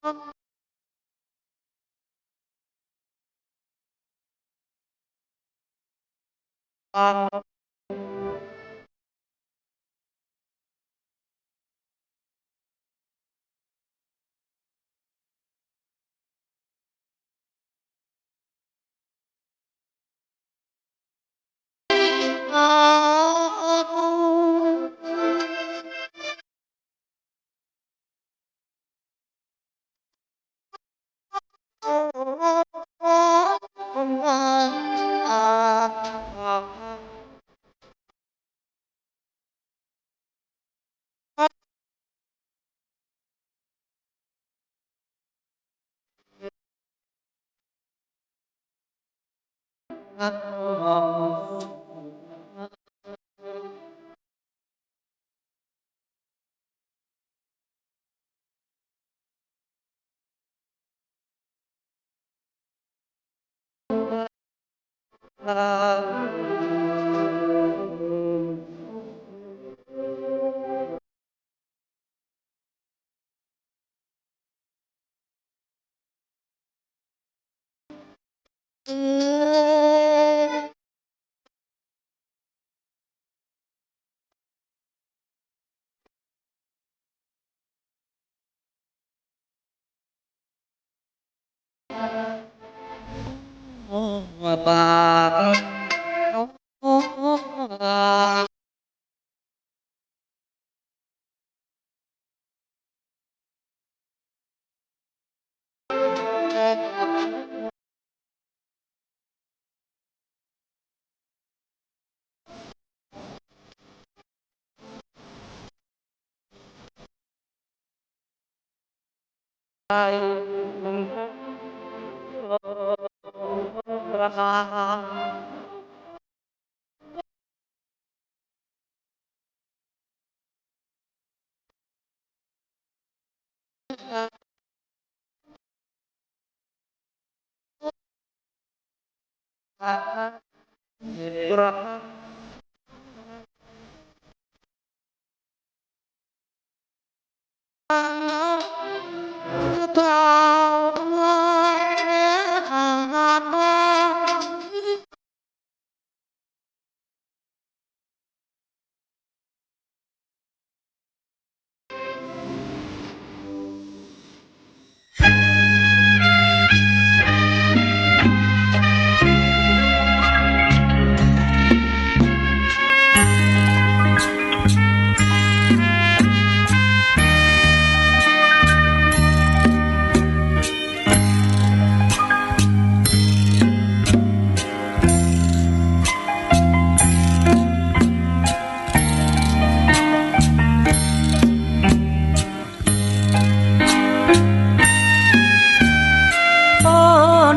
น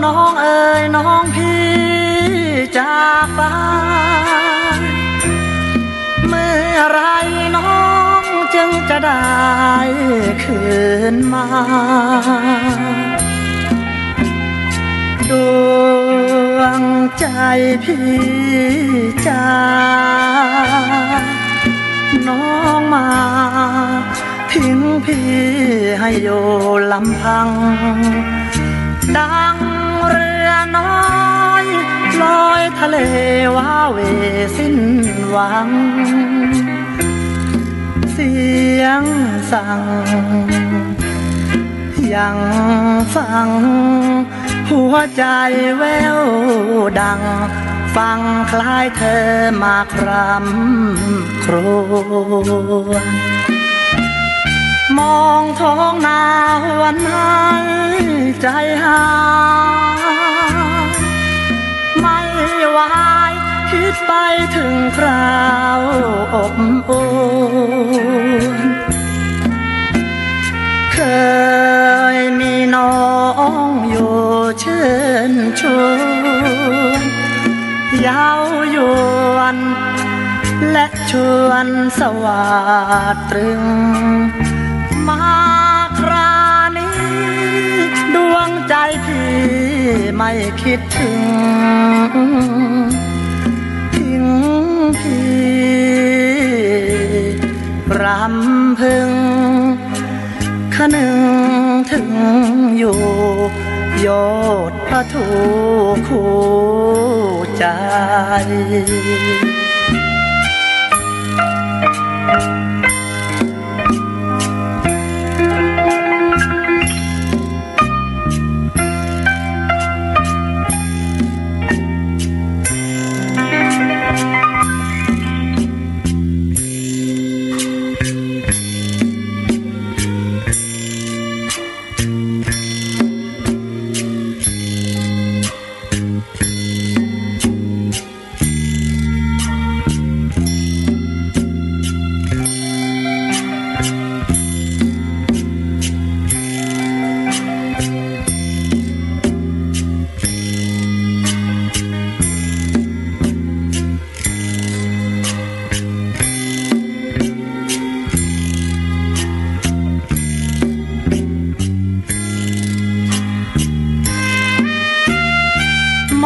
้องเอ๋ยน้องพี่จากบ้านเมื่อไรน้องจึงจะได้คืนมาดวงใจพี่จ้าน้องมาทิ้งพี่ให้อยู่ลำพังดังเรือน้อยลอยทะเลว้าเหวสิ้นหวังเสียงสั่งยังฟังหัวใจแววดังฟังคล้ายเธอมาครำครวญมองท้องนาวันให้ใจหายไม่ไหวคิดไปถึงคราวอบอุ่นเคยมีน้องอยู่เชิญชวนเย้ายวนและชวนสวัสดิ์ตรึงมาครานี้ดวงใจพี่ไม่คิดถึงทิ้งพี่รำพึงคะนึงถึ ถึงอยู่โยธพระทูคู่ใจ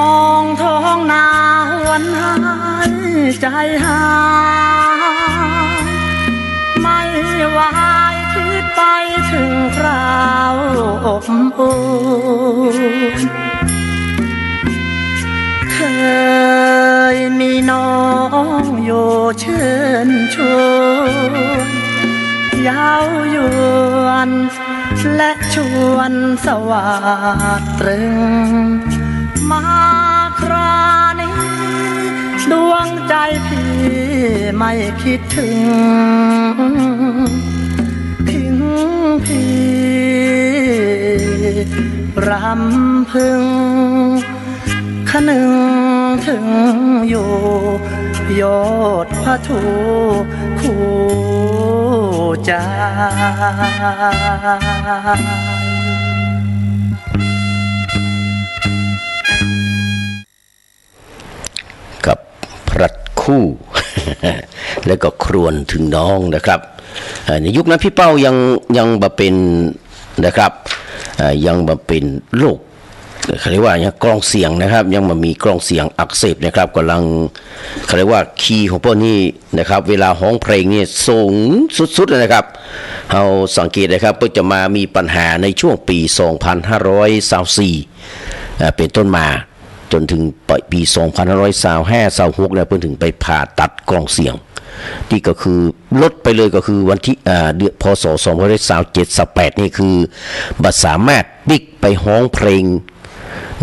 มองท้องนาหวนหายใจหายไม่วายคิดไปถึงคราวอบอุ่นเคยมีน้องอยู่เชิญชวนเย้ายวนและชวนสวัสดิ์ตรึงมาครานี้ดวงใจพี่ไม่คิดถึงทิ้งพี่รำพึงคนึงถึงอยู่โยธพระทูคู่ใจกับพระคู่ แล้วก็ครวญถึงน้องนะครับในยุคนั้นพี่เป้ายังมาเป็นนะครับยังมาเป็นโรคเขาเรียกว่าอย่างกล้องเสียงนะครับยังมามีกล้องเสียงอักเสบนะครับกำลังเขาเรียกว่าคีย์ของพวกนี้นะครับเวลาร้องเพลงนี่สูงสุดๆเลยนะครับเราสังเกตนะครับเพื่อจะมามีปัญหาในช่วงปี2524เป็นต้นมาจนถึงปี2525-26เนี่ยเพิ่งถึงไปผ่าตัดกล้องเสียงที่ก็คือลดไปเลยก็คือวันที่เดือนพศ2527-28นี่คือบัดสามารถปิกไปฮ้องเพลง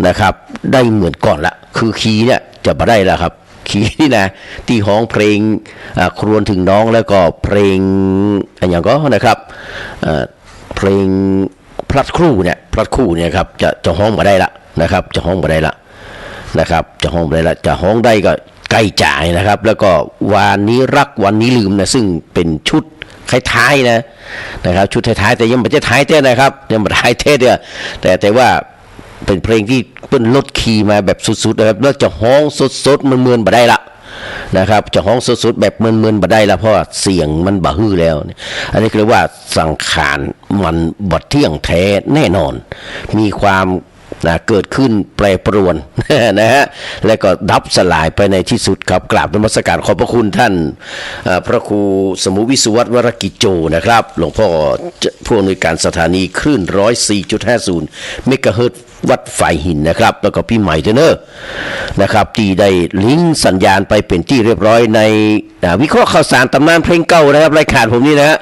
นะครับได้เหมือนก่อนละคือคีย์เนี่ยจะมาได้แล้วครับคีย์นี่นะที่ฮ้องเพลงครวญถึงน้องแล้วก็เพลงอย่างก็นะครับเพลงพลัดคู่เนี่ยครับจะฮ้องมาได้ละนะครับจะฮ้องมาได้ละนะครับจะฮ้องได้ละจะฮ้องได้ก็ใกล้จ่ายนะครับแล้วก็วันนี้รักวันนี้ลืมนะซึ่งเป็นชุดท้ายๆนะครับชุดท้ายๆแต่ยังไม่ใช่ท้ายเต้นะครับยังไม่ท้ายเต้เนี่ยแต่ว่าเป็นเพลงที่เปิ้นลดคีย์มาแบบสุดๆนะครับแล้วจะฮ้องสดๆมันเมือนบ่ได้ละนะครับจะฮ้องสดๆแบบเมือนบ่ได้ละเพราะเสียงมันบ่ฮื้อแล้วอันนี้เรียกว่าสังขารมันบ่เที่ยงแท้แน่นอนมีความเกิดขึ้นแปรปรวนนะฮะและก็ดับสลายไปในที่สุดครับกราบนมัสการขอบพระคุณท่านพระครูสมุวิสุวัฒน์วรกิจโจนะครับหลวงพ่อผู้อำนวยการสถานีคลื่น 104.50 เมกะเฮิรตซ์วัดไฟหินนะครับแล้วก็พี่ใหม่เนอร์นะครับที่ได้ลิงก์สัญญาณไปเป็นที่เรียบร้อยในวิเคราะห์ข่าวสารตำนานเพลงเก่านะครับรายการผมนี่นะฮะ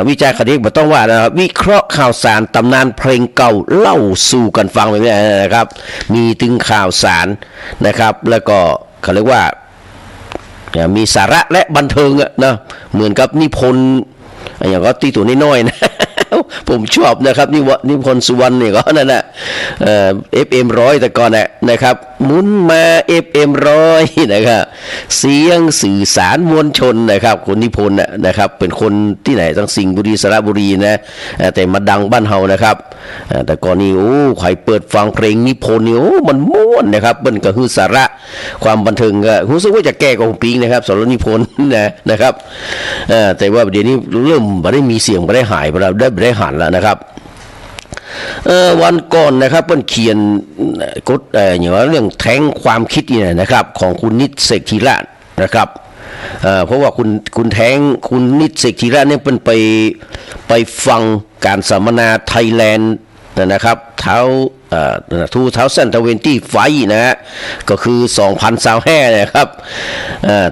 วิจัยคดีไม่ต้องว่านะครับวิเคราะห์ข่าวสารตำนานเพลงเก่าเล่าสู่กันฟังแบบนี้นะครับมีถึงข่าวสารนะครับแล้วก็เขาเรียกว่ามีสาระและบันเทิงนะเหมือนกับนิพนธ์อย่างก็ตีตัวน้อยๆนะผมชอบนะครับนิพนธ์สุวรรณนี่ก็นั่นน่ะFM 100แต่ก่อนนะครับหมุนมา FM 100นะครับเสียงสื่อสารมวลชนนะครับคนนิพนธ์นะครับเป็นคนที่ไหนทั้งสิงห์บุรีสระบุรีนะแต่มาดังบ้านเฮานะครับแต่ก่อนนี้โอ้ใครเปิดฟังเพลงนิพนธ์นี่โอ้มันม่วนนะครับมันก็คือสาระความบันเทิงก็รู้สึกว่าจะแก้กองปิงนะครับสรนิพนธ์นะครับแต่ว่าเดี๋ยวนี้เริ่มไม่ได้มีเสียงไม่ได้หายไปแล้วได้หันแล้วนะครับวันก่อนนะครับเพิ่นเขียนกฎอย่างว่าเรื่องแท้งความคิดนี่นะครับของคุณนิตเศรษฐีราชนะครับ เพราะว่าคุณแท้งคุณนิตเสกธีระเนี่ยเป็นไปฟังการสัมมนาไทยแลนด์นะครับ2020ไฟนะฮะก็คือ2025นะครับ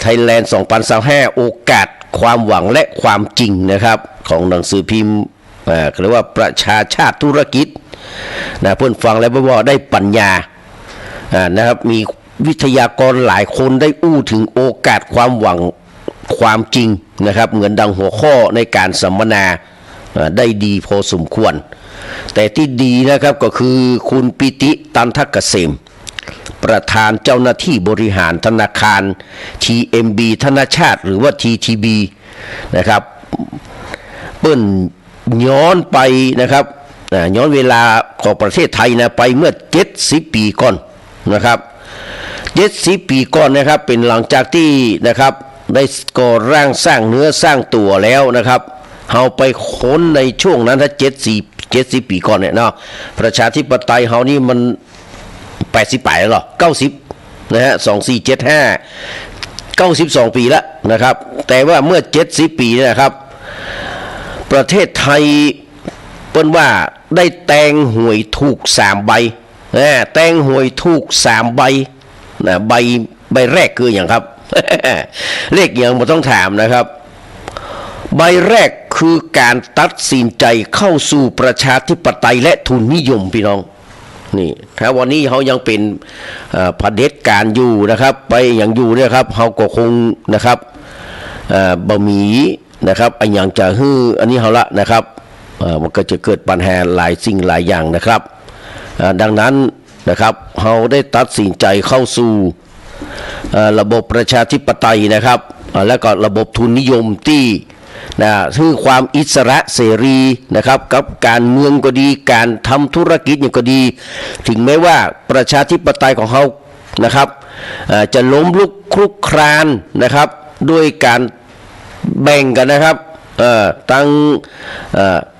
ไทยแลนด์2025โอกาสความหวังและความจริงนะครับของหนังสือพิมพ์เรียกว่าประชาชาติธุรกิจนะเพื่อนฟังแล้วว่าได้ปัญญานะครับมีวิทยากรหลายคนได้อู้ถึงโอกาสความหวังความจริงนะครับเหมือนดังหัวข้อในการสัมมนาได้ดีพอสมควรแต่ที่ดีนะครับก็คือคุณปิติตันทกเกษมประธานเจ้าหน้าที่บริหารธนาคาร TMB ธนาชาติหรือว่า TTB นะครับเปิ้นย้อนไปนะครับย้อนเวลาของประเทศไทยนะไปเมื่อ70ปีก่อนนะครับ70ปีก่อนนะครับเป็นหลังจากที่นะครับได้ก่อร่างสร้างเนื้อสร้างตัวแล้วนะครับเฮาไปค้นในช่วงนั้นถ้า70ปีก่อนเนี่ยเนาะประชาธิปไตยเฮานี่มัน80ปีแล้วหรอ90นะฮะ2475 92ปีแล้วนะครับแต่ว่าเมื่อ70ปีนะครับประเทศไทยเปิ้นว่าได้แตงหวยถูก3ใบแตงหวยถูก3ใบนะใบแรกคืออย่างครับ เลขอย่างบ่ต้องถามนะครับใบแรกคือการตัดสินใจเข้าสู่ประชาธิปไตยและทุนนิยมพี่น้องนี่ถ้าวันนี้เขายังเป็นเผด็จการอยู่นะครับไปอย่างอยู่เนี่ยครับเขาก็คงนะครับบะหมี่นะครับอันอย่างจะฮื้ออันนี้เขาละนะครับมันก็จะเกิดปัญหาหลายสิ่งหลายอย่างนะครับดังนั้นนะครับเขาได้ตัดสินใจเข้าสู่ระบบประชาธิปไตยนะครับแล้วก็ระบบทุนนิยมที่คือความอิสระเสรีนะครับกับการเมืองก็ดีการทำธุรกิจอย่างก็ดีถึงแม้ว่าประชาธิปไตยของเขานะครับจะล้มลุกคลุกคลานนะครับด้วยการแบ่งกันนะครับตั้ง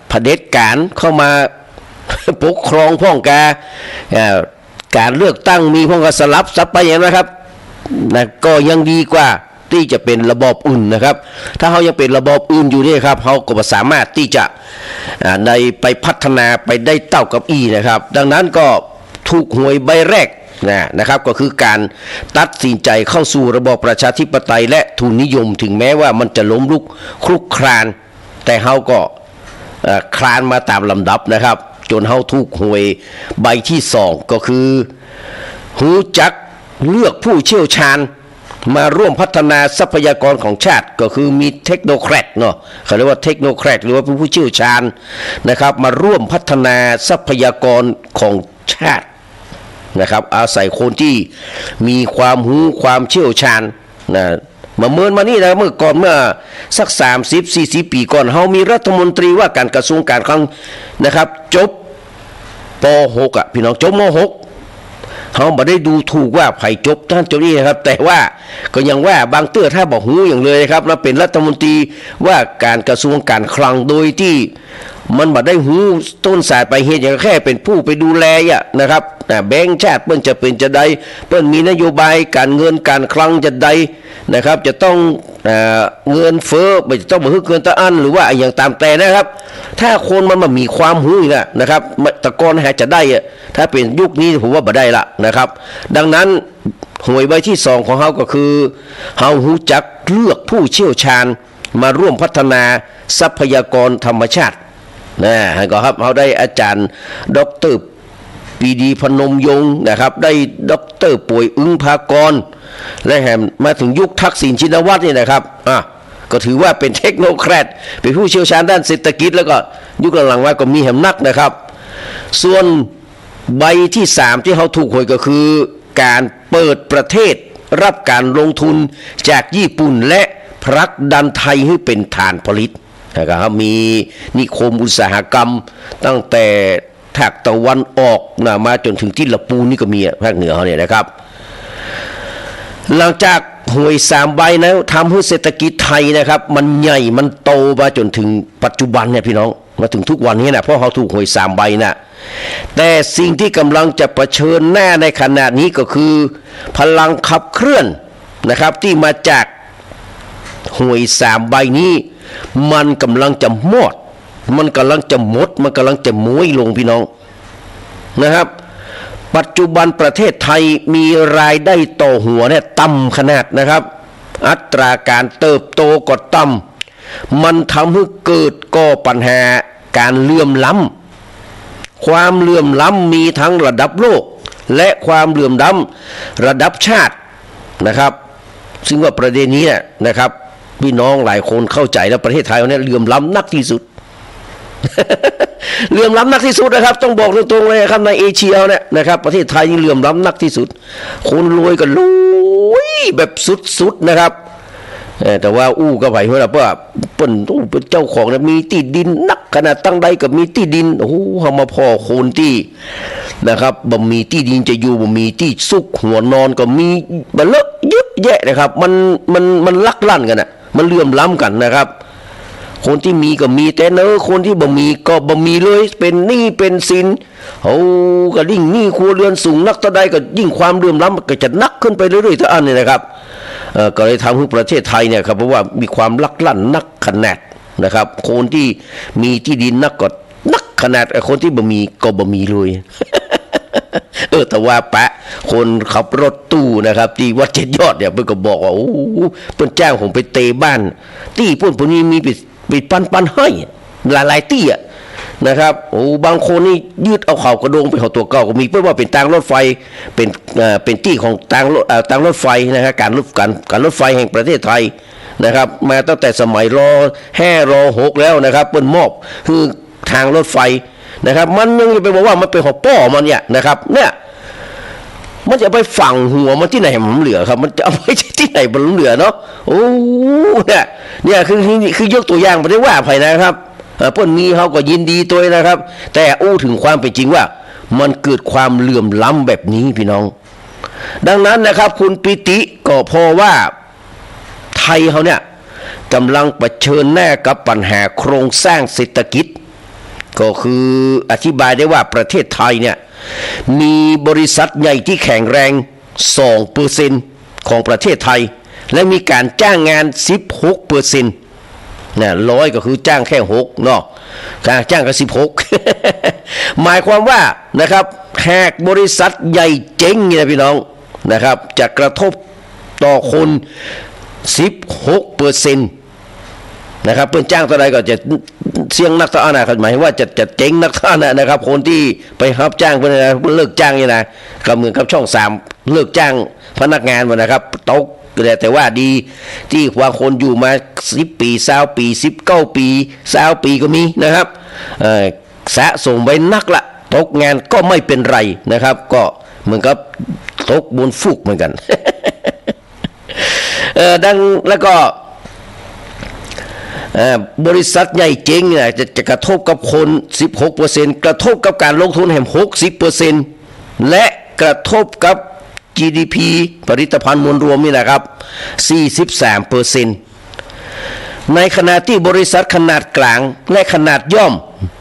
เผด็จการเข้ามาปกครองพ่องการเลือกตั้งมีพ่องกสลับซับไปอย่างนะครับนะก็ยังดีกว่าที่จะเป็นระบอบอื่นนะครับถ้าเขายังเป็นระบอบอื่นอยู่นี่ครับเขาก็สามารถที่จะในไปพัฒนาไปได้เต้ากับนะครับดังนั้นก็ถูกหวยใบแรกนะครับก็คือการตัดสินใจเข้าสู่ระบอบประชาธิปไตยและทุนนิยมถึงแม้ว่ามันจะล้มลุกคลุกคลานแต่เขาก็คลานมาตามลำดับนะครับจนเขาถูกหวยใบที่2ก็คือหูจักเลือกผู้เชี่ยวชาญมาร่วมพัฒนาทรัพยากรของชาติก็คือมีเทคโนแครตเนาะเขาเรียกว่าเทคโนแครตหรือว่าผู้เชี่ยวชาญนะครับมาร่วมพัฒนาทรัพยากรของชาตินะครับอาศัยคนที่มีความรู้ความเชี่ยวชาญนะมานี่นะเมื่อก่อนเมื่อสัก30-40 ปีก่อนเขามีรัฐมนตรีว่าการกระทรวงการคลังนะครับจบป .6 พี่น้องจบม .6เขาไม่ได้ดูถูกว่าไผ่จบท่านจบนี่นะครับแต่ว่าก็ยังว่าบางเตื้อถ้าบอกหูอย่างเลยครับแล้วเป็นรัฐมนตรีว่าการกระทรวงการคลังโดยที่มันไม่ได้หูต้นสายไปเหตุอย่างแค่เป็นผู้ไปดูแลนะครับแบงก์ชาติเปิ้นจะเป็นจะใดเปิ้นมีนโยบายการเงินการคลังจะใดนะครับจะต้องเงินเฟ้อไม่ต้องมาฮึกเกินตะอันหรือว่าอย่างตามแต่นะครับถ้าคนมันมีความหูนะครับตะกอนหาจะได้ถ้าเป็นยุคนี้ผมว่าบ่ได้ละนะครับดังนั้นหวยใบที่2ของเขาก็คือเฮาหูจักเลือกผู้เชี่ยวชาญมาร่วมพัฒนาทรัพยากรธรรมชาติก็ครับเขาได้อาจารย์ดร.ปรีดีพนมยงค์นะครับได้ดร.ป่วยอึ้งภากรและแถมมาถึงยุคทักษิณชินวัตรนี่นะครับก็ถือว่าเป็นเทคโนแครตเป็นผู้เชี่ยวชาญด้านเศรษฐกิจแล้วก็ยุคหลังๆว่าก็มีแหมนักนะครับส่วนใบที่3ที่เขาถูกหวยก็คือการเปิดประเทศรับการลงทุนจากญี่ปุ่นและผลักดันไทยให้เป็นฐานผลิตนะครับมีนิคมอุตสาหกรรมตั้งแต่ภาคตะวันออกมาจนถึงที่ละปูนี่ก็มีภาคเหนือเขาเนี่ยนะครับหลังจากหวย3ใบนะทำให้เศรษฐกิจไทยนะครับมันใหญ่มันโตมาจนถึงปัจจุบันเนี่ยพี่น้องมาถึงทุกวันนี้นะเพราะเขาถูกหวย3ใบนะแต่สิ่งที่กำลังจะเผชิญหน้าในขณะนี้ก็คือพลังขับเคลื่อนนะครับที่มาจาก หวย3 ใบนี้มันกำลังจะหมดมันกำลังจะหมดมันกำลังจะม้วยลงพี่น้องนะครับปัจจุบันประเทศไทยมีรายได้ต่อหัวเนี่ยต่ำขนาดนะครับอัตราการเติบโตก็ต่ำมันทำให้เกิดก่อปัญหาการเหลื่อมล้ำความเหลื่อมล้ำมีทั้งระดับโลกและความเหลื่อมล้ำระดับชาตินะครับซึ่งว่าประเด็นนี้นะครับพี่น้องหลายคนเข้าใจแล้วประเทศไทยเนี่ยเหลื่อมล้ำนักที่สุด เหลื่อมล้ำนักที่สุดนะครับต้องบอกตรงๆเลยครับในเอเชียเนี่ยนะครับประเทศไทยนี่เหลื่อมล้ำนักที่สุดคนรวยก็รวยแบบสุดๆนะครับแต่ว่าก็ไปเพราะว่าเปิ้นเป็นเจ้าของนะมีที่ดินนักขนาดตั้งใดกับมีที่ดินโอ้โหเฮามาพอคนที่นะครับบ่มีที่ดินจะอยู่บ่มีที่ซุกหัวนอนก็มีบ่เลอะเยอะแยะนะครับมันลักลั่นกันน่ะมันเหลื่อมล้ำกันนะครับคนที่มีก็มีแต่คนที่บ่มีก็บ่มีเลยเป็นหนี้เป็นสินก็ยิ่งหนี้ครัวเรือนสูงนักเท่าใดก็ยิ่งความเหลื่อมล้ำก็จะนักขึ้นไปเรื่อยๆทุกอันนี่นะครับก็เลยทำให้ประเทศไทยเนี่ยครับเพราะว่ามีความลักลั่นนักขนาดนะครับคนที่มีที่ดินนักก็นักขนาดคนที่บ่มีก็บ่มีเลย แต่ว่าปะคนขับรถตู้นะครับที่วัด7 ยอดเนี่ยเพิ่นก็บอกว่าโอ้เพิ่นจ้างผมไปเตะบ้านที่พวกนี้มีปิดปันให้หลายที่นะครับบางคนนี่ยืดเอาเข่ากระโดงไปเข้าตัวเก่าก็มีเพื่อว่าเป็นทางรถไฟเป็นที่ของทางรถไฟนะครับการรถไฟแห่งประเทศไทยนะครับมาตั้งแต่สมัยร.5 ร.6แล้วนะครับเปิ้นมอบคือทางรถไฟนะครับมันยังไปบอกว่ามันเป็นของป้อมันเนี่ยนะครับเนี่ยมันจะไปฝังหัวมันที่ไหนมันเหลือครับมันจะเอาไปที่ไหนมันเหลือเนาะเนี่ยคือยกตัวอย่างไม่ได้ว่าใครนะครับเพิ่นมีเขาก็ยินดีตัวนะครับ แต่ถึงความเป็นจริงว่ามันเกิดความเหลื่อมล้ำแบบนี้พี่น้องดังนั้นนะครับคุณปิติก็พอว่าไทยเขาเนี่ยกำลังเผชิญหน้ากับปัญหาโครงสร้างเศรษฐกิจก็คืออธิบายได้ว่าประเทศไทยเนี่ยมีบริษัทใหญ่ที่แข็งแรง 2% ของประเทศไทยและมีการจ้างงาน 16%นะ100ก็คือจ้างแค่6เนาะการจ้างก็16 หมายความว่านะครับหากบริษัทใหญ่เจ๊งเนี่ยพี่น้องนะครับจะกระทบต่อคน 16%นะครับเพื่อนจ้างเท่าไรก็จะเสี่ยงนักท่านะหมายว่าจะเจ๊งนักท่านะครับคนที่ไปรับจ้างเพื่อนเลิกจ้างนี่นะก็เหมือนกับช่อง3เลิกจ้างพนักงานหมดนะครับตกแต่ว่าดีที่บางคนอยู่มา10 ปี20 ปี19 ปี20 ปีก็มีนะครับสะสมไว้นักละตกงานก็ไม่เป็นไรนะครับก็เหมือนกับตกบนฟุกเหมือนกัน ดังแล้วก็บริษัทใหญ่เจ๊งเนี่ยจะกระทบกับคน 16% กระทบกับการลงทุนแห่ง 60% และกระทบกับ GDP ผลิตภัณฑ์มวลรวมนี่นะครับ 43% ในขณะที่บริษัทขนาดกลางและขนาดย่อม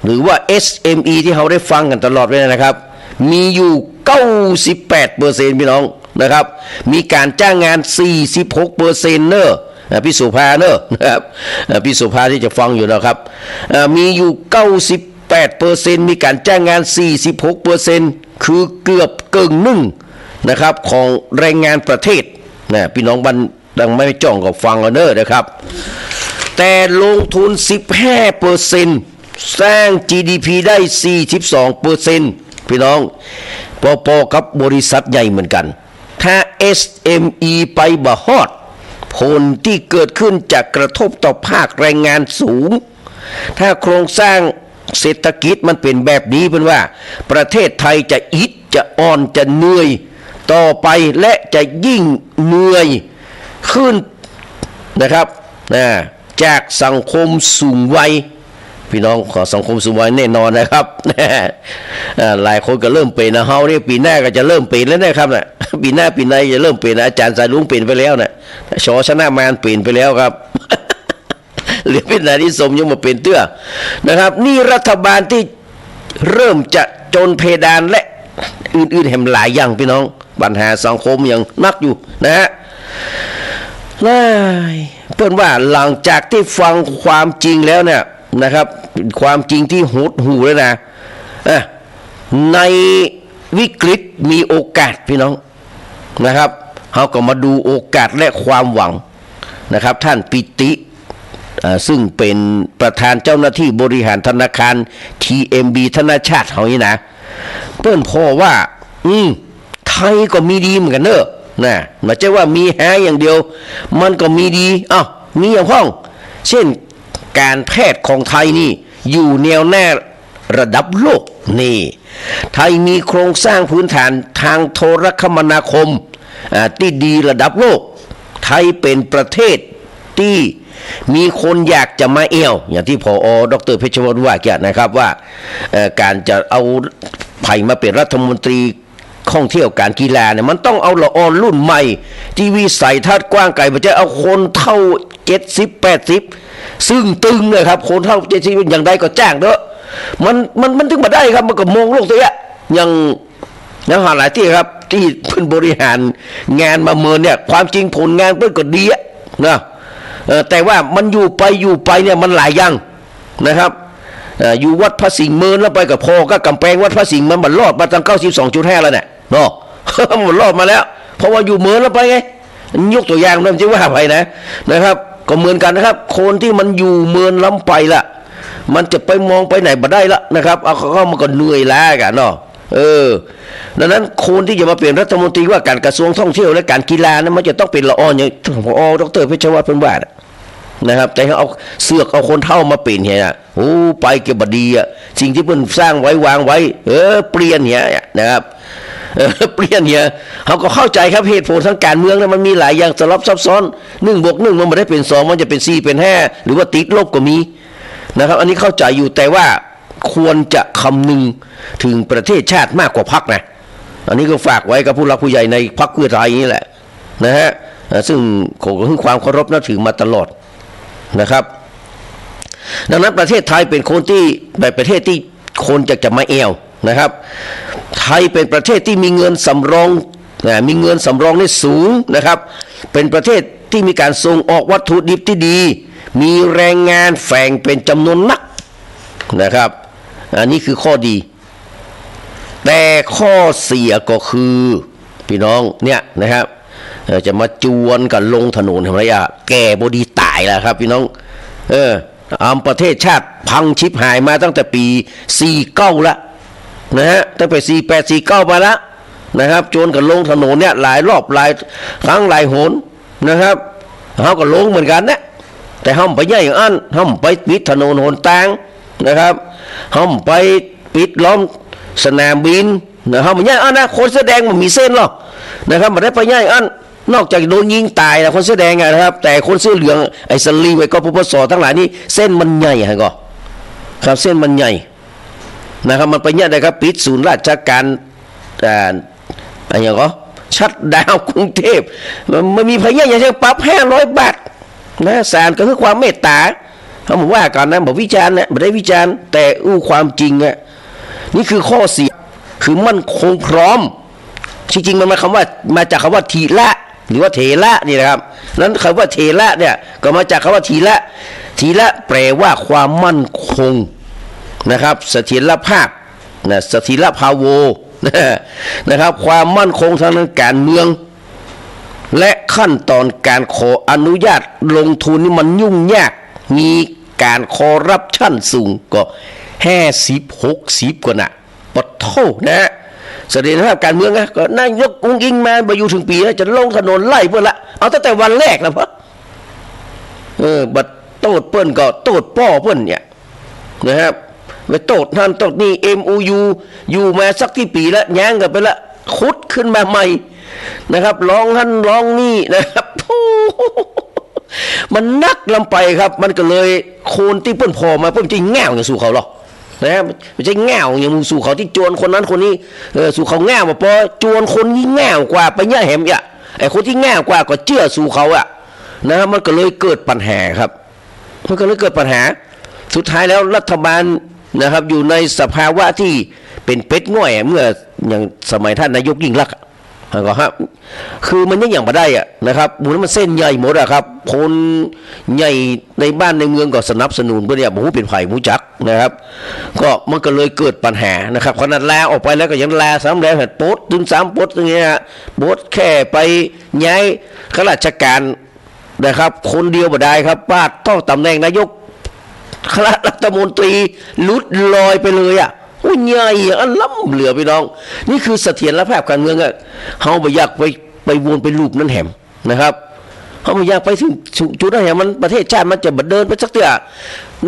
หรือว่า SME ที่เราได้ฟังกันตลอดเลยนะครับมีอยู่ 98% พี่น้องนะครับมีการจ้างงาน 46% เนอะพี่สุภาเนอะนะครับพี่สุภาที่จะฟังอยู่นะครับมีอยู่ 98% มีการจ้างงาน 46% คือเกือบเกินหนึ่งนะครับของแรงงานประเทศนะพี่น้องบ้านดังไม่จ้องก็ฟังเอาเนอะนะครับแต่ลงทุน 15% สร้าง GDP ได้ 42% พี่น้องพอๆกับบริษัทใหญ่เหมือนกันถ้า SME ไปบ่ฮอดผลที่เกิดขึ้นจะกระทบต่อภาคแรงงานสูงถ้าโครงสร้างเศรษฐกิจมันเป็นแบบนี้เป็นว่าประเทศไทยจะอิดจะอ่อนจะเหนื่อยต่อไปและจะยิ่งเหนื่อยขึ้นนะครับจากสังคมสูงวัยพี่น้องขอสังคมสูงวัยแน่นอนนะครับหลายคนก็เริ่มเป็นนะเฮาเนี่ยปีหน้าก็จะเริ่มเป็นแล้วนะครับนะปีหน้าปีในจะเริ่มเป็นอาจารย์สายลุงเป็นไปแล้วนะชชนะมานเป็นไปแล้วครับ เหลือเป็นนายนิสมยังมาเป็นเตื้อนะครับนี่รัฐบาลที่เริ่มจะจนเพดานและอื่นๆแห่งหลายอย่างพี่น้องปัญหาสังคมยังนักอยู่นะฮะ เปิ้นว่าหลังจากที่ฟังความจริงแล้วเนี่ยนะครับ ความจริงที่หดหูเลยนะในวิกฤตมีโอกาสพี่น้องนะครับเขาก็มาดูโอกาสและความหวังนะครับท่านปิติซึ่งเป็นประธานเจ้าหน้าที่บริหารธนาคาร TMB ธนาชาติเขานี่นะเปิ้นพอว่าไทยก็มีดีเหมือนกันเนอะนะไม่ใช่ว่ามีแฮอย่างเดียวมันก็มีดีมีอย่างพ้องเช่นการแพทย์ของไทยนี่อยู่แนวหน้าระดับโลกนี่ไทยมีโครงสร้างพื้นฐานทางโทรคมนาคมที่ดีระดับโลกไทยเป็นประเทศที่มีคนอยากจะมาเอี่ยวอย่างที่ผอ.ดร.เพชรวรรณว่าแกนะครับว่าการจะเอาไผ่มาเป็นรัฐมนตรีท่องเที่ยวการกีฬาเนี่ยมันต้องเอาละออนรุ่นใหม่ที่วิสัยทัศน์กว้างไกลไม่ใช่เอาคนเท่า70-80ซึ่งตึงเลยครับคนเท่า70อย่างใดก็จ้างเด้อมันถึงมาได้ครับมันก็มองโลกตัวอย่างหาหลายที่ครับที่เพิ่นบริหารงานมาเมินเนี่ยความจริงผลงานเพิ่นก็ดีนะแต่ว่ามันอยู่ไปเนี่ยมันหลายอย่างนะครับอยู่วัดพระสิงห์เมินแล้วไปกับพอก็กำแพงวัดพระสิงห์มันรอดมาตั้ง 92.5 แล้วเนี่ยเนาะ มันรอดมาแล้วเพราะว่าอยู่เมินแล้วไปไงยกตัวอย่างนั่นจะว่าไปนะครับก็เหมือนกันนะครับคนที่มันอยู่เมินล้ำไปละมันจะไปมองไปไหนบ่ได้ละนะครับเอาเขามันก็เหนื่อยล้ากันเนาะดังนั้นคนที่จะมาเปลี่ยนรัฐมนตรีว่าการกระทรวงท่องเที่ยวและการกีฬานั้นมันจะต้องเป็นละออนอย่างผอ.ดร.เพชรวัฒน์เพิ่นว่านะครับแต่เอาเสือกเอาคนเท่ามาเปลี่ยนเนี่ยโอ้ไปเก็บบดีสิ่งที่เพิ่นสร้างไว้วางไว้เปลี่ยนเนี่ยนะครับเปลี่ยนเนี่ยเขาก็เข้าใจครับเหตุผลทางการเมืองนั้นมันมีหลายอย่างสลับซับซ้อน1+1มันไม่ได้เป็น2มันจะเป็น4เป็น5หรือว่าติดลบก็มีนะครับอันนี้เข้าใจอยู่แต่ว่าควรจะคำนึงถึงประเทศชาติมากกว่าพรรคนะอันนี้ก็ฝากไว้กับผู้หลักผู้ใหญ่ในพรรคเพื่อไทยนี่แหละนะฮะซึ่งผมก็ให้ความเคารพนับถือมาตลอดนะครับดังนั้นประเทศไทยเป็นคนที่แบบประเทศที่คนจะมาแอวนะครับไทยเป็นประเทศที่มีเงินสำรองนี่สูงนะครับเป็นประเทศที่มีการส่งออกวัตถุดิบที่ดีมีแรงงานแฝงเป็นจำนวนนักนะครับอันนี้คือข้อดีแต่ข้อเสียก็คือพี่น้องเนี่ยนะครับจะมาจวนกันลงถนนทำไรแก่บดีตายแล้วครับพี่น้องประเทศชาติพังชิบหายมาตั้งแต่ปี49ละนะฮะตั้งแต่48 49มาแล้วนะครับจวนกันลงถนนเนี่ยหลายรอบหลายครั้งหลายหนนะครับเขาก็ลงเหมือนกันนะแต่ห้ามไปย่อย่างอันห้ามไปปิดถนนหนทางนะครับห้ามไปปิดล้อมสนามบินนะห้ามไปย่อันนะคนแสดงมันมีเส้นหรอกนะครับมันได้ไปย่อันนอกจากโดนยิงตายนะคนเสื้อแดงนะครับแต่คนเสื้อเหลืองไอ้สลีไว้ก็ปปสทั้งหลายนี่เส้นมันใหญ่ฮะก็ครับเส้นมันใหญ่นะครับมันไปเนี่ยได้ครับปิดศูนย์ราชการอะไรอย่างก็ชัดดาวกรุงเทพมันมีพยานอย่างเช่นปรับ500 บาทนะศาลก็คือความเมตตาเขาบอกว่าก่อนนะบอกวิจารณ์นะไม่ได้วิจารณ์แต่ความจริงอ่ะนี่คือข้อเสียคือมันคงพร้อมจริงๆมันมาจากคำว่าทีละหรือว่าเถระนี่นะครับนั้นคำว่าเถระเนี่ยก็มาจากคำว่าทีละแปลว่าความมั่นคงนะครับเสถียรภาพนะเสถียรภาโวนะครับความมั่นคงทางการเมืองและขั้นตอนการขออนุญาตลงทุนนี่มันยุ่งยากมีการคอร์รัปชันสูงก็50-60กว่าน่ะปะโทนะเสถียรภาพการเมืองนะก็นายกอุ้งอิงมาอยู่ถึงปีแล้วจะลงถนนไล่เพื่อนละเอาตั้งแต่วันแรกแล้วเพราะบัดโตดเพื่อนก็โตดป้อเพื่อนเนี่ยนะครับไปโตดนั่นโตดนี่ MOU อยู่มาสักที่ปีแล้วแย้งกันไปละคุดขึ้นมาใหม่นะครับร้องนั่นร้องนี่นะครับมันนักลำไปครับมันก็เลยโคนที่เพื่อนพอมาเพื่อนจริงแง่วอย่างสู่เขาหรอกนะไม่ใช่แง่วอย่างมูสู่เขาที่จวนคนนั้นคนนี้สู่เขาแง่วมาพอจวนคนนี้แง่วกว่าไปย่าแหมอ่ะไอ้คนที่แง่วกว่าก็เชื่อสู่เขาอ่ะนะมันก็เลยเกิดปัญหาครับมันก็เลยเกิดปัญหาสุดท้ายแล้วรัฐบาลนะครับอยู่ในสภาวะที่เป็นเป็ดง่อยเมื่ออย่างสมัยท่านนายกยิ่งลักษณ์ ก็ฮะคือมันยังบ่ได้อะนะครับหมู่นั้นมันเส้นใหญ่หมดอะครับคนใหญ่ในบ้านในเมืองก็สนับสนุนเพื่อเนี่ยบ่ฮู้เป็นไผฮู้จักนะครับก็มันก็เลยเกิดปัญหานะครับขนาดลาออกไปแล้วก็ยังลาซ้ำแล้วโป๊ดถึง3โป๊ดอย่างเงี้ยโป๊ดแค่ไปย้ายข้าราชการนะครับคนเดียวบ่ได้ครับป้าต้องตำแหน่งนายกคณะรัฐมนตรีลุดลอยไปเลยอ่ะโอ้ยใหญ่อันล้ำเหลือพี่น้องนี่คือเสถียรภาพการเมืองอ่ะเฮาบ่อยากไปวนไปลูปนั้นแหมนะครับเฮาบ่อยากไปถึงจุดนั้นแหมมันประเทศชาติมันจะบ่เดินไปสักเทื่อ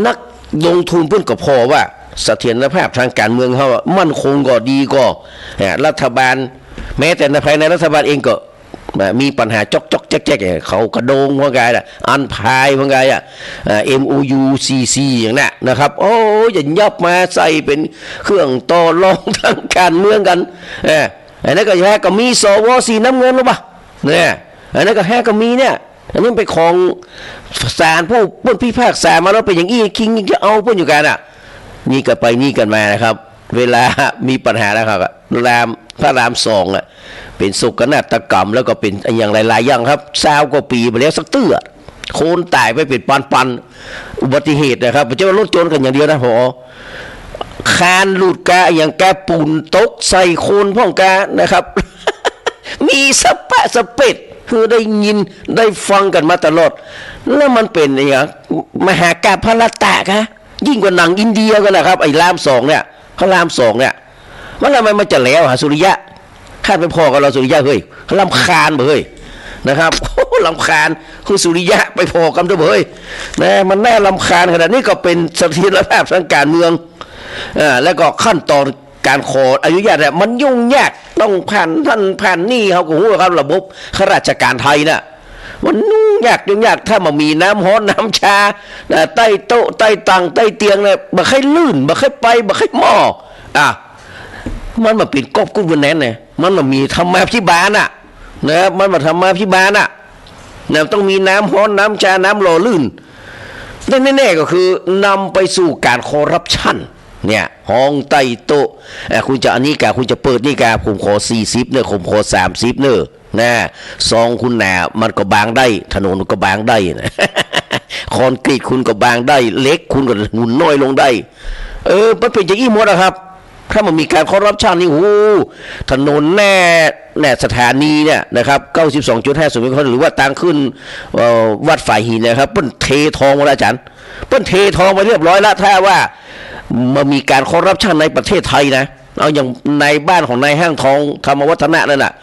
นักลงทุนเพิ่นก็พอว่าเสถียรภาพทางการเมืองเฮามั่นคงก็ดีก็รัฐบาลแม้แต่ในภายในรัฐบาลเองก็มีปัญหาจอกแจ๊กๆเขากระโดงว่าไงล่ะอันพายว่าไงอ่ะMOU CC อย่างนั้นนะครับโอ้อย่ายับมาใส่เป็นเครื่องต่อรองทางการเมืองกันอันนั้นก็แฮก็มีสวสีน้ำเงินหรือเปล่าเนี่ยอันนั้นก็แฮก็มีเนี่ยอันนี้เป็นของศาลผู้พิพากษามาแล้วเป็นอย่างอี้คิงจะเอาเพิ่นอยู่กันอ่ะนี่ก็ไปนี่กันมานะครับเวลามีปัญหาแล้วครับพระราม2อ่ะเป็นโศกนาฏกรรมแล้วก็เป็นอย่างหลายๆอย่างครับ20 กว่าปีมาแล้วสักเตื้อโคนตายไปเป็นปันอุบัติเหตุนะครับไม่ใช่ว่ารถชนกันอย่างเดียวนะพอคานหลุดกาอย่างแกปุ่นตกใส่โคนพ่องกานะครับ มีสปะสเปดคือได้ยินได้ฟังกันมาตลอดแล้วมันเป็นอย่างมหากาพระตะคะยิ่งกว่าหนังอินเดียกันนะครับไอ้ราม2เนี่ยพระราม2เนี่ยมันทำไมมันจะแล้วสุริยะคาดไปพอกับเราสุริยะเฮ้ยลำคาญเฮ้ยนะครับลำคาญคือสุริยะไปพอกันด้วยเฮ้ยนะมันแน่ลำคาญขนาดนี้ก็เป็นเสถียรภาพทางการเมืองแล้วก็ขั้นตอนการขออนุญาตเนี่ยมันยุ่งยากต้องผ่านนี่เขาก็รู้ครับระบบข้าราชการไทยน่ะมันยุ่งยากถ้ามันมีน้ำฮ้อนน้ำชาใต้โต๊ะใต้ตังใต้เตียงเนี่ยบ่ค่อยลื่นบ่ค่อยไปบ่ค่อยหม้อมันมาเป็นกอบกุ้งบนแน่นเนี่ยมันมามีธรรมาภิบาลน่ะนะมันมาธรรมาภิบาลน่ะเนี่ยต้องมีน้ำฮ้อนน้ำชาน้ำหล่อลื่นแน่ๆก็คือนำไปสู่การคอร์รัปชันเนี่ยห้องใต้โต๊ะคุณจะอันนี้กาคุณจะเปิดนี่กาผมขอ40เนี่ยผมขอ30เนี่ยนะซองคุณแหน่มันก็บางได้ถนนก็บางได้นะคอนกรีตคุณก็บางได้เล็กคุณก็หนุนน้อยลงได้มันเป็นอย่างนี้หมดนะครับถ้ามันมีการคอร์รัปชันนี่โอ้ถนนแน่สถานีเนี่ยนะครับ 92.5 สุวิคหรือว่าทางขึ้นวัดฝ่ายหินนะครับเปิ้นเททองมาแล้วอาจารย์เปิ้นเททองไปเรียบร้อยแล้วถ้าว่ามันมีการคอร์รัปชันในประเทศไทยนะเอาอย่างในบ้านของนายห้างทองธรรมวัฒนะนั่นน่ะ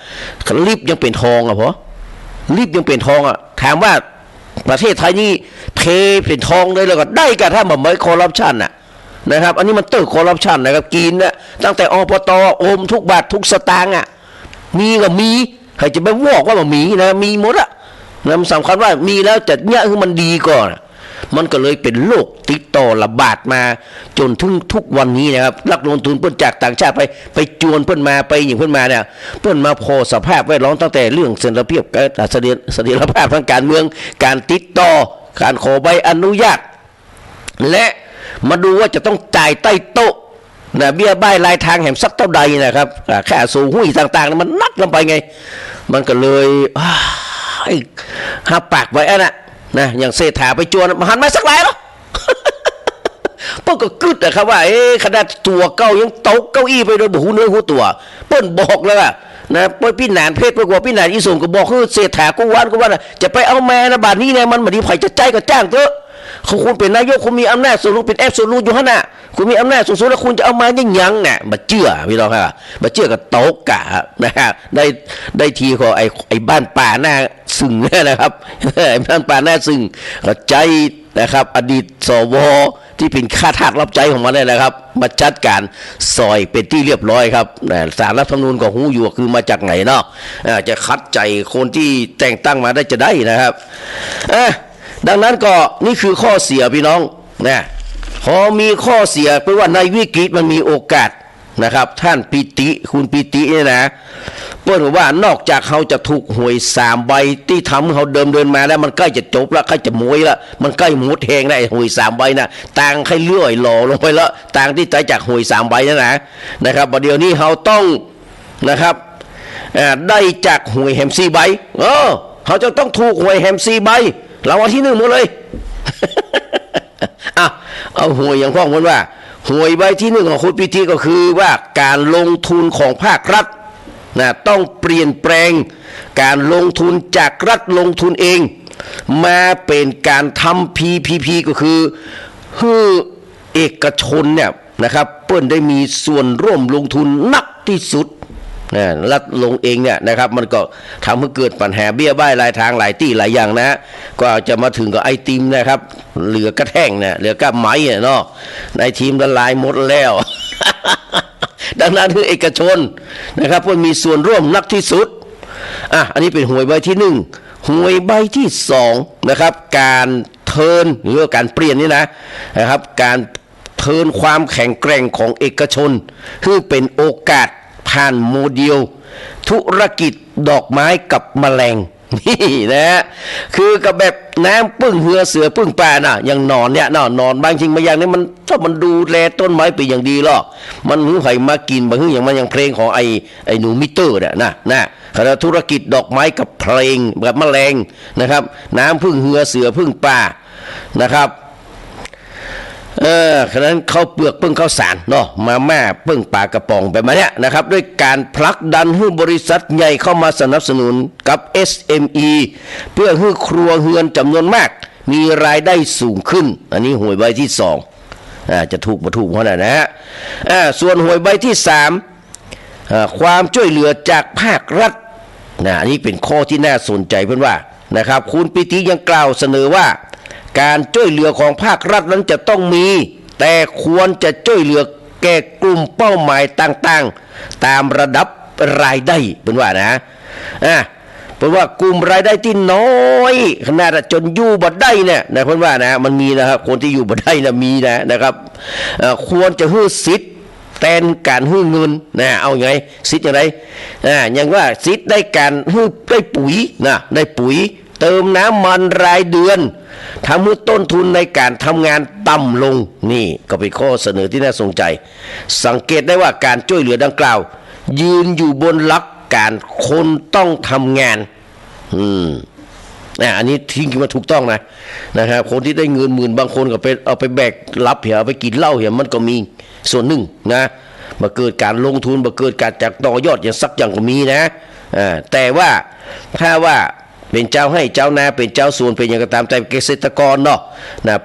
ลิฟต์ยังเป็นทองอ่ะพอลิฟต์ยังเป็นทองอ่ะถามว่าประเทศไทยนี่เทเป็นทองเลยแล้วก็ได้กันถ้ามันไม่คอร์รัปชันน่ะนะครับอันนี้มันเติร์คอร์รัปชันนะครับกินนะตั้งแต่อปต.อมทุกบาททุกสตางค์อ่ะมีก็มีใครจะไปวอกว่ามันมีนะมีหมดอ่ะนะมันสำคัญว่ามีแล้วแต่เนี่ยคือมันดีก่อนมันก็เลยเป็นโรคติดต่อระบาดมาจนถึงทุกวันนี้นะครับนักลงทุนเพิ่นจากต่างชาติไปจวนเพิ่นมาไปอย่างเพิ่นมาเนี่ยเพิ่นมาพอสภาพแวดล้อมตั้งแต่เรื่องเสถียรเสถียรภาพทางการเมืองการติดต่อการขอใบอนุญาตและมาดูว่าจะต้องจ่ายใต้โต๊ะนะเบี้ยบ้ายรายทางแห่งสักเท่าใดนะครับค่าสูงหุ้ยต่างๆมันนักลงไปไงมันก็เลยหับปากไว้นะอย่างเศรษฐาไปจวนหันมาสักหลายหรอเปิ้นก็กึดนะครับว่าขนาดตัวเก่ายังตกเก้าอี้ไปโดยบ่หูเนื้อหูตัวเปิ้นบอกเลยว่านะพี่หนานเพชรไปกว่าพี่หนานอีสงก็บอกคือเศรษฐาก็ว่าจะไปเอาแม่นะบาดนี้เนี่ยมันบ่ดีไผจะใจก็จ้างเถอะคุณเป็นนายกคุณมีอำนาจสูงเป็นแอบสูงอยู่หั่นน่ะคุณมีอำนาจสูงแล้วคุณจะเอามายังเนี่ยบ่เชื่อพี่น้องครับบ่เชื่อก็ตกกะนะฮะได้ทีของไอ้บ้านป่าหน้าซึ่งนะครับไอ้บ้านป่าหน้าซึ่งก็ใจนะครับอดีตสวที่เป็นข้าทาสรับใจของมันเลยนะครับมาจัดการซอยเป็นที่เรียบร้อยครับศาลรัฐธรรมนูญก็หูอยู่คือมาจากไหนเนาะจะคัดใจคนที่แต่งตั้งมาได้จะได้นะครับดังนั้นก็นี่คือข้อเสียพี่น้องนะพอมีข้อเสียเพราะว่าในวิกฤตมันมีโอกาสนะครับท่านปิติคุณปิติเนี่ยนะเปิ้ลบอกว่านอกจากเขาจะถูกหวย3 ใบที่ทำเขาเดินมาแล้วมันใกล้จะจบแล้วใกล้จะมวยแล้วมันใกล้หมดแหงแล้วหวย3 ใบนะต่างให้เลื่อยหล่อลงไปแล้วต่างที่ใจจากหวย3 ใบนะครับประเดี๋ยวนี้เขาต้องนะครับ ได้จากหวยแฮม4 ใบเขาจะต้องถูกหวยแฮม4 ใบรางวัลที่ 1หมดเลย เอาหวยอย่างพ่อคนว่าหวยใบที่ 1ของคุณปิติก็คือว่าการลงทุนของภาครัฐต้องเปลี่ยนแปลงการลงทุนจากรัฐลงทุนเองมาเป็นการทำ PPP ก็คือให้เอกชนเนี่ยนะครับเปิ้นได้มีส่วนร่วมลงทุนนักที่สุดรัฐลงเองเนี่ยนะครับมันก็ทำให้เกิดปัญหาเบี้ยบ้ายหลายทางหลายที่หลายอย่างนะก็จะมาถึงกับไอติมนะครับเหลือกระแท่งเนี่ยเหลือกับไม้เนาะในทีมละลายหมดแล้ว ดังนั้นคือเอกชนนะครับเพื่อมีส่วนร่วมนักที่สุดอันนี้เป็นหวยใบที่ 1หวยใบที่ 2นะครับการเทิร์นหรือการเปลี่ยนนี่นะครับการเทิร์นความแข็งแกร่งของเอกชนคือเป็นโอกาสผ่านโมเดลธุรกิจดอกไม้กับแมลงนี่นะคือกับแบบน้ำปึ้งเหือเสือปึ้งปลาอย่างนอนเนี่ยนอนบางจริงบางอย่างนี่มันถ้ามันดูแลต้นไม้ไปอย่างดีหรอกมันหึงไห่มากินบางอย่างมันอย่างเพลงของไอ้หนูมิเตอร์เนี่ยนะคณะธุรกิจดอกไม้กับเพลงกับแมลงนะครับน้ำพึ่งเหือเสือพึ่งปลานะครับฉะนั้นข้าวเปลือกปึ้งข้าวสารเนาะมาม่าปึ้งปลากระป๋องแบบนี้นะครับด้วยการผลักดันให้บริษัทใหญ่เข้ามาสนับสนุนกับ SME เพื่อให้ครัวเรือนจำนวนมากมีรายได้สูงขึ้นอันนี้หวยใบที่ 2จะถูกบ่ถูกเพราะนะฮะส่วนหวยใบที่ 3ความช่วยเหลือจากภาครัฐอันนี้เป็นข้อที่น่าสนใจเพื่อนว่านะครับคุณปิติยังกล่าวเสนอว่าการช่วยเหลือของภาครัฐนั้นจะต้องมีแต่ควรจะช่วยเหลือแก่กลุ่มเป้าหมายต่างๆตามระดับรายได้เป็นว่านะเป็นว่ากลุ่มรายได้ที่น้อยขนาดจนอยู่บ่ได้เนี่ยนะเพื่อนว่านะมันมีนะครับคนที่อยู่บ่ได้นะมีนะครับควรจะให้สิทธิ์แทนการให้เงินเอาไงสิทธิ์อย่างไรอย่างว่าสิทธิ์ได้การให้ได้ปุ๋ยได้ปุ๋ยเติมน้ำมันรายเดือนทำให้ต้นทุนในการทำงานต่ำลงนี่ก็เป็นข้อเสนอที่น่าสนใจสังเกตได้ว่าการช่วยเหลือดังกล่าวยืนอยู่บนหลักการคนต้องทำงานอันนี้ทิ้งมาถูกต้องนะครับคนที่ได้เงินหมื่นบางคนก็ไปเอาไปแบกรับเอาไปกินเหล้ามันก็มีส่วนหนึ่งมาเกิดการลงทุนมาเกิดการจากต่อยอดอย่างสักอย่างก็มีแต่ว่าถ้าว่าเป็นเจ้าให้เจ้านาเป็นเจ้าส่วนเป็นอย่างก็ตามแต่เกษตรกรเนาะ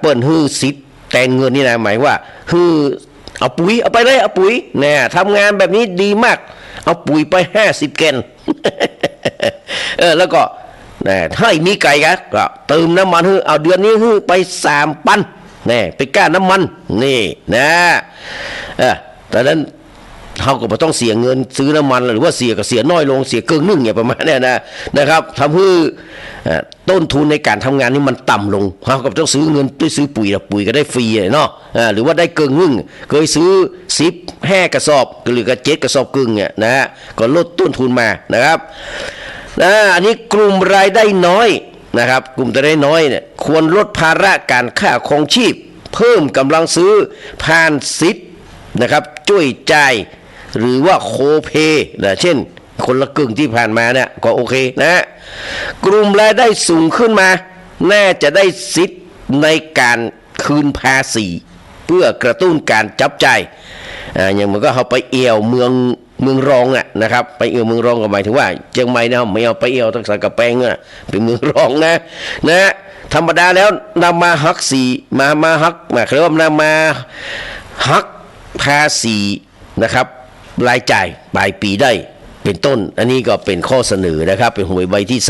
เปิ้นฮื้อสิทธิ์แต่งเงินนี่หมายว่าฮื้อเอาปุ๋ยเอาไปเลยเอาปุ๋ยทำงานแบบนี้ดีมากเอาปุ๋ยไป50 แกน แล้วก็ถ้ามีไก่ก็เติมน้ำมันฮื้อเอาเดือนนี้ฮื้อไป3 ปันไปก้าน้ำมันนี่แต่นั้นเขาก็ไม่ต้องเสียเงินซื้อน้ำมันหรือว่าเสียก็เสียน้อยลงเสียเกินนึงประมาณนี้นะครับทำให้ต้นทุนในการทำงานนี่มันต่ำลงเขาก็ต้องซื้อเงินด้วยซื้อปุ๋ยก็ได้ฟรีเนาะหรือว่าได้เกินนึงเคยซื้อ15 กระสอบหรือก็7 กระสอบกึ่งก็ลดต้นทุนมานะครับอันนี้กลุ่มรายได้น้อยนะครับกลุ่มรายได้น้อยเนี่ยควรลดภาระการค่าครองชีพเพิ่มกำลังซื้อผ่านสิทธิ์นะครับช่วยจ่ายหรือว่าโคเพเช่นคนละกึ่งที่ผ่านมาเนี่ยก็โอเคกลุ่มรายได้สูงขึ้นมาน่าจะได้สิทธิ์ในการคืนภาษีเพื่อกระตุ้นการจับจ่ายอย่างมันก็เขาไปเอี่ยวเมืองรองนะครับไปเอี่ยวเมืองรองก็หมายถึงว่าเชียงใหม่ไม่เอาไปเอี่ยวตั้งแต่กระแปงเป็นเมืองรองนะธรรมดาแล้วนำมาหักสีมาหักเรียกว่านำมาหักภาษีนะครับรายจ่ายปลายปีได้เป็นต้นอันนี้ก็เป็นข้อเสนอนะครับเป็นหวยใบที่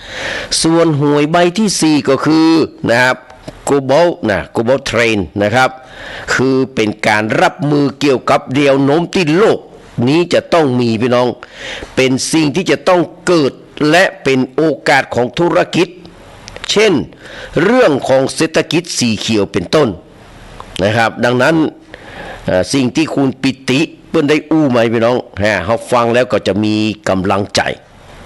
3ส่วนหวยใบที่ 4ก็คือนะครับ global trend นะครับคือเป็นการรับมือเกี่ยวกับแนวโน้มที่โลกนี้จะต้องมีพี่น้องเป็นสิ่งที่จะต้องเกิดและเป็นโอกาสของธุรกิจเช่นเรื่องของเศรษฐกิจสีเขียวเป็นต้นนะครับดังนั้นสิ่งที่คุณปิติเพิ่นได้อู้มาพี่น้องเขาฟังแล้วก็จะมีกำลังใจ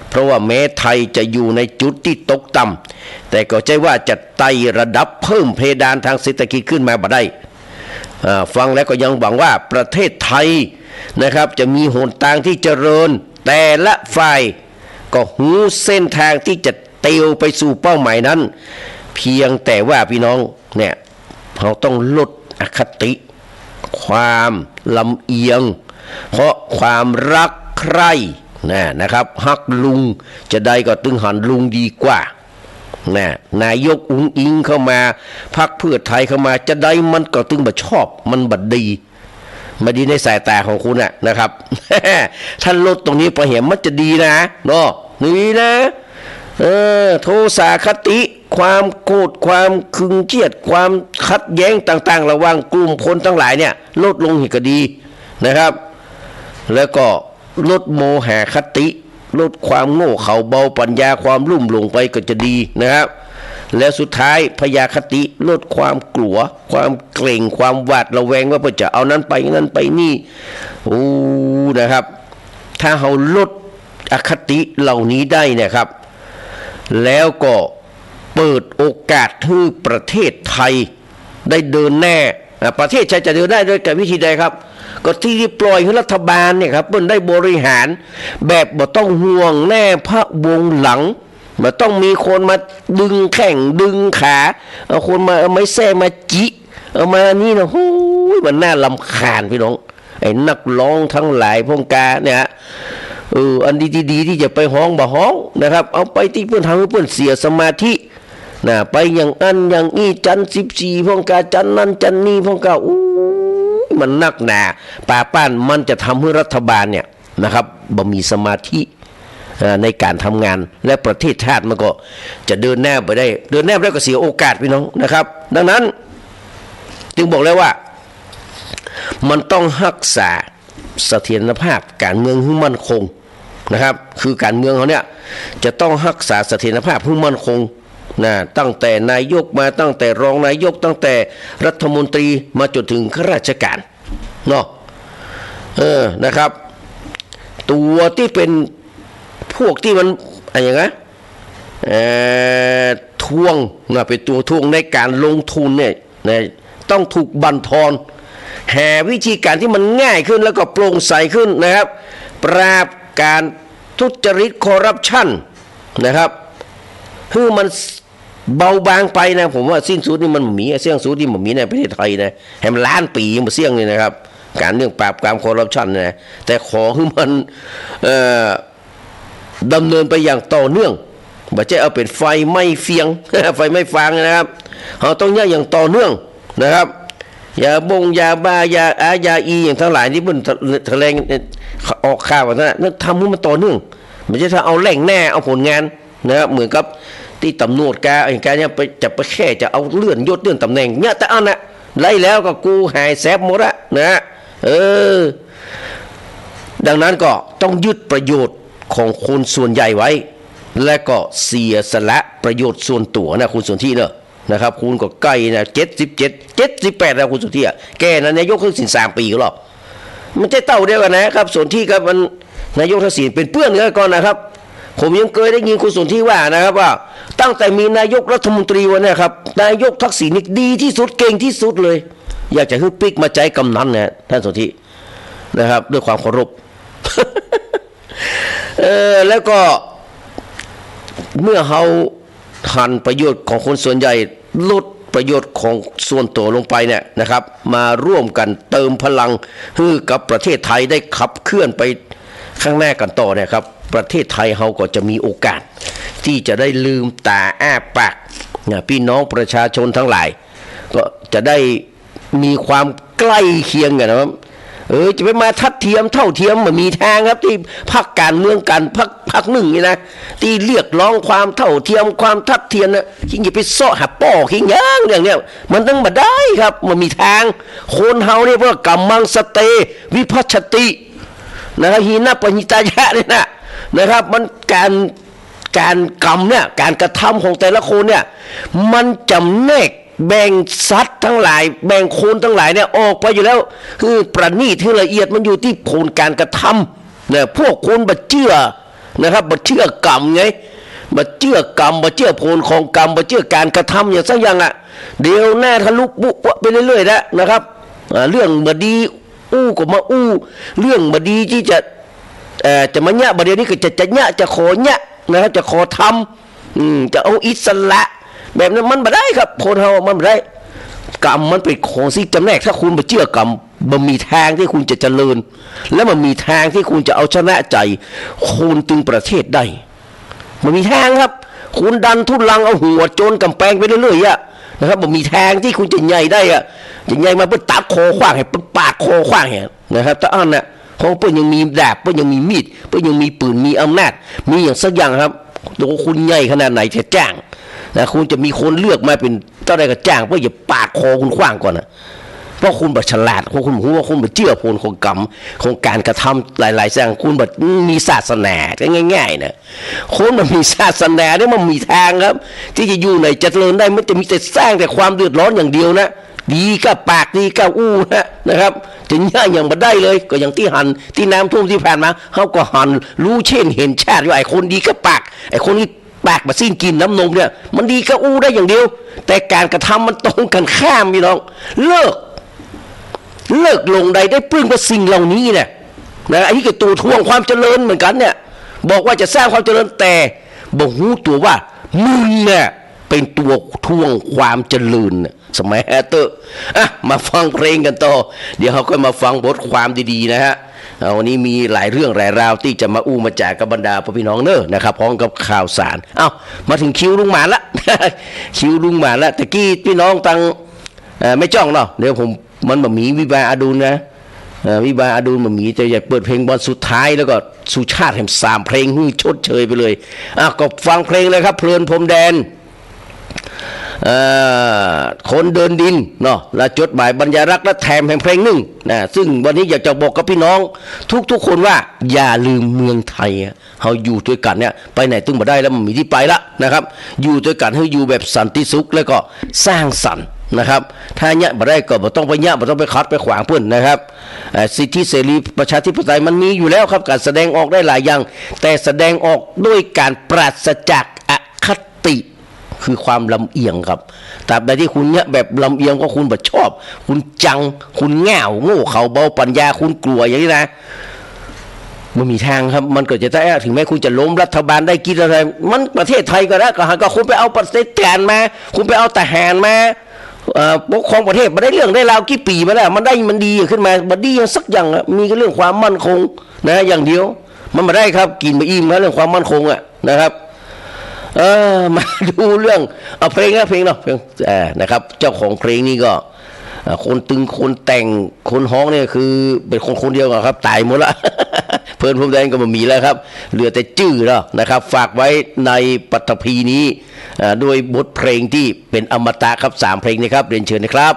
เพราะว่าแม้ไทยจะอยู่ในจุดที่ตกต่ำแต่ก็ใช่ว่าจะไต่ระดับเพิ่มเพดานทางเศรษฐกิจขึ้นมาบ่ได้ฟังแล้วก็ยังหวังว่าประเทศไทยนะครับจะมีหนทางที่เจริญ แต่ละฝ่ายก็หูเส้นทางที่จะเตียวไปสู่เป้าหมายนั้นเพียงแต่ว่าพี่น้องเนี่ยเราต้องลดอคติความลำเอียงเพราะความรักใคร่นะครับฮักลุงจะได้ก็ตึงหันลุงดีกว่านายกอุ้งอิงเข้ามาพรรคเพื่อไทยเข้ามาจะได้มันก็ตึงบ่ชอบมันบ่ดีมาดีในสายตาของคุณนะครับ ท่านลดตรงนี้ไปเห็นมันจะดีนะเนาะนี่นะโทสะคติความโกรธความคึงเครียดความขัดแย้งต่างๆระหว่างกลุ่มคนทั้งหลายเนี่ยลดลงอีกก็ดีนะครับแล้วก็ลดโมหะคติลดความโง่เขลาเบาปัญญาความลุ่มหลงไปก็จะดีนะครับแล้วสุดท้ายพยาคติลดความกลัวความเกรงความหวาดระแวงว่าเพื่อจะเอานั้นไปนั่นไปนี่นะครับถ้าเราลดอคติเหล่านี้ได้เนี่ยครับแล้วก็เปิดโอกาสให้ประเทศไทยได้เดินหน้าประเทศไทยจะเดินได้ด้วยกับวิธีใดครับก็ที่ปล่อยให้รัฐบาลเนี่ยครับมันได้บริหารแบบบ่ต้องห่วงแน่พระวงหลังบ่ต้องมีคนมาดึงแข้งดึงขาเอาคนมาเอาไม้แส้มาจิเอามานี่นะโอ้ยมันน่ารำคาญพี่น้องไอ้นักร้องทั้งหลายพงกาเนี่ยอันดีๆที่จะไปห้องบ่ห้องนะครับเอาไปที่เพื่อนทำให้เพื่อนเสียสมาธิไปอย่างอันอย่างนี้จัน14พงกาจันนั่นจันนี่พงกามันนักหนาป่าป้านมันจะทำให้รัฐบาลเนี่ยนะครับบ่มีสมาธิในการทำงานและประเทศชาติมันก็จะเดินหน้าไปได้เดินหน้าไปได้ก็เสียโอกาสพี่น้องนะครับดังนั้นจึงบอกแล้วว่ามันต้องรักษาเสถียรภาพการเมืองให้มั่นคงนะครับคือการเมืองเขาเนี่ยจะต้องรักษาเสถียรภาพให้มั่นคงตั้งแต่นายกมาตั้งแต่รองนายกตั้งแต่รัฐมนตรีมาจนถึงข้าราชการเนาะนะครับตัวที่เป็นพวกที่มันอะไรอย่างเงี้ยทวงเป็นตัวทวงในการลงทุนเนี่ยต้องถูกบั่นทอนหาวิธีการที่มันง่ายขึ้นแล้วก็โปร่งใสขึ้นนะครับปราบการทุจริตคอร์รัปชันนะครับคือมันเบาบางไปนะผมว่าสิ้นสุดนี่มันมีเสี่ยงสุดที่มันมีในประเทศไทยนะแหมล้านปีมันเสี่ยงเลยนะครับการเรื่องปราบปรามคอร์รัปชันนะแต่ขอให้มันดำเนินไปอย่างต่อเนื่องไม่ใช่เอาเป็นไฟไม่เฟียง ไฟไม่ฟางนะครับเราต้องย่าอย่างต่อเนื่องนะครับยาบงยาบ้ายายาอีอย่างทั้งหลายที่มันแถลงออกข่าวว่านั่นทำให้มันต่อเนื่องไม่ใช่ถ้าเอาแหล่งแน่เอาผลงานนะครับเหมือนกับที่ตำรวจการเนี่ยจะไปแค่จะเอาเลื่อนยศเลื่อนตำแหน่งเนี่ยแต่อันน่ะไล่แล้วก็กูหายแซบหมดละนะดังนั้นก็ต้องยึดประโยชน์ของคนส่วนใหญ่ไว้และก็เสียสละประโยชน์ส่วนตัวนะคุณสนธิเนอะนะครับคุณก็ใกล้นะ78แล้วคุณสนธิแกนะนายกทักษิณ3 ปีก็หรอกมันจะเต่าเดียวกันนะครับสนธิกับมันนายกทักษิณเป็นเพื่อนกันก่อนนะครับผมยังเคยได้ยินคุณสนธิว่านะครับว่าตั้งแต่มีนายกรัฐมนตรีวันนี้ครับนายกทักษิณนี่ดีที่สุดเก่งที่สุดเลยอยากจะให้ปิ๊กมาใจกำนันนะท่านสนธินะครับด้วยความเคารพ แล้วก็เมื่อเขาหันประโยชน์ของคนส่วนใหญ่ลดประโยชน์ของส่วนตัวลงไปเนี่ยนะครับมาร่วมกันเติมพลังให้กับประเทศไทยได้ขับเคลื่อนไปข้างหน้ากันต่อเนี่ยครับประเทศไทยเขาก็จะมีโอกาสที่จะได้ลืมตาอ้าปากพี่น้องประชาชนทั้งหลายก็จะได้มีความใกล้เคียงกันนะครับจะไปมาทัดเทียมเท่าเทียมมันมีทางครับที่พรรคการเมืองกันพรรคหนึ่งนี่นะที่เรียกร้องความเท่าเทียมความทัดเทียมนะคิงจะไปเสาะหาป้อคิงย่างอย่างเนี้ยมันต้องมาได้ครับมันมีทางคนเฮาเนี่ยเพราะกัมมังสเตวิภัชตินะครับหินะปณิตายะเนี่ยนะครับมันการกรรมเนี่ยการกระทำของแต่ละคนเนี่ยมันจำแนกแบ่งสัตว์ทั้งหลายแบ่งคนทั้งหลายเนี่ยออกไปอยู่แล้วคือประณีตที่ละเอียดมันอยู่ที่ผลการกระทำเนี่ยพวกคนบัดเชื่อนะครับบัดเชื่อกรรมไงบัดเชื่อกรรมบัดเชื่อผลของกรรมบัดเชื่อการกระทำอย่างสักอย่างเดี๋ยวหน้าทะลุบุกไปเรื่อยๆนะครับเรื่องบดีก็มาเรื่องบดีที่จะ จะมาเนี่ยประเดี๋ยวนี้ก็จะเนี่ยจะขอเนี่ยนะครับจะขอทำจะเอาอิสระแบบนั้นมันไม่ได้ครับคนเรามันไม่ได้กรรมมันเป็นของสิ่งจำแนกถ้าคุณไปเชื่อกรรมมันมีทางที่คุณจะเจริญและมันมีทางที่คุณจะเอาชนะใจคนตึงประเทศได้มันมีทางครับคุณดันทุลังเอาหัวโจนกำแพงไปเรื่อยๆนะครับมันมีทางที่คุณจะใหญ่ได้จะใหญ่มาเพื่อตัดคอขว้างให้ปาดคอขว้างให้นะครับแต่อันน่ะของเพื่อนยังมีดาบเพื่อนยังมีมีดเพื่อนยังมีปืนมีอำนาจมีอย่างสักอย่างครับตัวคุณใหญ่ขนาดไหนจะจ้างนะคุณจะมีคนเลือกมาเป็นเจ้าใดก็จ้างเพื่ออย่าปาดคอคุณขว้างก่อนนะเพราะคุณแบบฉลาดเพราะคุณรู้ว่าคุณแบบเชื่อผลของกรรมของการกระทำหลายๆอย่างคุณแบบมีศาสนาง่ายๆนะคนมันมีศาสนาเนี่ยมันมีทางครับที่จะอยู่ในเจริญได้มันจะมีแต่สร้างแต่ความเดือดร้อนอย่างเดียวนะดีก็ปากดีก็อู้นะครับจะง่ายอย่างมาได้เลยก็อย่างที่หันที่น้ำท่วมที่ผ่านมาเขาก็หันรู้เช่นเห็นชาติว่าไอ้คนดีก็ปากไอ้คนนี้ปากมาสิ้นกินน้ำนมเนี่ยมันดีก็อู้ได้อย่างเดียวแต่การกระทำมันตรงกันข้ามพี่น้องเลิกลงใดได้ปลื้มกับสิ่งเหล่านี้เนี่ยนะอันนี้ก็ตัวทวงความเจริญเหมือนกันเนี่ยบอกว่าจะสร้างความเจริญแต่บอกหูตัวว่ามึงเนี่ยเป็นตัวทวงความเจริญสมัยแฮเตอร์มาฟังเพลงกันต่อเดี๋ยวเขาก็มาฟังบทความดีๆนะฮะวันนี้มีหลายเรื่องหลายราวที่จะมาอู้มาแจกกับบรรดาพี่น้องเนอะนะครับพร้อมกับข่าวสารมาถึงคิวลุงหมาละ คิวลุงหมาละตะกี้พี่น้องตังไม่จ้องเนาะเดี๋ยวผมมันแบบมีวิบาอดุลนะวิบาอดุลมันมีจะอยากเปิดเพลงบอลสุดท้ายแล้วก็สุชาติแห่ง3เพลงชดเชยไปเลยก็ฟังเพลงเลยครับเพลินพรมแดนคนเดินดินเนาะและจดหมายบรรยารักษ์และแถมแห่งเพลงหนึ่งนะซึ่งวันนี้อยากจะบอกกับพี่น้องทุกคนว่าอย่าลืมเมืองไทยเราอยู่ด้วยกันเนี่ยไปไหนตึงมาได้แล้วมันมีที่ไปละนะครับอยู่ด้วยกันให้อยู่แบบสันติสุขแล้วก็สร้างสรรค์นะครับถ้าเนี่ยมาได้ก็บ่ต้องไปเนี่ยบ่ต้องไปคัดไปขวางเพื่อนนะครับสิทธิเสรีประชาธิปไตยมันมีอยู่แล้วครับการแสดงออกได้หลายอย่างแต่แสดงออกด้วยการปราศจากอคติคือความลำเอียงครับตราบใดที่คุณเนี่ยแบบลำเอียงก็คุณแบบชอบคุณจังคุณแง่วโง่เขาเบาปัญญาคุณกลัวอย่างนี้นะมันมีทางครับมันก็จะได้ถึงแม้คุณจะล้มรัฐบาลได้กินอะไรมันประเทศไทยก็ได้ก็คุณไปเอาประเทศแกนมาคุณไปเอาทหารมาปกครองประเทศมาได้เรื่องได้ราวกี่ปีมาแล้วมันดีขึ้นมาบัดดีสักอย่างมีเรื่องความมั่นคงนะอย่างเดียวมันมาได้ครับกินมาอิ่มนะเรื่องความมั่นคงนะครับมาดูเรื่องเพลงเนาะเพลงนะครับเจ้าของเพลงนี่ก็คนตึงคนแต่งคนฮ้องเนี่ยคือเป็นคนเดียวกันครับตายหมดละ เพลินพรมแดนก็มีแล้วครับเหลือแต่จื่อแล้วนะครับฝากไว้ในปฐพีนี้ด้วยบทเพลงที่เป็นอมตะครับ3เพลงนี้ครับเรียนเชิญนะครับ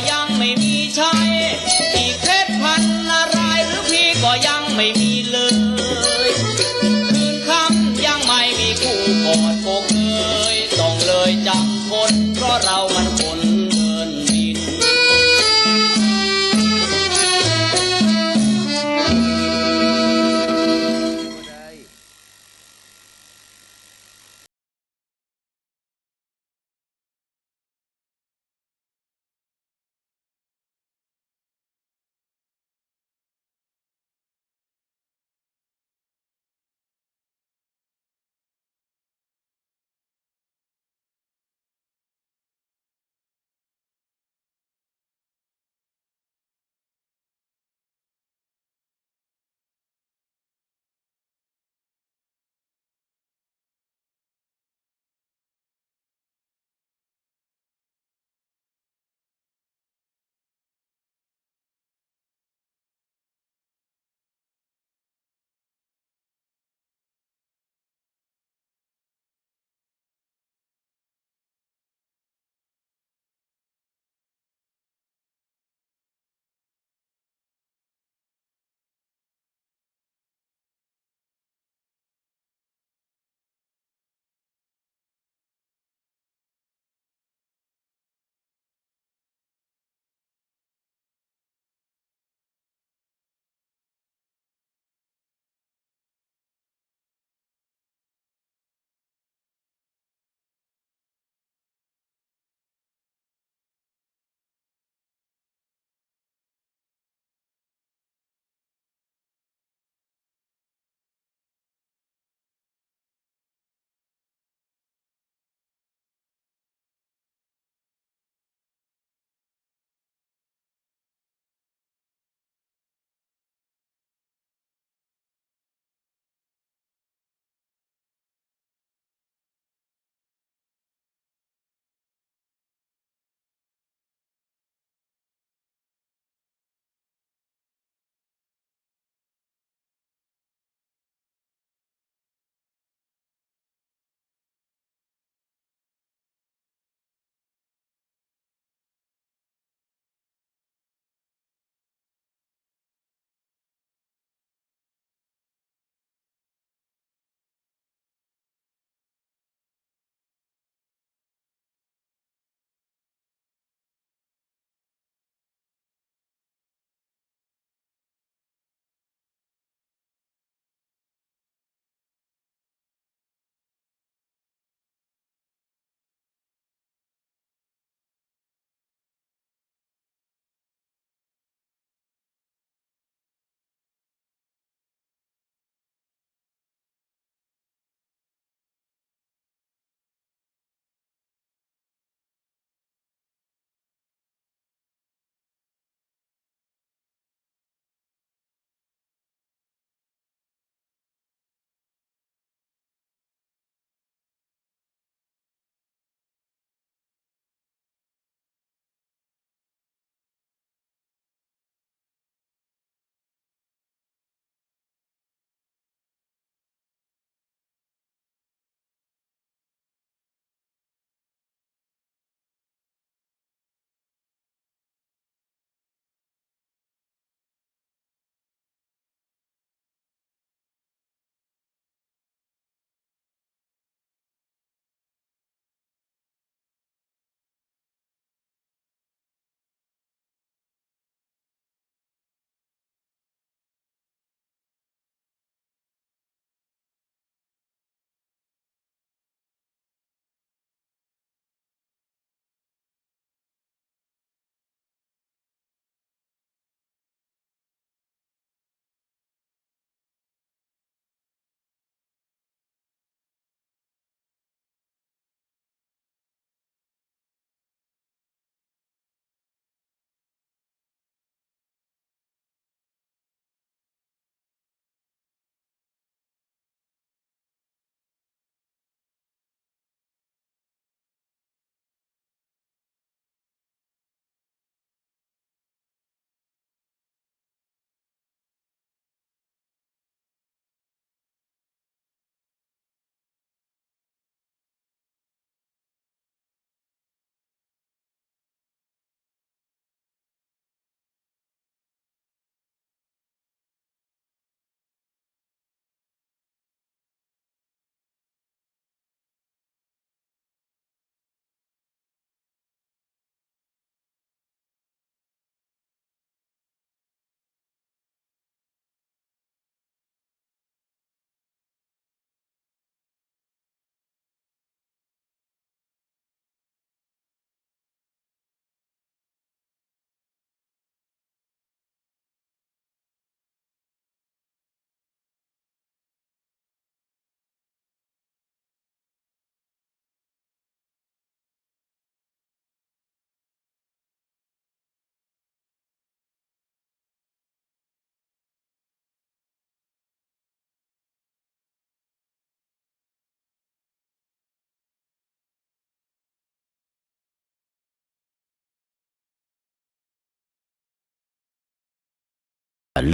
ยังไม่มีใช้อีกเพชรพันอะไรหรือพี่ก็ยังไม่มีเลยคืนคำยังไม่มีคู่กอดคงเอ่ยต้องเลยจำทนเพราะเรามันคน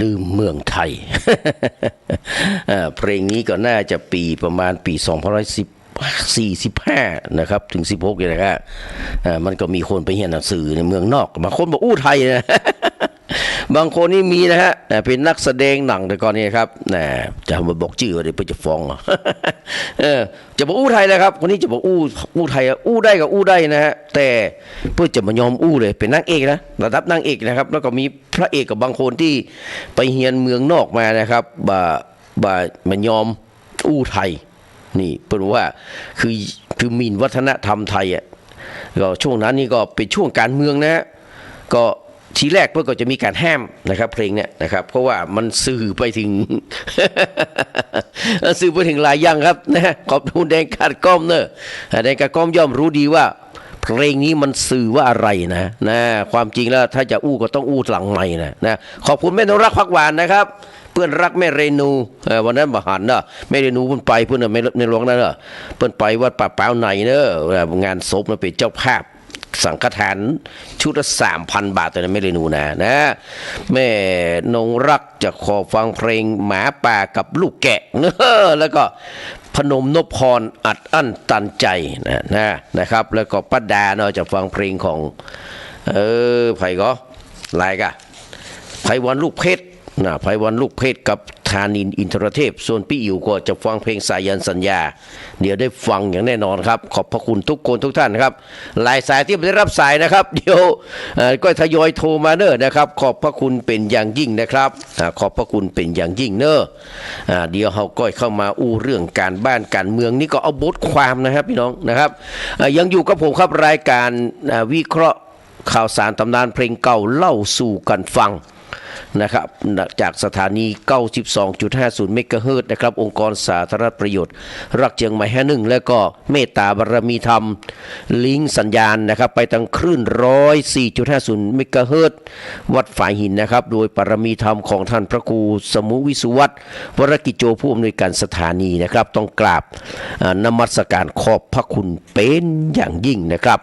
ลืมเมืองไทย เพลงนี้ก็น่าจะปีประมาณปี2545นะครับถึง16เนี่ยนะครับมันก็มีคนไปเรียนหนังสือในเมืองนอกบางคนบอกอู้ไทยนะ บางคนนี่มีนะฮะเป็นนักแสดงหนังแต่ก่อนนี้ครับจะมาบอกชื่อเดี๋ยวเพื่อจะฟ้อง จะบอกอู้ไทยเลยครับคนนี้จะบอกอู้ไทยอู้ได้ก็อู้ได้นะฮะแต่เพื่อจะมายอมอู้เลยเป็นนางเอกนะระดับนางเอกนะครับแล้วก็มีพระเอกกับบางคนที่ไปเรียนเมืองนอกมานะครับมายอมอู้ไทยนี่เพื่อว่าคือมีวัฒนธรรมไทยอ่ะก็ช่วงนั้นนี่ก็เป็นช่วงการเมืองนะฮะก็ทีแรกเพื่อก็จะมีการห้ามนะครับเพลงเนี่ยนะครับเพราะว่ามันสื่อไปถึง สื่อไปถึงหลายอย่างครับนะขอบคุณแดงกาดก้อมเนอะแดงกาดก้อมย่อมรู้ดีว่าเพลงนี้มันสื่อว่าอะไรนะความจริงแล้วถ้าจะอู้ก็ต้องอู้หลังใหม่นะขอบคุณแม่นรักพักหวานนะครับเพื่อนรักแม่เรนูวันนั้นบหันเนอะแม่เรนูเพิ่นไปเพื่อนในหลวงนั่นเนอะเพิ่นไปวัดป่าเป้าไหนเนอะงานศพมันเป็นเจ้าภาพสังฆทานชุดละ 3,000 บาทแต่นั้นไม่ได้หนูนะแม่นงรักจะขอฟังเพลงหมาป่ากับลูกแกะแล้วก็พนมนพพรอัดอั้นตันใจนะครับแล้วก็ป้าดาเนาะจะฟังเพลงของไผ่ก็ลายกะไผ่วันลูกเพชรไผ่วันลูกเพชรกับธานินอินทรเทพส่วนพี่อิ๋วก็จะฟังเพลงสายันสัญญาเดี๋ยวได้ฟังอย่างแน่นอนครับขอบพระคุณทุกคนทุกท่านนะครับหลายสายที่ไม่ได้รับสายนะครับเดี๋ยวก็ทยอยโทรมาเนอะนะครับขอบพระคุณเป็นอย่างยิ่งนะครับขอบพระคุณเป็นอย่างยิ่งเนอะเดี๋ยวเขาก็เข้ามาอู้เรื่องการบ้านการเมืองนี่ก็เอาบทความนะครับพี่น้องนะครับยังอยู่กับผมครับรายการวิเคราะห์ข่าวสารตำนานเพลงเก่าเล่าสู่กันฟังนะครับจากสถานี 92.50 เมกะเฮิรตซ์นะครับองค์กรสาธารณประโยชน์รักเชียงใหม่แห่งหนึ่งและก็เมตตาบารมีธรรมลิงก์สัญญาณนะครับไปทางคลื่น 104.50 เมกะเฮิรตซ์วัดฝายหินนะครับโดยบารมีธรรมของท่านพระครูสมุวิสุวัฒน์วรกิจโจผู้อำนวยการสถานีนะครับต้องกราบนมัสการขอบพระคุณเป็นอย่างยิ่งนะครับ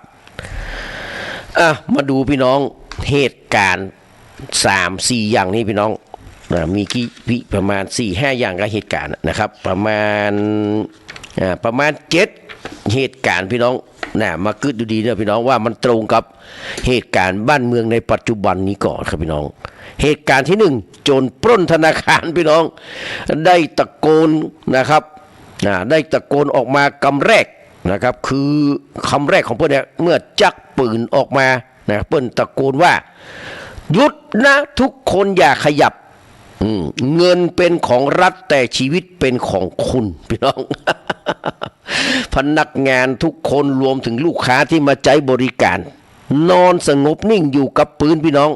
มาดูพี่น้องเหตุการณ์3-4 อย่างนี้พี่น้องมีประมาณ 4-5 อย่างกับเหตุการณ์นะครับประมาณ7เหตุการณ์พี่น้องมาคิดดูดีนะพี่น้องว่ามันตรงกับเหตุการณ์บ้านเมืองในปัจจุบันนี้ก่อนครับพี่น้องเหตุการณ์ที่1โจรปล้นธนาคารพี่น้องได้ตะโกนนะครับได้ตะโกนออกมากำแรกนะครับคือคำแรกของเพื่อนเนี่ยเมื่อจักปืนออกมาเพื่อนตะโกนว่าหยุดนะทุกคนอย่าขยับเงินเป็นของรัฐแต่ชีวิตเป็นของคุณพี่น้อง พนักงานทุกคนรวมถึงลูกค้าที่มาใช้บริการนอนสงบนิ่งอยู่กับปืนพี่น้อง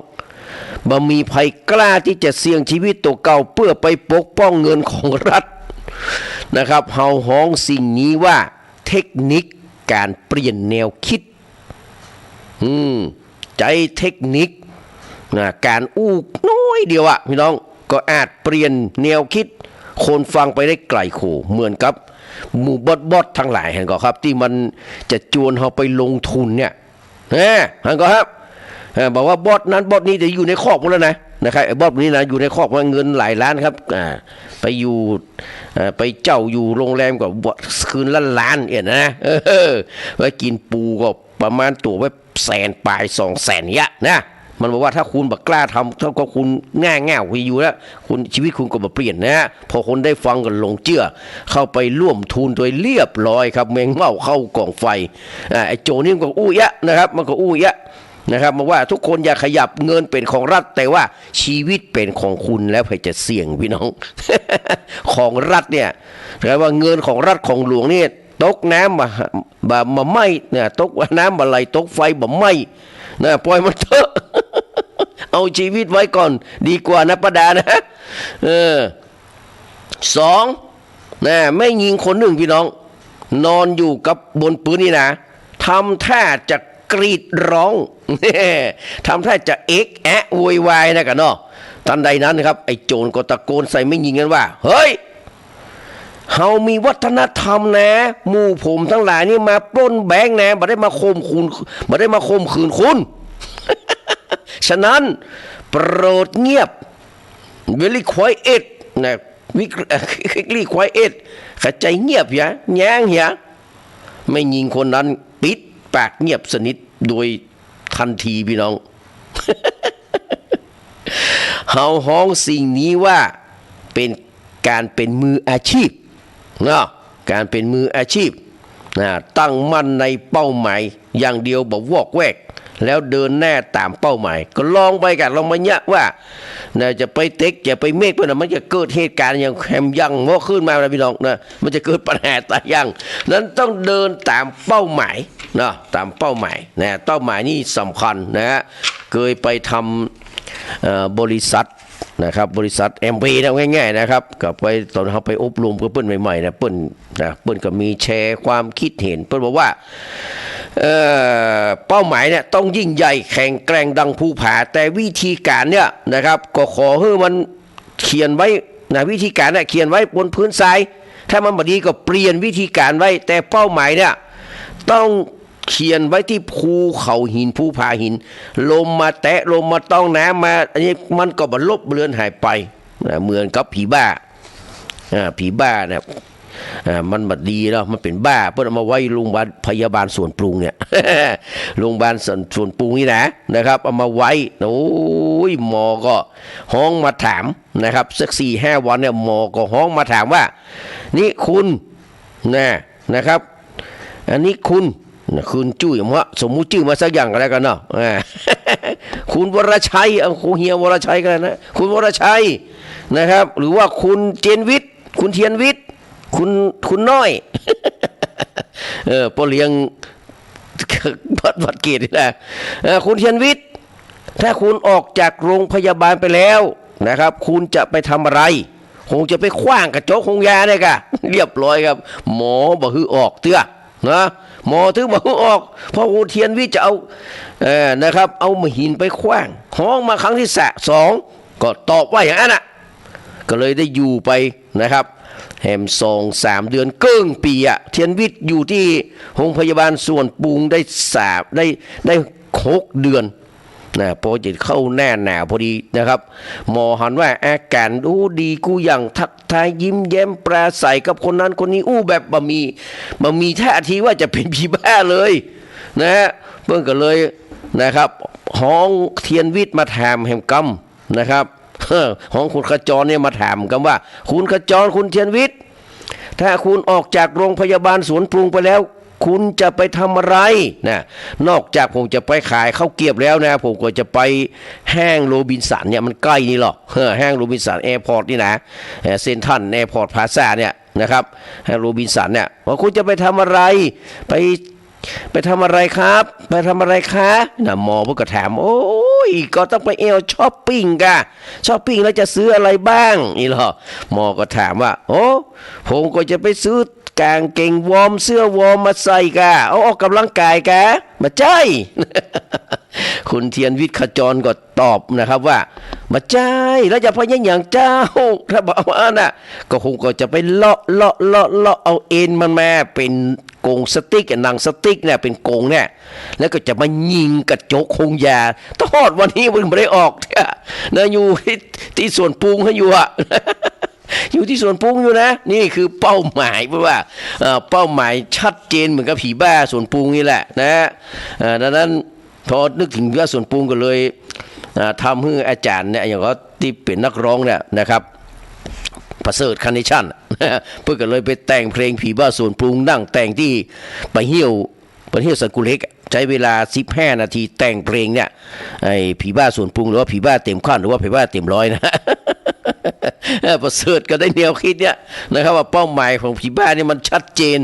บ่มีภัยกล้าที่จะเสี่ยงชีวิตตัวเก่าเพื่อไปปกป้องเงินของรัฐนะครับเฮาฮ้องสิ่งนี้ว่าเทคนิคการเปลี่ยนแนวคิดใจเทคนิคการอู้น้อยเดียวพี่น้องก็อาจเปลี่ยนแนวคิดคนฟังไปได้ไกลโขเหมือนกับหมู่บอททั้งหลายเห็นก็ครับที่มันจะจวนเขาไปลงทุนเนี่ยเห็นก็ครับบอกว่าบอทนั้นบอทนี้จะอยู่ในคอกหมดแล้วนะครับไอ้บอทนี้นะอยู่ในคอกเงินหลายล้านครับไปอยู่ไปเจ้าอยู่โรงแรมกับคืนละล้านนะไว้กินปูก็ประมาณตัวไว้100,000 ปลาย 200,000นะมันบอกว่าถ้าคุณบักกล้าทำเท่ากับคุณง่ายอยู่แล้วคุณชีวิตคุณก็มาเปลี่ยนพอคนได้ฟังกันหลงเชื่อเข้าไปร่วมทุนโดยเรียบร้อยครับแมงเม่าเข้ากล่องไฟไอ้โจนี่มันก็อู้ยะนะครับมันก็อู้ยะนะครับบอกว่าทุกคนอย่าขยับเงินเป็นของรัฐแต่ว่าชีวิตเป็นของคุณแล้วใครจะเสี่ยงพี่น้อง ของรัฐเนี่ยแปลว่าเงินของรัฐของหลวงนี่ตกน้ำมาไหม้เนี่ยตกน้ำมาไหลตกไฟบ่ไหม้ปล่อยมันเถอะ เอาชีวิตไว้ก่อนดีกว่านะป้าดานะ2ไม่ยิงคนหนึ่งพี่น้องนอนอยู่กับบนปืนนี่นะทำท่าจะกรีดร้อง ทำท่าจะเอ็กแอะโวยวายนะกันเนาะทันใดนั้นครับไอ้โจรก็ตะโกนใส่ไม่ยิงกันว่าเฮ้ยเฮามีวัฒนธรรมนะหมู่ผมทั้งหลายนี่มาปล้นแบงค์นะบ่ได้มาข่มขืนคุณ ฉะนั้นโปรดเงียบ very quiet นะvery quiet เข้าใจเงียบอย่าแย้งอย่าไม่ยิงคนนั้นปิดปากเงียบสนิทโดยทันทีพี่น้อง เฮาฮ้องสิ่งนี้ว่าเป็นการเป็นมืออาชีพนะการเป็นมืออาชีพนะตั้งมั่นในเป้าหมายอย่างเดียวบ่วอกแวกแล้วเดินหน้าตามเป้าหมายก็ลองไปกันลองมาเนี่ยว่านะจะไปเต็กจะไปเมฆเพื่อนมันจะเกิดเหตุการณ์อย่างแคมยังงอขึ้นมานะพี่น้องนะมันจะเกิดปัญหาตายังนั้นต้องเดินตามเป้าหมายนะตามเป้าหมายนะเป้าหมายนี่สำคัญนะฮะเคยไปทำบริษัทนะครับบริษัท MP นะง่ายๆนะครับกับไปตอนเขาไปอบรมกับเปิ้นใหม่ๆนะเปิ้นก็มีแชร์ความคิดเห็นเปิ้นบอกว่าเป้าหมายเนี่ยต้องยิ่งใหญ่แข็งแกร่งดังภูผาแต่วิธีการเนี่ยนะครับก็ขอให้มันเขียนไว้นะวิธีการเนี่ยเขียนไว้บนพื้นทรายถ้ามันบดีก็เปลี่ยนวิธีการไว้แต่เป้าหมายเนี่ยต้องเขียนไว้ที่ภูเขาหินภูผาหินลมมาแตะลมมาต้องน้ำมาอันนี้มันก็บรรลบเลือนหายไปนะเหมือนกับผีบ้าผีบ้าเนี่ยมันบัดดีเนาะมันเป็นบ้าเพื่อเอามาไว้โรงพยาบาลพยาบาลส่วนปรุงเนี่ย โรงพยาบาลส่วนปรุงนี่นะครับเอามาไว้โอ้ยหมอก็ห้องมาถามนะครับสัก 4-5 วันเนี่ยหมอก็ห้องมาถามว่านี่คุณนะครับอันนี้คุณจุ้ยมะสมมุติชื่อมาสักอย่างก็แล้วกันเนาะ คุณวรชัยเอาเฮียวรชัยกันนะคุณวรชัยนะครับหรือว่าคุณเจนวิทย์คุณเทียนวิทย์คุณน้อย พ่อเลี้ยงวัดเกตนี่แหละคุณเทียนวิทย์ถ้าคุณออกจากโรงพยาบาลไปแล้วนะครับคุณจะไปทำอะไรคงจะไปคว้างกระจกคงยาเนี่ยกะเรียบร้อยครับหมอบอกคือออกเตื้อนะหมอถึงบอกออกเพราะคุณเทียนวิทย์จะเอานะครับเอาหินไปคว้างห้องมาครั้งที่2ก็ตอบว่าอย่างนั้นน่ะก็เลยได้อยู่ไปนะครับแฮม2-3 เดือนเกิ้งปีอะเทียนวิทย์อยู่ที่โรงพยาบาลส่วนปรุงได้6 เดือนนะพอจะเข้าแน่หนาวพอดีนะครับหมอหันว่าอาการดีกูอย่างทักทายยิ้มแย้มปราศัยกับคนนั้นคนนี้แบบบะมีท่าทีว่าจะเป็นผีบ้าเลยนะฮะเพิ่งก็เลยนะครับห้องเทียนวิทย์มาถามแห่งกรรมนะครับของคุณขจรเนี่ยมาถามกันว่าคุณขจรคุณเทียนวิทย์ถ้าคุณออกจากโรงพยาบาลสวนปรุงไปแล้วคุณจะไปทำอะไรนะนอกจากผมจะไปขายข้าวเกรียบแล้วนะผมก็จะไปห้างโรบินสันเนี่ยมันใกล้นี่หรอกห้างโรบินสันแอร์พอร์ตนี่นะเซ็นทรัลแอร์พอร์ตพลาซ่าเนี่ยนะครับห้างโรบินสันเนี่ยว่าคุณจะไปทำอะไรไปทำอะไรครับไปทำอะไรคะนะหมอพวกก็ถามโอ้ยก็ต้องไปช้อปปิ้งกะช้อปปิ้งแล้วจะซื้ออะไรบ้างนี่หรอหมอก็ถามว่าโอ้ผมก็จะไปซื้อกางเกงวอร์มเสื้อวอร์มมาใส่กะเอาออกกำลังกายกะมาใจ คุณเทียนวิทย์ขจรก็ตอบนะครับว่ามาใจแล้วจะพยายามเจ้าถ้าบอกว่าน่ะก็คงก็จะไปเลาะเอาเอ็นมันมาเป็นกงสติ๊กหนังสติ๊กเนี่ยเป็นกงเนี่ยแล้วก็จะมายิงกระจกคงยาทอดวันนี้มันไม่ได้ออกเนี่ยนะอยู่ที่ส่วนปรุงให้อยู่อะ อยู่ที่ส่วนปรุงอยู่นะนี่คือเป้าหมายเพราะว่าเป้าหมายชัดเจนเหมือนกับผีบ้าส่วนปรุงนี่แหละนะดังนั้นพอนึกถึงผีบ้าส่วนปรุงก็เลยทำให้อาจารย์เนี่ยอย่างเขาที่เป็นนักร้องเนี่ยนะครับประเสริฐคาร์เนชั่นเพื่อก็เลยไปแต่งเพลงผีบ้าส่วนปรุงนั่งแต่งที่ไปเหี่ยวสันกุเล็กใช้เวลา15 นาทีแต่งเพลงเนี่ยไอ้ผีบ้าส่วนปรุงหรือว่าผีบ้าเต็มขั้นหรือว่าผีบ้าเต็มร้อยนะ ประเสริฐก็ได้แนวคิดเนี่ยนะครับว่าเป้าหมายของผีบ้านี่มันชัดเจน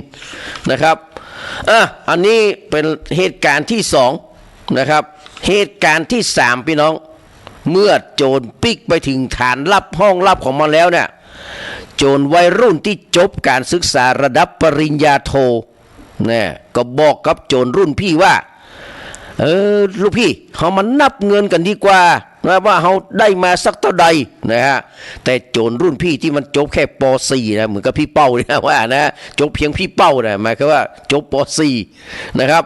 นะครับอันนี้เป็นเหตุการณ์ที่2นะครับเหตุการณ์ที่3พี่น้องเมื่อโจรปิกไปถึงฐานลับห้องลับของมันแล้วเนี่ยโจรวัยรุ่นที่จบการศึกษาระดับปริญญาโทเนี่ยก็บอกกับโจรรุ่นพี่ว่าลูกพี่เขามานับเงินกันดีกว่านะว่าเขาได้มาสักเท่าใดนะฮะแต่โจรรุ่นพี่ที่มันจบแค่ป .4 นะเหมือนกับพี่เป้านะว่านะจบเพียงพี่เป้านะหมายความว่าจบป .4 นะครับ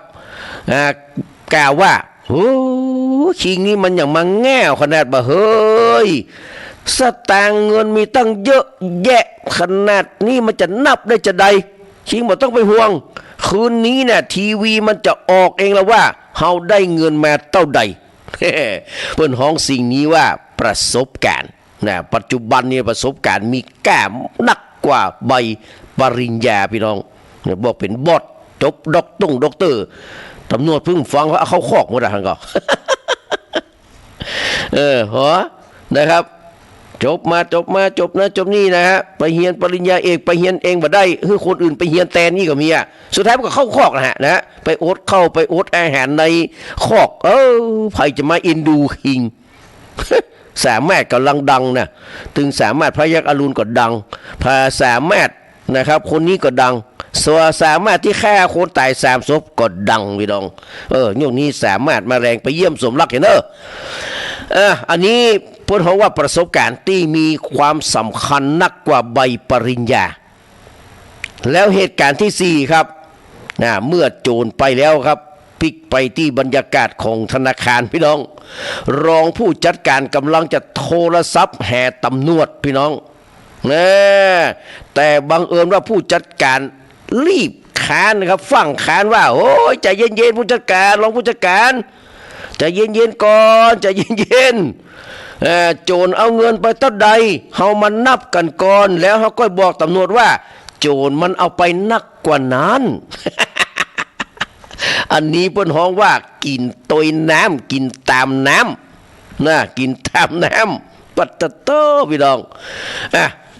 กล่าวว่าโอ้ชิงนี้มันอย่างมาแง่ขนาดบ่เฮ้ย สตางค์เงินมีตั้งเยอะแยะขนาดนี้มันจะนับได้จะใดชิงบ่ต้องไปห่วงคืนนี้เนี่ยทีวีมันจะออกเองแล้วว่าเฮาได้เงินมาเท่าใด เพิ่นฮ้องสิ่งนี้ว่าประสบการณ์นะปัจจุบันเนี่ยประสบการณ์มีแก้มนักกว่าใบปริญญาพี่น้องเนี่ยบอกเป็นบอสจบด็อกเตอร์ตำรวจเพิ่งฟังว่าเขาคอกหมดอ่ะท่านก็ หัวนะครับจบนี่นะฮะไปเรียนปริญญาเอกไปเรียนเองบ่ได้คือคนอื่นไปเรียนแทนนี่ก็มีอ่ะสุดท้ายมันก็เข้าคอกนะฮะไปอดอาหารในคอกใครจะมาเอ็นดูคิง สามารถกำลังดังนะถึงสามารถพระยักษ์อรุณก็ดังพาสามารถนะครับคนนี้ก็ดังสามารถที่ฆ่าคนตาย3 ศพก็ดังพี่น้องยุคนี้สามารถมาแรงไปเยี่ยมสมรักเห็นอันนี้เพิ่นเขาว่าประสบการณ์ที่มีความสำคัญนักกว่าใบปริญญาแล้วเหตุการณ์ที่4ครับเมื่อโจรไปแล้วครับพลิกไปที่บรรยากาศของธนาคารพี่น้องรองผู้จัดการกำลังจะโทรศัพท์แห่ตำรวจพี่น้องแต่บังเอิญว่าผู้จัดการรีบค้านนะครับฟังค้านว่าโอ้ยใจเย็นๆผู้จัดการรองผู้จัดการใจเย็นๆก่อนใจเย็นๆโจรเอาเงินไปเท่าใดเฮามันนับกันก่อนแล้วเฮาก็บอกตำรวจว่าโจรมันเอาไปนักกว่านั้น อันนี้เพิ่นฮ้องว่ากินตยน้ำกินตามน้ำกินตามน้ำปัตตะโตพี่น้อง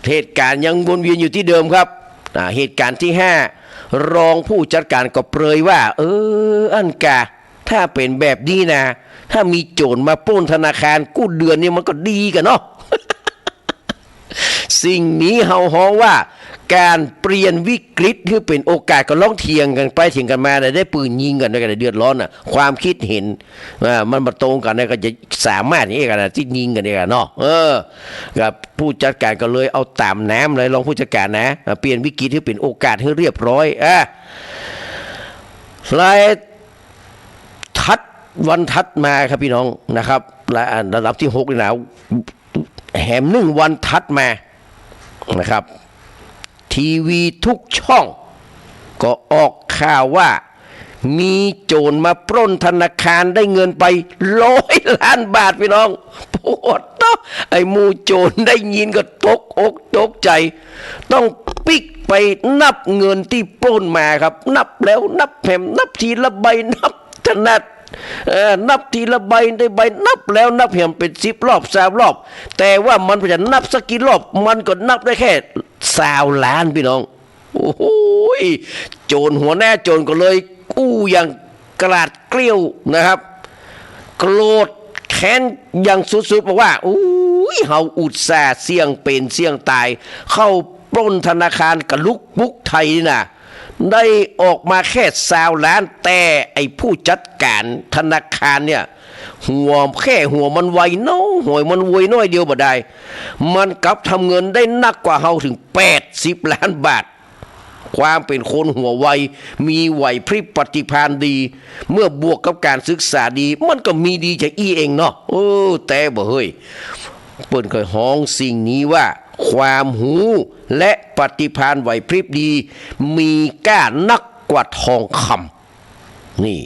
เหตุการณ์ยังวนเวียนอยู่ที่เดิมครับเหตุการณ์ที่5รองผู้จัดการก็เปรยว่าอันกาถ้าเป็นแบบนี้นะถ้ามีโจรมาปล้นธนาคารกู้เดือนนี่มันก็ดีกันเนาะ สิ่งนี้เฮาฮ้องว่าการเปลี่ยนวิกฤตคือเป็นโอกาสก็ล้องเถียงกันไปเถียงกันมาได้ปืนยิงกันได้กันเดือดร้อนความคิดเห็นมันมาตรงกันก็จะสามารถนี่กันที่ยิงกันได้กันเนาะกับผู้จัดการก็เลยเอาตามน้ำเลยลองผู้จัดการนะเปลี่ยนวิกฤตให้เป็นโอกาสให้เรียบร้อยวันถัดมาครับพี่น้องนะครับระดับที่6นี่นะแหม1 วันถัดมานะครับทีวีทุกช่องก็ออกข่าวว่ามีโจรมาปล้นธนาคารได้เงินไป100 ล้านบาทพี่น้องปวดเนาะไอ้หมู่โจรได้ยินก็ตกอกตกใจต้องปิกไปนับเงินที่ปล้นมาครับนับแล้วนับแผ่นนับทีละใบนับถนัดนับทีละใบได้ใบนับแล้วนับเพียงเป็น10 รอบ3 รอบแต่ว่ามันจะนับสักกี่รอบมันก็นับได้แค่20 ล้านพี่น้องโอ้โหโจรหัวหน้าโจรก็เลยกู้อย่างกราดเกลี้ยวนะครับโกรธแค้นอย่างสุดๆบอกว่าโอ้ยเฮาอุตส่าห์เสี่ยงเป็นเสี่ยงตายเข้าปล้นธนาคารกับลุกบุกไทยน่ะได้ออกมาแค่20 ล้านแต่ไอ้ผู้จัดการธนาคารเนี่ยหัวมันไวน้อยหวยมันไวน้อยเดียวบ่ได้มันกลับทำเงินได้นักกว่าเฮาถึง80 ล้านบาทความเป็นคนหัวไวมีไหวพริบปฏิภาณดีเมื่อบวกกับการศึกษาดีมันก็มีดีจากเองเนาะแต่บ่เฮ้ยเปิ้นเคยฮ้องสิ่งนี้ว่าความหูและปฏิภาณไหวพริบดีมีก้านักกว่าทองคำนี่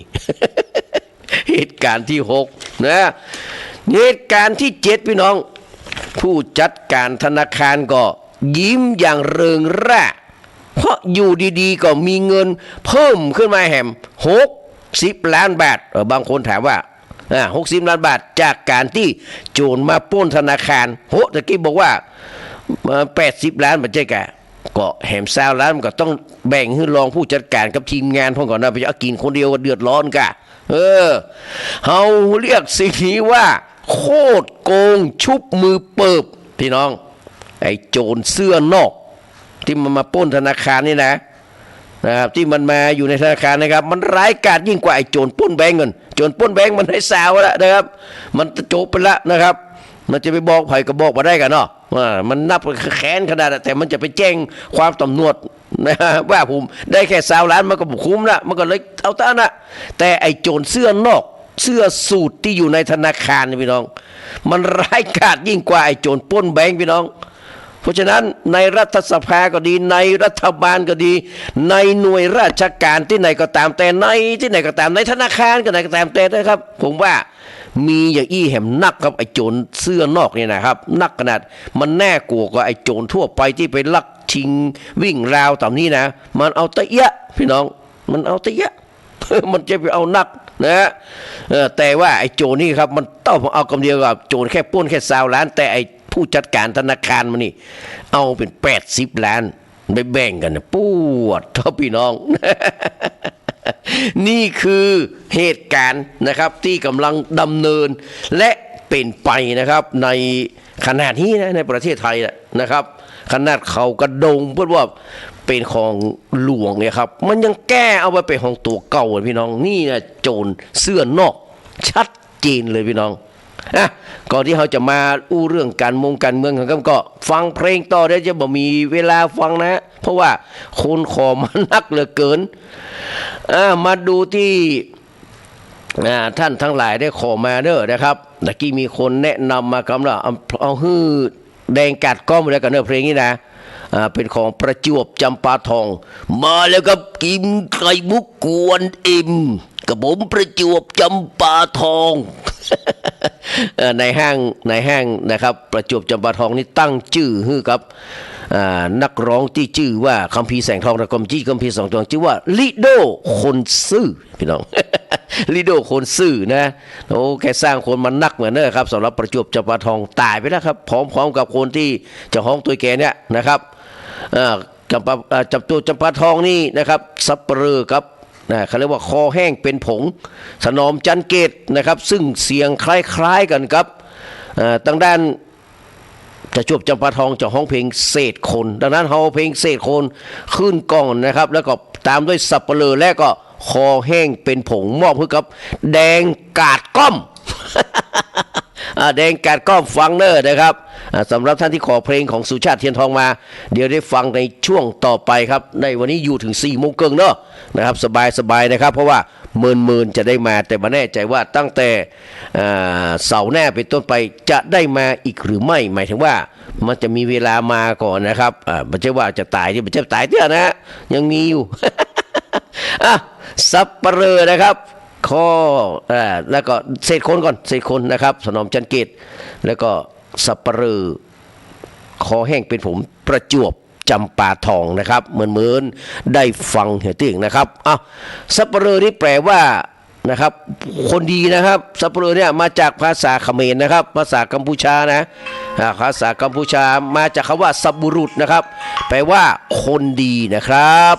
เหตุการณ์ที่6นะเหตุการณ์ที่7พี่น้องผู้จัดการธนาคารก็ยิ้มอย่างเริงร่าเพราะอยู่ดีๆก็มีเงินเพิ่มขึ้นมาแหม60 ล้านบาทบางคนถามว่า60 ล้านบาทจากการที่โจรมาปล้นธนาคารตะกี้บอกว่า80 ล้านมันใช่กะก็แหม20 ล้านมันก็ต้องแบ่งให้รองผู้จัดการกับทีมงานพ่อก่อนนะไปเอากินคนเดียวก็เดือดร้อนกะเฮาเรียกสิ่งนี้ว่าโคตรโกงชุบมือเปิบพี่น้องไอ้โจรเสื้อนอกที่มันมาปล้นธนาคารนี่นะครับที่มันมาอยู่ในธนาคารนะครับมันร้ายกาจยิ่งกว่าไอ้โจรปล้นแบงก์เงินโจรปล้นแบงก์มันให้สาวแล้วนะครับมันโจบไปแล้วนะครับมันจะไปบอกไผก็บอกมาได้กันเนาะมันนับแค้นขนาดแต่มันจะไปแจ้งความตำรวจนะว่าผมได้แค่20 ล้านมันก็คุ้มละมันก็เลยเอาตานะแต่ไอ้โจรเสื้อนอก เสื้อสูทที่อยู่ในธนาคารนะพี่น้องมันร้ายกาจยิ่งกว่าไอ้โจรปล้นแบงค์พี่น้องเพราะฉะนั้นในรัฐสภาก็ดีในรัฐบาลก็ดีในหน่วยราชการที่ไหนก็ตามแต่ในที่ไหนก็ตามในธนาคารก็ไหนก็ตามแต่นะครับผมว่ามีอย่างอี้แหมนักครับไอ้โจรเสื้อนอกเนี่ยนะครับนักขนาดมันแน่กลัวกว่าไอ้โจรทั่วไปที่ไปลักชิงวิ่งราวตามนี้นะมันเอาตะเยะพี่น้องมันเอาตะเยะ มันจะไปเอานักนะแต่ว่าไอ้โจรนี่ครับมันต้องเอากำเดียวกับโจรแค่ปล้นแค่20 ล้านแต่ไอ้ผู้จัดการธนาคารมันนี่เอาเป็น80 ล้านไปแบ่งกันนะปวดท่าพี่น้อง นี่คือเหตุการณ์นะครับที่กำลังดำเนินและเป็นไปนะครับในขณะนี้นะในประเทศไทยนะครับขนาดเขากระดงพูดว่าเป็นของหลวงเนี่ยครับมันยังแก้เอาไปเป็นของตัวเก่าพี่น้องนี่นะโจรเสื้อนอกชัดเจนเลยพี่น้องก่อนที่เขาจะมาอู้เรื่องการเมืองกันก็ฟังเพลงต่อได้จะบ่มีเวลาฟังนะเพราะว่าคนขอมานักเหลือเกินมาดูที่ท่านทั้งหลายได้ขอมาเด้อนะครับตะกี้มีคนแนะนำมาคำว่าเอาฮื้อแดงกัดก้อมแล้วกันเด้อเพลงนี้นะเป็นของประจวบจำปาทองมาแล้วครับกินไข่มุกกวนอิ่มกับผมประจวบจำปาทอง ในห้างนะครับประจวบจำปาทองนี่ตั้งชื่อฮื้อครับนักร้องที่ชื่อว่าคัมภีร์แสงทองและคัมภีร์สองทองชื่อว่าลิโดคนซื่อพี่น้อง ลิโดคนซื่อนะโอ้แค่สร้างคนมันนักเหมือนเนอะครับสำหรับประจวบจำปาทองตายไปแล้วครับพร้อมกับคนที่จะห้องตัวแกเนี่ยนะครับจำปาทองนี่นะครับซับเปลือครับเขาเรียกว่าคอแห้งเป็นผงถนอมจันเกตนะครับซึ่งเสียงคล้ายๆกันครับตั้งด้านจะจวบจำปาทองจะห้องเพลงเศษคนดังนั้นเขาเพลงเศษคนขึ้นก่อนนะครับแล้วก็ตามด้วยสับเปลือและก็คอแห้งเป็นผงมอบให้กับแดงกาดก้อม แดงกาดก้อมฟังเนอร์นะครับสำหรับท่านที่ขอเพลงของสุชาติเทียนทองมาเดี๋ยวได้ฟังในช่วงต่อไปครับในวันนี้อยู่ถึง4 โมงครึ่งเนอะนะครับสบายนะครับเพราะว่าเมินจะได้มาแต่มาแน่ใจว่าตั้งแต่เสาร์หน้าเป็นต้นไปจะได้มาอีกหรือไม่หมายถึงว่ามันจะมีเวลามาก่อนนะครับไม่ใช่ว่าจะตายที่มันจะตายเท่านะยังมีอยู่ สับเปลือนะครับข้อแล้วก็เศษคนก่อนเศษคนนะครับสนอมจันเกตแล้วก็สับเปลือคอแห้งเป็นผมประจวบจำปาทองนะครับเหมือนได้ฟังเหตุตึงนะครับสับเปลือนี่แปลว่านะครับคนดีนะครับสับเปลือเนี่ยมาจากภาษาเขมรนะครับภาษากัมพูชานะภาษากัมพูชามาจากคำว่าสับบุรุษนะครับแปลว่าคนดีนะครับ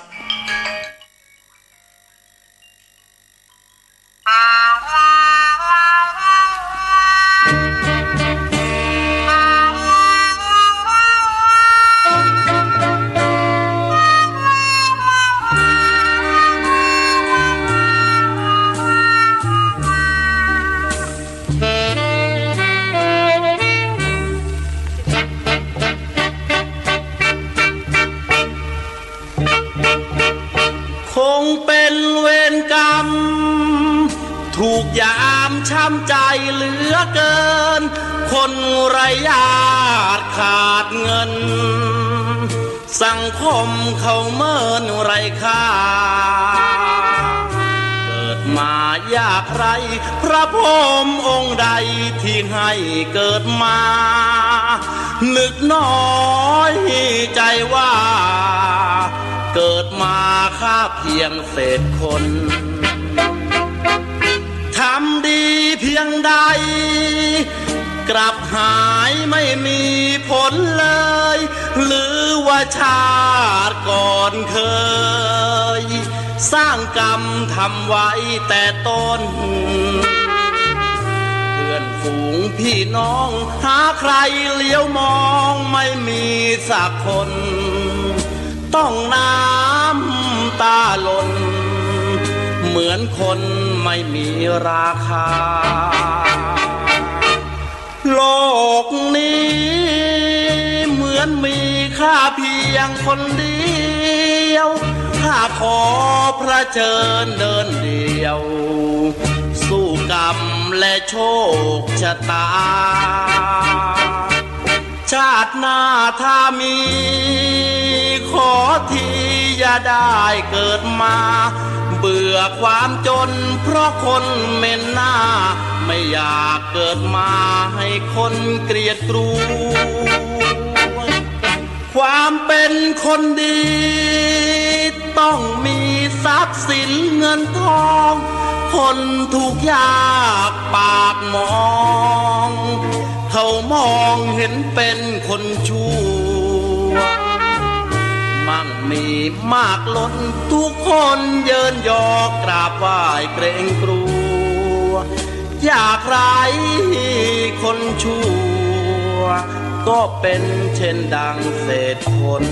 คงเป็นเวรกรรมถูกยามช้ำใจเหลือเกินคนไร้ญาติขาดเงินสังคมเขาเมินไร้ค่าเกิดมายากไรพระพรหมองค์ใดที่ให้เกิดมานึกน้อยใจว่าเกิดมาข้าเพียงเศษคนทำดีเพียงใดกลับหายไม่มีผลเลยหรือว่าชาติก่อนเคยสร้างกรรมทำไว้แต่ต้นเพื่อนฝูงพี่น้องหาใครเลี้ยวมองไม่มีสักคนต้องน้ำตาหล่นเหมือนคนไม่มีราคาโลกนี้เหมือนมีค่าเพียงคนเดียวข้าขอพระเชิญเดินเดียวสู้ก รรมและโชคชะตาชาติหน้าถ้ามีขอทีอย่าได้เกิดมาเบื่อความจนเพราะคนเหม็นหน้าไม่อยากเกิดมาให้คนเกลียดกลัวความเป็นคนดีต้องมีทรัพย์สินเงินทองคนทุกข์ยากปากมองเขามองเห็นเป็นคนชั่วมั่งมีมากล้นทุกคนเยินยอกราบไหว้เกรงกลัวอยากไร้คนชั่วก็เป็นเช่นดังเศษคน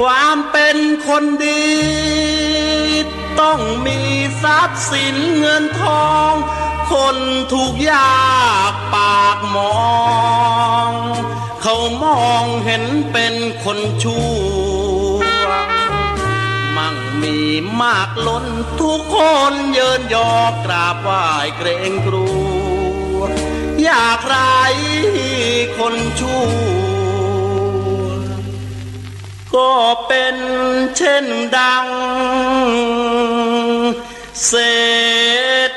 ความเป็นคนดีต้องมีทรัพย์สินเงินทองคนทุกข์ยากปากมองเขามองเห็นเป็นคนชั่วมั่งมีมากล้นทุกคนเยินยอกกราบไหว้เกรงกลัวอยากไร้คนชั่วก็เป็นเช่นดังเศษ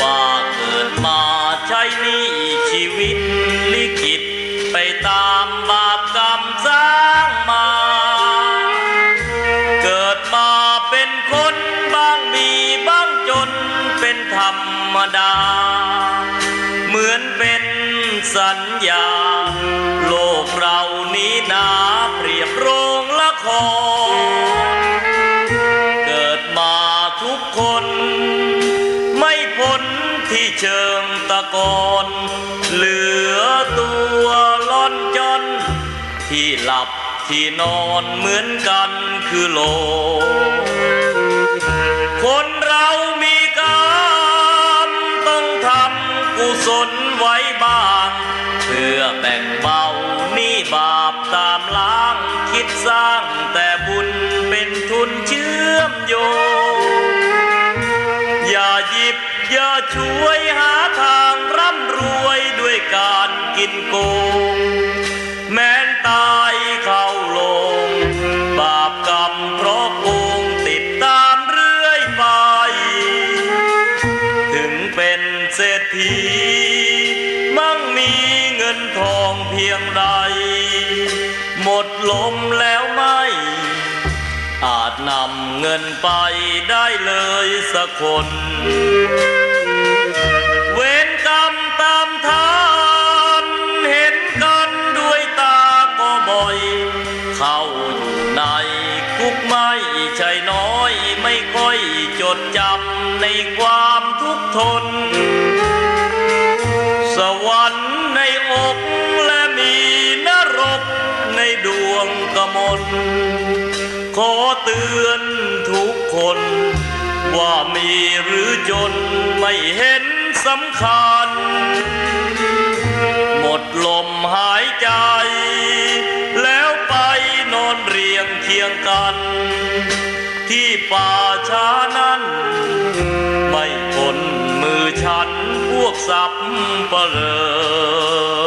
ว่าเกิดมาใช้นี่ชีวิตลิขิตไปตามบาปกรรมสร้างมาเกิดมาเป็นคนบ้างมีบ้างจนเป็นธรรมดาเหมือนเป็นสัญญาโลกเรานี้นาเปรียบโรงละครเกิดมาทุกคนไม่พ้นที่เชิงตะกอนเหลือตัวล่อนจนที่หลับที่นอนเหมือนกันคือโลกคนเรามีกรรมต้องทำกุศลไว้บ้างเพื่อแบ่งเบาหนี้บาปตามล้างคิดสร้างแต่บุญเป็นทุนเชื่อมโยงอย่าหยิบอย่าช่วยหาทางร่ำรวยด้วยการกินโกงแม้นตายเข้าลงบาปกรรมเพราะโกงติดตามเรื่อยไปถึงเป็นเศรษฐีมั่งมีเงินทองเพียงใดหมดลมแล้วไม่อาจนำเงินไปได้เลยสักคนเวรกรรมตามทันเห็นกันด้วยตาก็บ่อยเข้าอยู่ในคุกไม่ใช่น้อยไม่ค่อยจดจำในความทุกข์ทนสวรรค์ในอกและมีนรกในดวงกมลขอเตือนทุกคนว่ามีหรือจนไม่เห็นสำคัญหมดลมหายใจแล้วไปนอนเรียงเคียงกันที่ป่าช้านั้นไม่พ้นมือฉันพวกสับเปลอ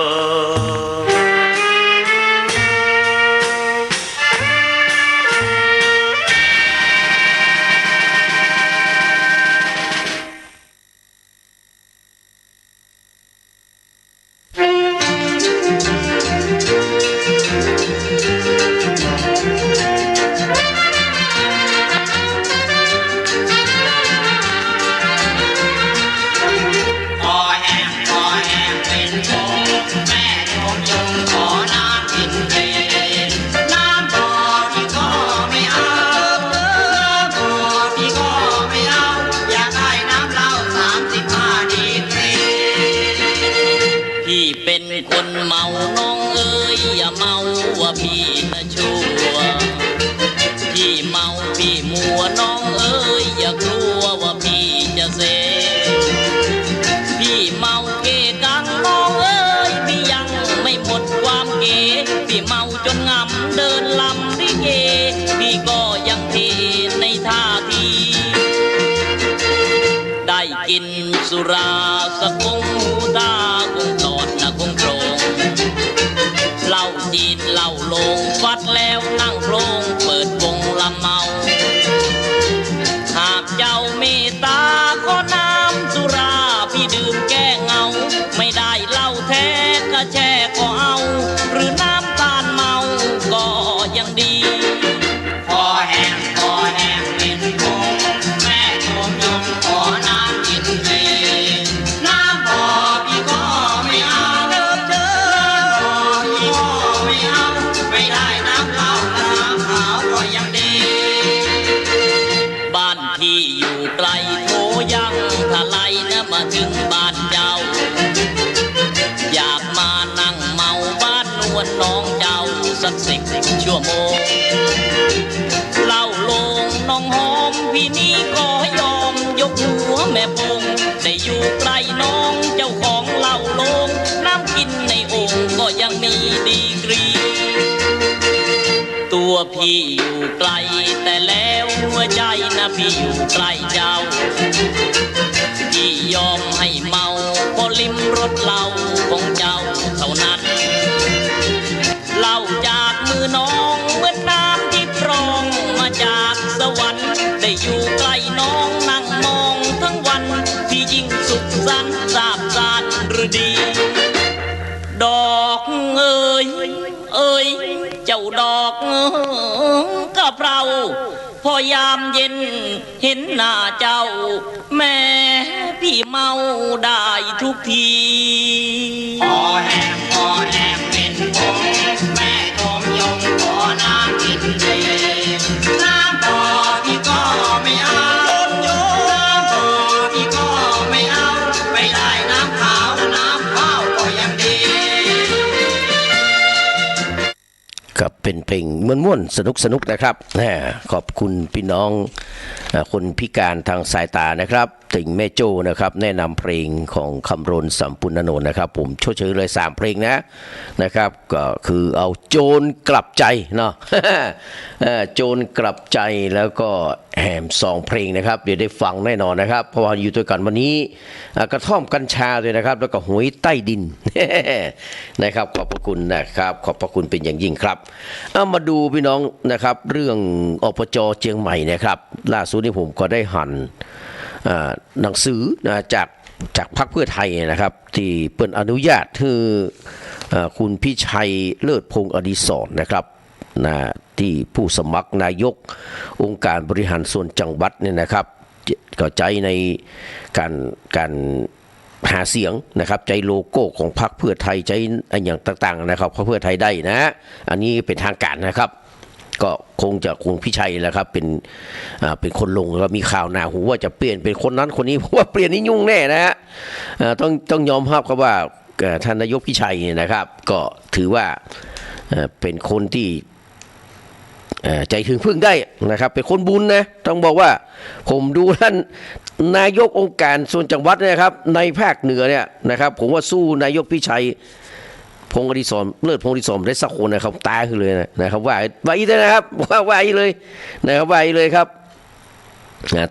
สุราสกงหูตาคงตอดนะคงโปรงเหล้าจีนเหล้าลงฟัดแล้วนั่งโปรงเปิดวงละเมาหากเจ้าเมตตาขอน้ำสุราพี่ดื่มแก้เหงาไม่ได้เหล้าแท้ก็แช่ก็เอาหรือน้ำตาลเมาก็ยังดีพอแห้งเป็นคงแม่คงยงขอน้ำกินฟรีน้ำบ่อพี่ก็ไม่เอาเดิมเจอพี่ก็ไม่เอาไม่ได้น้ำเหล้าน้ำขาวก็ยังดีบ้านพี่อยู่ไกลโทยังทลายนะมาถึงบ้านเจ้าอยากมานั่งเมาบ้านนวลน้องเจ้าสัก10 ชั่วโมงเหล้าลงน้องหอมพี่นี้ก็ยอมยกหัวแม่ปงได้อยู่ใกล้น้องเจ้าของเหล้าลงน้ำกินในโอ่งก็ยังมีดีกรีตัวพี่อยู่ไกลแต่แล้วหัวใจนะพี่อยู่ใกล้เจ้าพี่ยอมให้เมาพอลิ้มรสเหล้าของเจ้าเท่านั้นเหล้าจากมือน้องเหมือนน้ำที่พรองมาจากสวรรค์ได้อยู่ใกล้น้องนั่งมองทั้งวันที่ยิ่งสุขสันต์ซาบซ่านหรือดีดอกเอ้ยเจ้าดอกกะเพราพอยามเย็นเห็นหน้าเจ้าแม่พี่เมาได้ทุกทีพอแห้งเป็นผงแม่คงยงขอน้ำกินฟรีน้ำบ่อพี่ก็ไม่เอาน้ำบ่อพี่ก็ไม่เอาไม่ได้น้ำขาวน้ำข้าวก็ยังดี ครับเป็นเพลงม่วนๆสนุกนะครับขอบคุณพี่น้องคนพิการทางสายตานะครับติ่งแม่โจ้นะครับแนะนำเพลงของคำรณสัมปุณณโนนะครับผมชดเชยเลย3เพลงนะครับก็คือเอาโจรกลับใจเนาะ โจรกลับใจแล้วก็แหม2เพลงนะครับเดี๋ยวได้ฟังแน่นอนนะครับเพราะว่าอยู่ด้วยกันวันนี้กระท่อมกัญชาด้วยนะครับแล้วก็หวยใต้ดิน นะครับขอบพระคุณนะครับขอบพระคุณเป็นอย่างยิ่งครับเอามาดูพี่น้องนะครับเรื่องอบจ.เชียงใหม่นะครับล่าสุดนี้ผมก็ได้หันหนังสือจากพรรคเพื่อไทยนะครับที่เปิดอนุญาตให้คุณพิชัยเลิศพงษ์อดิศรนะครับที่ผู้สมัครนายกองค์การบริหารส่วนจังหวัดเนี่ยนะครับก็ใจในการหาเสียงนะครับใจโลโก้ของพรรคเพื่อไทยใจอย่างต่างๆนะครับพรรคเพื่อไทยได้นะอันนี้เป็นทางการนะครับก็คงจะคุณพิชัยแหละครับเป็นคนลงแล้วมีข่าวหนาหูว่าจะเปลี่ยนเป็นคนนั้นคนนี้เพราะว่าเปลี่ยนนี่ยุ่งแน่นะฮะต้องยอมรับครับว่าท่านนายกพิชัยเนี่ยนะครับก็ถือว่าเป็นคนที่ใจถึงพึ่งได้นะครับเป็นคนบุญนะต้องบอกว่าผมดูท่านนายกองค์การส่วนจังหวัดนะครับในภาคเหนือเนี่ยนะครับผมว่าสู้นายกพิชัยพงษ์อดิศรเลิศพงษ์อดิศรได้สักคนนะครับตายขึ้นเลยนะครับว่าอีเลยนะครับว่าอีเลยนะครับว่าอีเลยครับ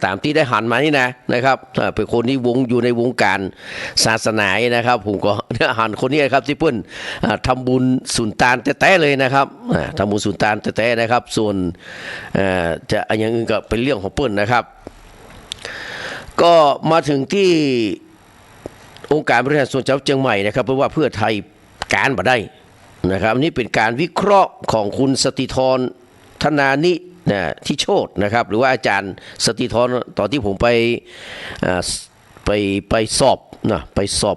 ตามที่ได้หันมานี่นะครับเป็นคนที่อยู่ในวงการศาสนานะครับผมก็หันคนนี้ครับที่เพิ่นทำบุญสุนทานแท้ๆเลยนะครับทำบุญสุนทานแท้ๆนะครับส่วนจะอย่างอื่นก็เป็นเรื่องของเพิ่นนะครับก็มาถึงที่องค์การบริหารส่วนจังหวัดเชียงใหม่นะครับเพราะว่าเพื่อไทยการมาได้นะครับนี่เป็นการวิเคราะห์ของคุณสติธรธนานิที่โชตนะครับหรือว่าอาจารย์สติธรตอนที่ผมไปสอบ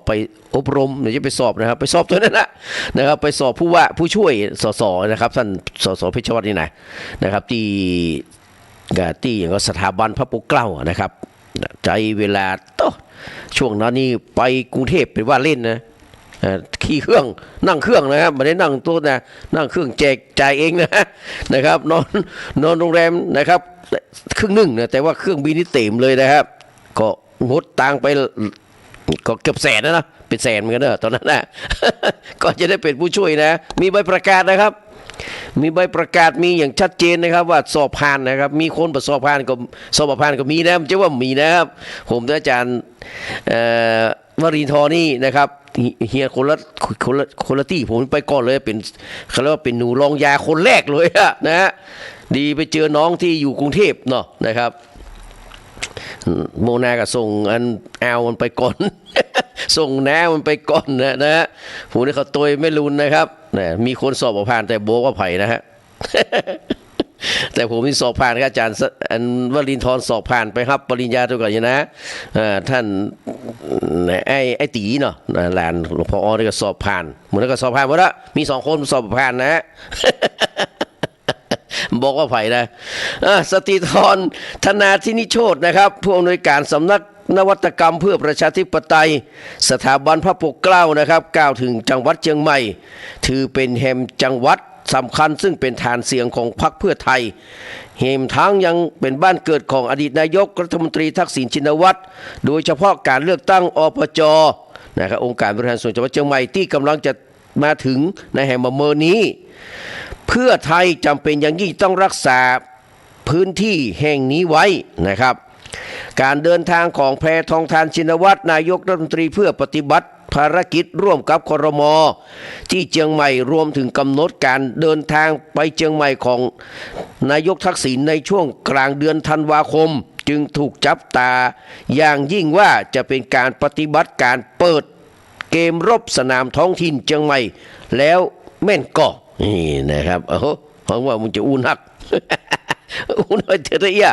ไปอบรมเดี๋ยวจะไปสอบนะครับไปสอบตัวนั้นนะครับไปสอบผู้ช่วยสสนะครับท่านสสเพชรวัฒน์นี่นะครับที่อย่างก็สถาบันพระปกเกล้านะครับใจเวลาช่วงนั้นนี่ไปกรุงเทพเป็นว่าเล่นนะขี่เครื่องนั่งเครื่องนะครับไม่ได้นั่งโต๊ะนะนั่งเครื่องแจกจ่ายเองนะครับนอนโรงแรมนะครับครึ่งหนึ่งนะแต่ว่าเครื่องบินนี่เต็มเลยนะครับก็งดตังไปก็เกือบแสนนะเป็นแสนเหมือนกันตอนนั้นนะก็จะได้เป็นผู้ช่วยนะมีใบประกาศนะครับ มีใบประกาศมีอย่างชัดเจนนะครับว่าสอบผ่านนะครับมีคนสอบผ่านก็มีนะมันจะว่ามีนะครับผมและอาจารย์วรินทร์นี่นะครับเฮียคนละที่ผมไปก่อนเลยเป็นเขาเรียกว่าเป็นหนูรองยาคนแรกเลยนะฮะดีไปเจอน้องที่อยู่กรุงเทพเนาะนะครับโมนาก็ส่งอันเอามันไปก่อน ส่งแนวมันไปก่อนนะฮะผมนี่เขาตัวไม่รุนนะครับนะมีคนสอบผ่านแต่โบว่าไผ่นะฮะ แต่ผมนี่สอบผ่านครับอาจารย์วรินทร์สอบผ่านไปครับปริญญาตัวก่อนอยู่นะท่านไอ้ตีเนาะหลานหลวงพ่ออ้อนี่ก็สอบผ่านเหมือนก็สอบผ่านหมดละมี2 คนสอบผ่านนะฮะ บอกว่าไผ่นะสติธรธนาธินิโชตนะครับผู้อำนวยการสำนักนวัตกรรมเพื่อประชาธิปไตยสถาบันพระปกเกล้านะครับกล่าวถึงจังหวัดเชียงใหม่ถือเป็นแห่งจังหวัดสำคัญซึ่งเป็นฐานเสียงของพรรคเพื่อไทยเหมทั้งยังเป็นบ้านเกิดของอดีตนายกรัฐมนตรีทักษิณชินวัตรโดยเฉพาะการเลือกตั้งอปจนะครับองค์การบริหารส่วนจังหวัดเชียงใหม่ที่กำลังจะมาถึงในแห่งมะเมินนี้เพื่อไทยจำเป็นอย่างยิ่งต้องรักษาพื้นที่แห่งนี้ไว้นะครับการเดินทางของแพทองธารชินวัตรนายกรัฐมนตรีเพื่อปฏิบัติภารกิจร่วมกับครม.ที่เชียงใหม่รวมถึงกำหนดการเดินทางไปเชียงใหม่ของนายกทักษิณในช่วงกลางเดือนธันวาคมจึงถูกจับตาอย่างยิ่งว่าจะเป็นการปฏิบัติการเปิดเกมรบสนามท้องถิ่นเชียงใหม่แล้วแม่นก่อนี่นะครับเพราะว่ามึงจะอุ่นหัก อุ่นหักเทีย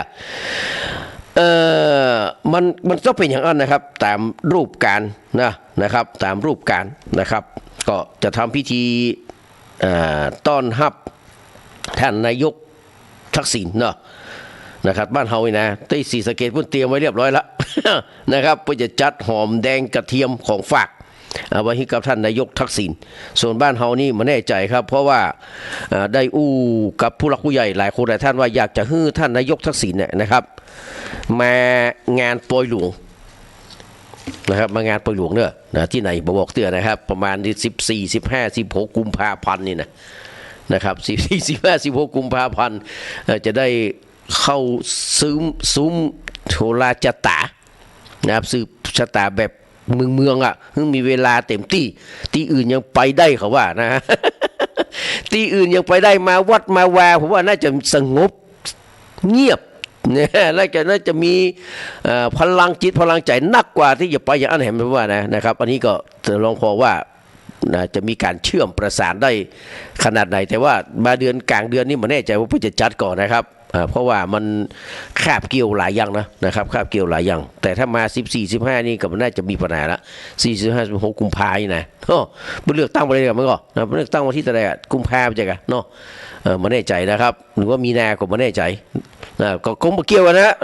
มันก็เป็นอย่างนั้นนะครับตามรูปการนะครับตามรูปการนะครับก็จะทำพิธีต้อนรับท่านนายกทักษิณนะครับบ้านเฮานะที่ศรีสะเกษเพิ่นเตรียมไว้เรียบร้อยแล้ว นะครับเพื่อจะจัดหอมแดงกระเทียมของฝากเอาไว้ให้กับท่านนายกทักษิณส่วนบ้านเฮานี่ไม่แน่ใจครับเพราะว่าได้อู้กับผู้หลักผู้ใหญ่หลายคนหลายท่านว่าอยากจะให้ท่านนายกทักษิณเนี่ยนะครับมางานปล่อยหลวงนะครับมางานปล่อยหลวงเนี่ยนะที่ไหนบอกเตือนนะครับประมาณ14 15 16กุมภาพันธ์นี่นะครับ14 15 16กุมภาพันธ์จะได้เข้าซุ้มโทราชตานะครับสืบชะตาแบบเมืองมีเวลาเต็มที่อื่นยังไปได้เขาว่านะ ที่อื่นยังไปได้มาวัดมาวาผมว่าน่าจะสงบเงียบเนี่ยน่าจะมีพลังจิตพลังใจนักกว่าที่จะไปอย่างนั้นเห็นไหมว่านะครับอันนี้ก็ลองพอว่าจะมีการเชื่อมประสานได้ขนาดไหนแต่ว่ามาเดือนกลางเดือนนี้มันแน่ใจว่าเพื่อจะจัดก่อนนะครับเพราะว่ามันคาบเกี่ยวหลายอย่างนะครับคาบเกี่ยวหลายอย่างแต่ถ้ามา14 15นี่ก็มันน่าจะมีปัญหาละ4 15 16กุมภาพันธ์นะเลือกตั้งไปเลยกันมั้งก็เลือกตั้งวันที่เท่าไหร่กุมภาพันธ์จะกันเนาะมันแน่ใจนะครับหรือว่ามีนาก็มันแน่ใจก็คงเกี่ยวกันนะ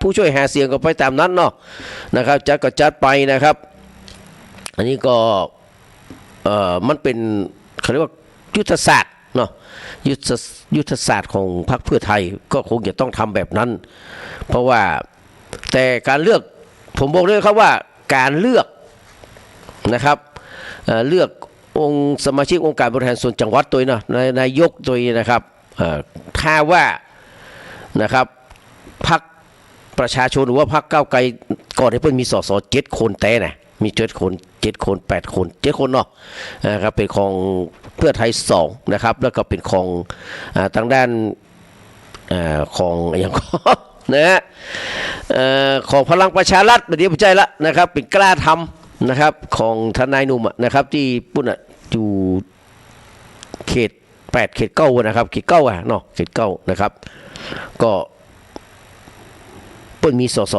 ผู้ช่วยหาเสียงก็ไปตามนั้นเนาะนะครับจัดก็จัดไปนะครับอันนี้ก็มันเป็นเขาเรียกว่ายุทธศาสตร์เนาะยุทธศาสตร์ของพรรคเพื่อไทยก็คงจะต้องทำแบบนั้นเพราะว่าแต่การเลือกผมบอกเลยครับว่าการเลือกนะครับเลือกองค์สมาชิกองค์การบริหารส่วนจังหวัดตัวนะนายกตัวนะครับถ้าว่านะครับพรรคประชาชนหรือว่าพรรคก้าวไกลก่อนที่เพิ่นมีสส7 คนแต่นะมี7 คน8 คนเนาะนะครับเป็นของเพื่อไทย2นะครับแล้วก็เป็นของทางด้านของอย่างนะฮะของพลังประชารัฐเดี๋ยวผมใจละนะครับเป็นกล้าทำนะครับของทนายหนุ่มนะครับที่ปุ่นอยู่เขต8เขต9นะครับเขต9เนาะเขต9นะครับก็เพิ่นมีสส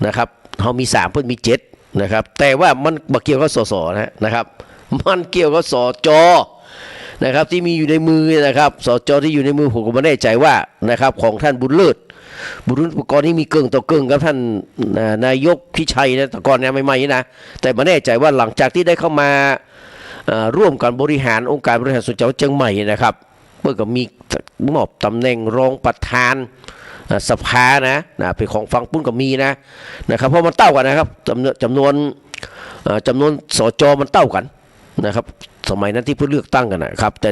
นะครับเฮามี3เพิ่นมี7นะครับแต่ว่ามันบ่เกี่ยวกับสสนะครับมันเกี่ยวกับสจนะครับที่มีอยู่ในมือนะครับสจที่อยู่ในมือผมก็ไม่แน่ใจว่านะครับของท่านบุญเลิศก่อนนี้มีเกิงต่อเกิงกับท่านนายกพิชัยนะแต่ก่อนเนี่ยใหม่ๆนะแต่ไม่แน่ใจว่าหลังจากที่ได้เข้ามาร่วมกันบริหารองค์การบริหารส่วนจังหวัดเชียงใหม่นะครับเมื่อก็มีมอบตำแหน่งรองประธานสภานะเป็นของฝั่งปุ้นก็มีนะครับเพราะมันเต้ากันนะครับจำนวนสจมันเต้ากันนะครับส สมัยนั้นที่เพื่อเลือกตั้งกันนะครับแต่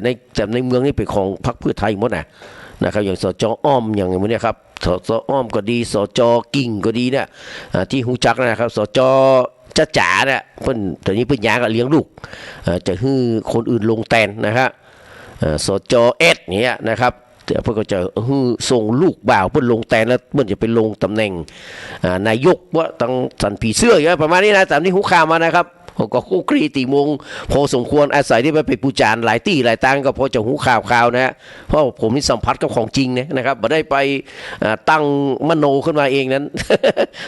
ในเมืองนี่เป็นของพรรคเพื่อไทยหมดนะครับอย่างสจอ้อมอย่างนี้ครับสจอ้อมก็ดีสจกิ่งก็ดีเนี่ยที่หูจักนะครับสจจ๋าเนี่ยเพิ่นตอนนี้เพิ่นย้ายก็เลี้ยงลูกจะให้คนอื่นลงแทนนะครับสจเอสเนี่ยนะครับเพื่อก็จะส่งลูกบ่าวเพื่อลงแทนแล้วเพื่อจะไปลงตำแหน่งนายกว่าตั้งสันผีเสื้ออย่างประมาณนี้นะตามที่หูข่าวมานะครับก็คู่กรีตีมงพอสมควรอาศัยที่ไปปูจานหลายตี้หลายตังก็พอจะหูข่าวนะเพราะผมนี่สัมผัสกับของจริงนะครับไม่ได้ไปตั้งมโนขึ้นมาเองนั้น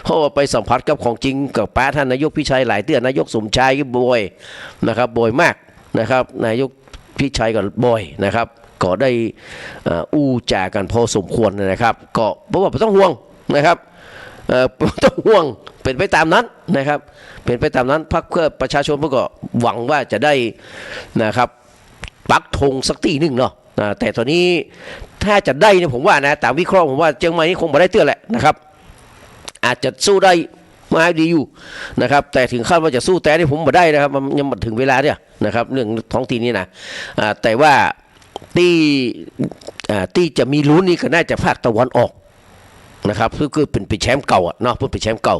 เพราะว่าไปสัมผัสกับของจริงกับป้าท่านนายกพิชัยหลายเตือนนายกสมชายก็บ่อยนะครับบ่อยมากนะครับนายกพิชัยก็บ่อยนะครับก็ได้อู้จากันพอสมควรนะครับก็เพราะว่าไม่ต้องห่วงนะครับไม่ต้องห่วงเป็นไปตามนั้นนะครับเป็นไปตามนั้นพรรคเพื่อประชาชนพวกก็หวังว่าจะได้นะครับปักธงสักทีหนึ่งเนาะแต่ตอนนี้ถ้าจะได้เนี่ยผมว่านะตามวิเคราะห์ผมว่าเชียงใหม่นี่คงไม่ได้เตือนแหละนะครับอาจจะสู้ได้มาดีอยู่นะครับแต่ถึงขั้นว่าจะสู้แต่นี่ผมไม่ได้นะครับมันยังมาถึงเวลาเนี่ยนะครับเรื่องท้องถิ่นนี่นะแต่ว่าที่จะมีลุ้นนี่ก็น่าจะภาคตะวันออกนะครับคือเป็นแชมป์เก่าเนาะเพื่อเป็นแชมป์เก่า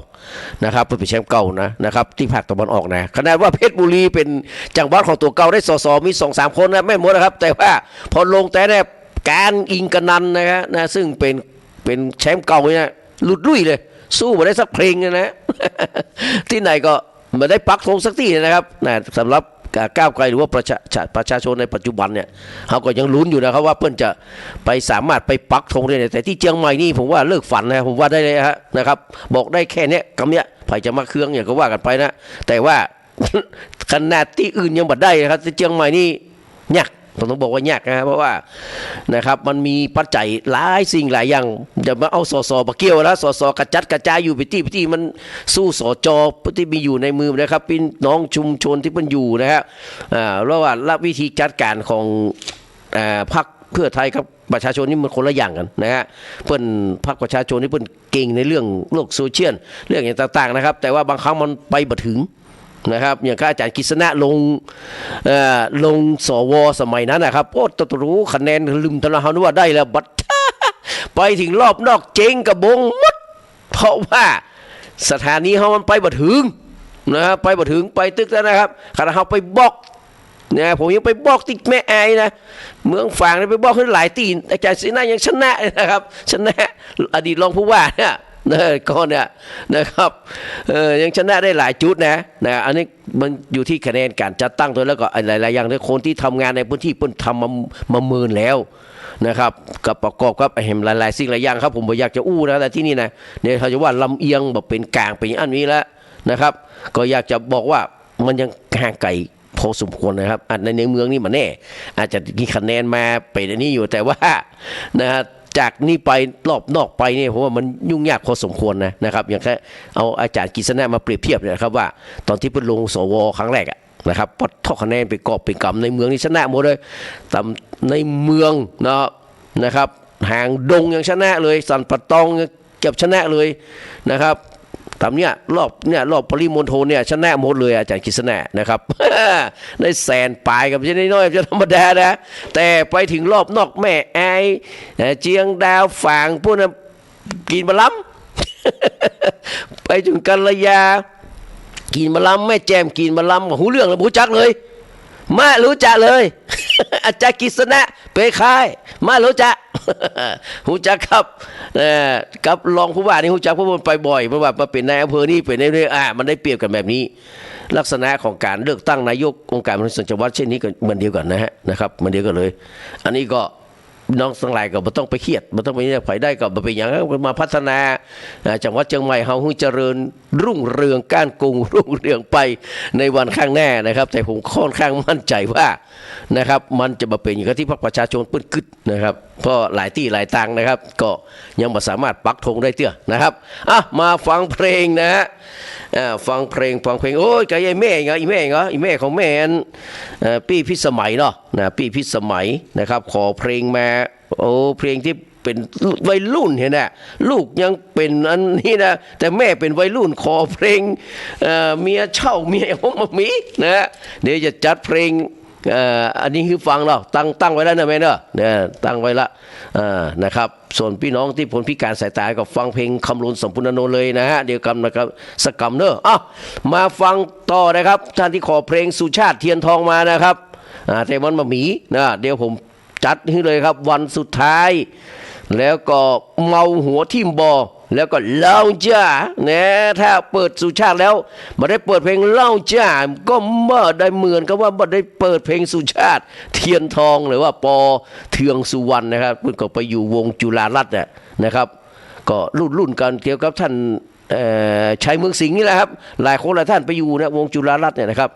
นะครับเพื่อเป็นแชมป์เก่านะครับที่ภาคตะวันออกนะขนาดว่าเพชรบุรีเป็นจังหวัดของตัวเก่าได้ส.มี 2-3 คนนะไม่หมดนะครับแต่ว่าพอลงแต่เนี่ยการอิงกันนันนะซึ่งเป็นแชมป์เก่าเนี่ยหลุดลุ่ยเลยสู้มาได้สักเพลงนะ ที่ไหนก็มาได้ปักธงสักที่นะครับนะสำหรับก้าวไกลหรือว่าประชาชนในปัจจุบันเนี่ยเขาก็ยังลุ้นอยู่นะครับว่าเพื่อนจะไปสามารถไปปักธงได้แต่ที่เชียงใหม่นี่ผมว่าเลิกฝันนะผมว่าได้เลยนะครับบอกได้แค่นี้คำเนี้ยใครจะมาเครื่องอย่างก็ว่ากันไปนะแต่ว่า ขนาดที่อื่นยังบัดได้นะครับที่เชียงใหม่นี่ยากผมต้องบอกว่ายากนะเพราะว่านะครับมันมีปัจจัยหลายสิ่งหลายอย่างจะมาเอาสสมาเกี่ยวแล้วสสกระจัดกระจายอยู่ไปที่มันสู้สจที่มีอยู่ในมือนะครับพี่น้องชุมชนที่มันอยู่นะฮะแล้วว่าละวิธีจัดการของพรรคเพื่อไทยกับประชาชนนี่มันคนละอย่างกันนะฮะเพิ่นพรรคประชาชนนี่เพิ่นเก่งในเรื่องโลกโซเชียลเรื่องอย่างต่างๆนะครับแต่ว่าบางครั้งมันไปบ่ถึงนะครับอย่างข้าอาจารย์กฤษณะลงสวสมัยนั้นนะครับโอ้ตวรู้คะแนนลืมตลอดว่าได้แล้วบัด ไปถึงรอบนอกเจ๊งกระบงมดเพราะว่าสถานีเขามันไปบ่ถึงนะครับไปบ่ถึงไปตึกแล้วนะครับขณะเขาไปบอกเนี่ยผมยังไปบอกติดแม่ไอ้นะเมืองฝางไปบอกให้หลายตีนอาจารย์ศรีนายังชนะนะครับชนะอดีตรองผู้ว่าเนี่ยก็เนี่ยนะครับยังชนะได้หลายจุดนะอันนี้มันอยู่ที่คะแนนการจัดตั้งตัวแล้วก็หลายๆอย่างในคนที่ทำงานในพื้นที่เพิ่นทำมาเมินแล้วนะครับกับประกอบกับเห็นหลายๆสิ่งหลายอย่างครับผมบ่อยากจะอู้นะแต่ที่นี่นะเนี่ยเขาจะว่าลำเอียงแบบเป็นกลางเป็นอันนี้แล้วนะครับก็อยากจะบอกว่ามันยังห่างไกลพอสมควรนะครับในเมืองนี่มันแน่อาจจะมีคะแนนมาเป็นอันนี้อยู่แต่ว่านะฮะจากนี้ไปรอบนอกไปเนี่ยผมว่ามันยุ่งยากพอสมควรนะครับอย่างแค่เอาอาจารย์กฤษณะมาเปรียบเทียบนะครับว่าตอนที่เพิ่งลงสวครั้งแรกนะครับพอท่อคะแนนไปกอบไปกำในเมืองนี่ชนะหมดเลยแต่ในเมืองนะครับห่างดงยังชนะเลยสันปะตองเก็บชนะเลยนะครับตามเนี้ยรอบปริมณฑลเนี่ยชนะหมดเลยอาจารย์กฤษณะนะครับ ได้แสนปลายกับไม่ใช่น้อยๆจะธรรมดานะแต่ไปถึงรอบนอกแม่ไอเจียงดาวฝางพวกนั้นกินบะล้ำ ไปถึงกัลยากินบะล้ำแม่แจมกินบะล้ำหูเรื่องเลยหูจักเลยมารู้จักเลย อาจารย์กฤษณะเปรคายมารู้จัก หูจักครับกับรองผู้ว่านี่หูจักเพราะมันไปบ่อยเพราะว่ามาเป็นนายอำเภอนี่เป็นในเรื่องมันได้เปรียบกันแบบนี้ลักษณะของการเลือกตั้งนายกองค์การบริหารส่วนจังหวัดเช่นนี้ก็เหมือนเดียวกันนะครับเหมือนเดียวกันเลยอันนี้ก็น้องทั้งหลายก็ไม่ต้องไปเครียดไม่ต้องไปเนี่ยไผได้ก็เป็นอย่างนั้นมาพัฒนาจังหวัดเชียงใหม่เฮาเจริญรุ่งเรืองก้านกุงรุ่งเรืองไปในวันข้างหน้านะครับแต่ผมค่อนข้างมั่นใจว่านะครับมันจะมาเป็นอย่างที่พรรคประชาชนเปิ้นกึดนะครับเพราะหลายที่หลายตังนะครับก็ยังไม่สามารถปักธงได้เตี้ยนะครับมาฟังเพลงนะฮะฟังเพลงโอ้ยกับไอ้แม่ไอ้แม่ของแม่ปี้พิสมัยเนาะปี้พิสมัยนะครับขอเพลงมาโอ้เพลงที่เป็นวัยรุ่นเห็นไหมลูกยังเป็นอันนี้นะแต่แม่เป็นวัยรุ่นขอเพลงเมียเช่าเมียของมามีนะเดี๋ยวจะจัดเพลง อันนี้คือฟังเราตั้งไว้แล้วนะแม่เนอะเนี่ยตั้งไว้ละนะครับส่วนพี่น้องที่ผลพิการสายตาก็ฟังเพลงคำลุนสมพุนโนเลยนะฮะเดี๋ยวกันนะครับสกกรรมเนอะมาฟังต่อนะครับท่านที่ขอเพลงสุชาติเทียนทองมานะครับแต่มันมาหมีนะเดี๋ยวผมจัดให้เลยครับวันสุดท้ายแล้วก็เมาหัวทิ่มบอแล้วก็เล่าจ้าเนี่ยถ้าเปิดสุชาติแล้วมาได้เปิดเพลงเล่าจ้าก็ไม่ได้เหมือนกับว่าไม่ได้เปิดเพลงสุชาติเทียนทองหรือว่าปอเทืองสุวรรณนะครับเพิ่งก็ไปอยู่วงจุฬารัตน์นะครับก็รุ่นกันเกี่ยวกับท่านชัยเมืองสิงห์นี่แหละครับหลายคนหลายท่านไปอยู่นะวงจุฬารัตน์เนี่ยนะครับ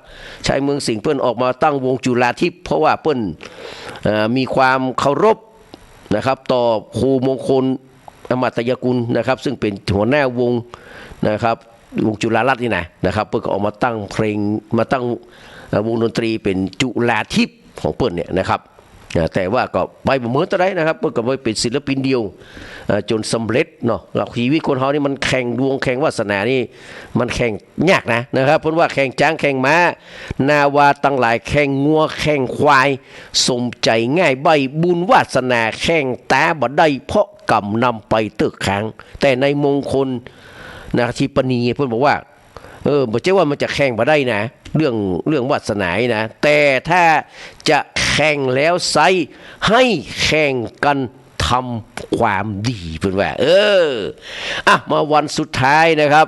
ชัยเมืองสิงห์เปิ้นออกมาตั้งวงจุฬาทิพย์เพราะว่าเปิ้นมีความเคารพนะครับต่อครูมงคลอมตยกุลนะครับซึ่งเป็นหัวหน้าวงนะครับวงจุฬารัตน์นี่นะครับเปิ้นก็ออกมาตั้งเพลงมาตั้งวงดนตรีเป็นจุฬาทิพย์ของเปิ้นเนี่ยนะครับแต่ว่าก็ไปบ่เหมือนตะไดนะครับเปิ้นก็ไปเป็นศิลปินเดียวจนสำเร็จเนาะหลักชีวิตคนเฮานี่มันแข่งดวงแข่งวาสนานี่มันแข่งยากนะครับเพราะว่าแข่งจ้างแข่งม้านาวาตั้งหลายแข่งงัวแข่งควายสมใจง่ายใบบุญวาสนาแข่งตาบ่ได้เพราะกรรมนำไปตึกขังแต่ในมงคลนะที่ปณีเพิ่นบอกว่าบ่ใช่ว่ามันจะแข่งบ่ได้นะเรื่องวาสนานะแต่ถ้าจะแข่งแล้วไซให้แข่งกันทำความดีเพิ่นว่ามาวันสุดท้ายนะครับ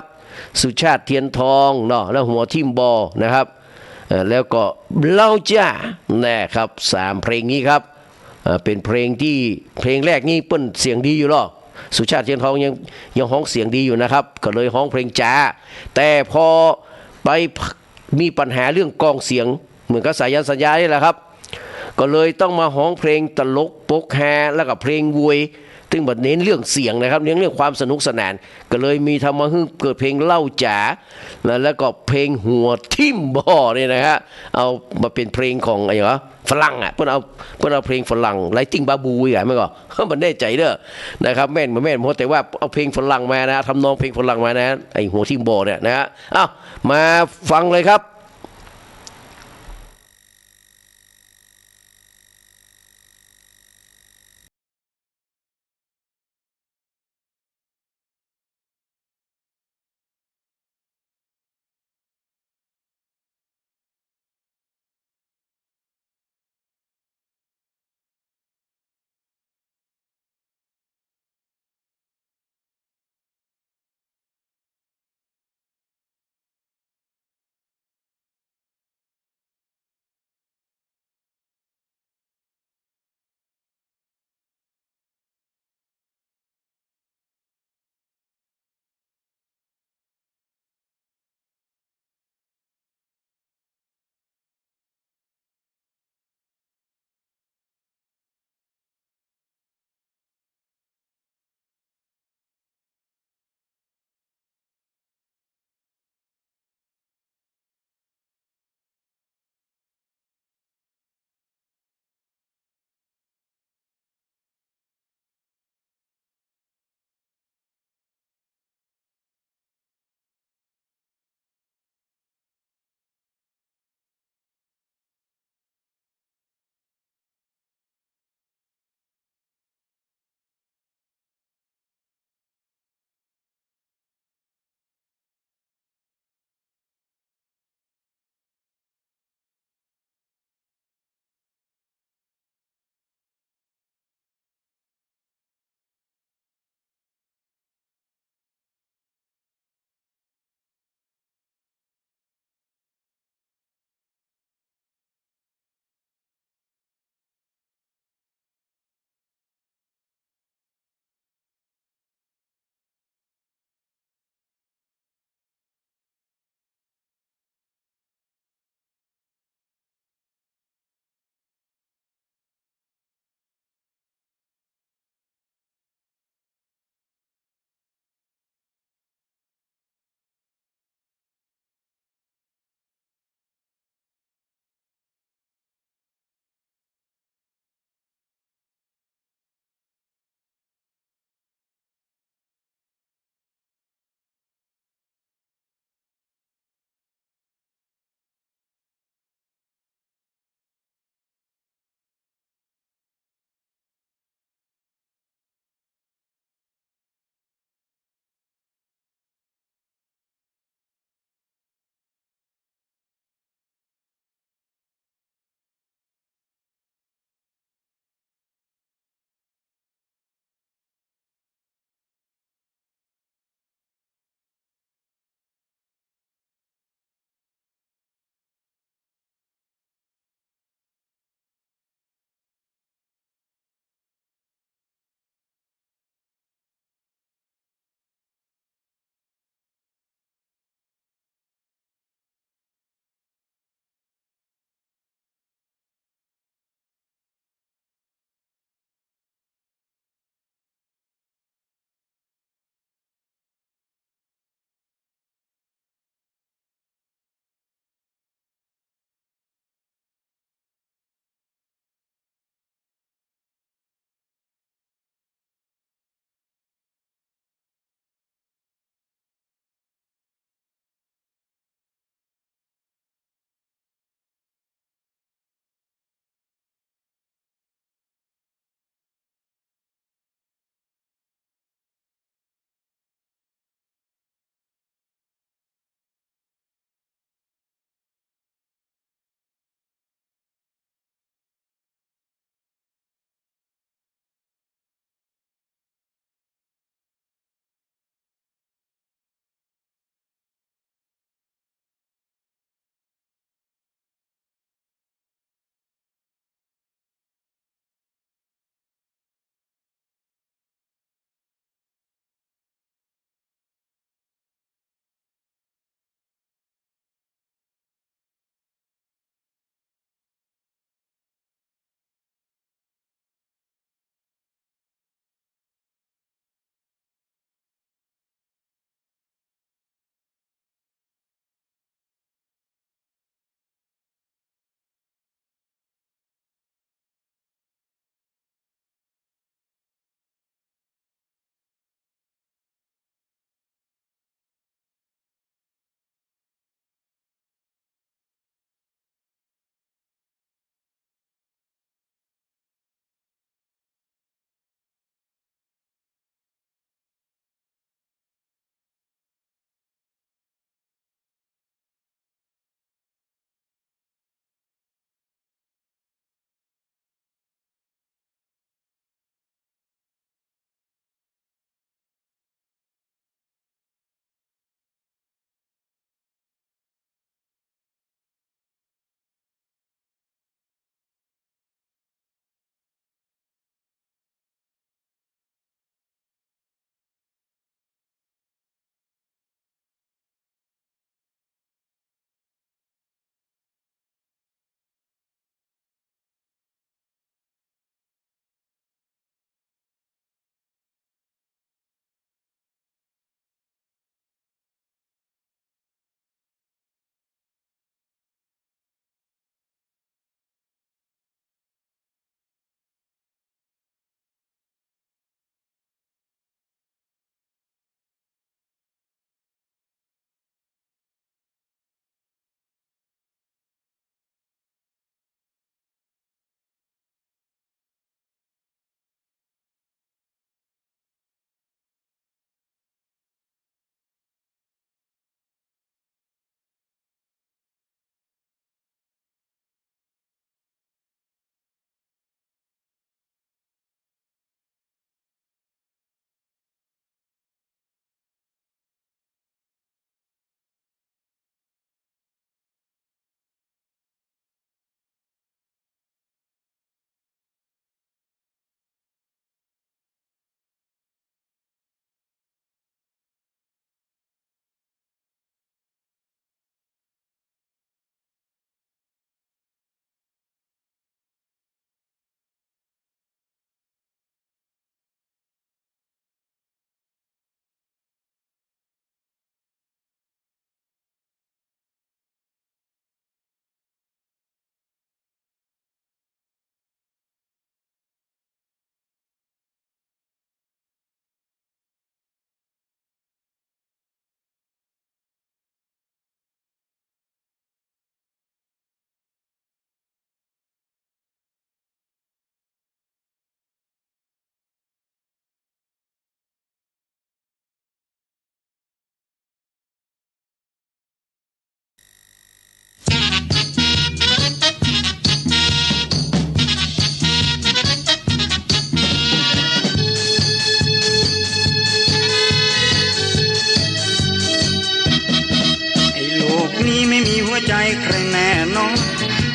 สุชาติเทียนทองเนาะแล้วหัวทิ่มบอนะครับแล้วก็เล่าจ้านะครับ3เพลงนี้ครับเป็นเพลงที่เพลงแรกนี่เปิ้นเสียงดีอยู่หรอสุชาติเทียนทองยังฮ้องเสียงดีอยู่นะครับก็เลยฮ้องเพลงจ้าแต่พอไปมีปัญหาเรื่องกองเสียงเหมือนกับสายันสัญญานี่แหละครับก็เลยต้องมาฮ้องเพลงตลกปกฮาแล้วก็เพลงววยซึ่งบัดเน้นเรื่องเสียงนะครับเน้นเรื่องความสนุกสนานก็เลยมีทำมาฮึเกิดเพลงเล่าจ๋าแล้วก็เพลงหัวทิ่มบ่อเนี่ยนะฮะเอามาเป็นเพลงของอะไรวะฝรั่งเพิ่นเอาเพลงฝรั่งไลติ้งบาบูอีกมันก็มันแน่ใจเด้อนะครับแม่นเพราะแต่ว่าเอาเพลงฝรั่งมานะทำนองเพลงฝรั่งมานะไอหัวทิ่มบ่อเนี่ยนะฮะมาฟังเลยครับ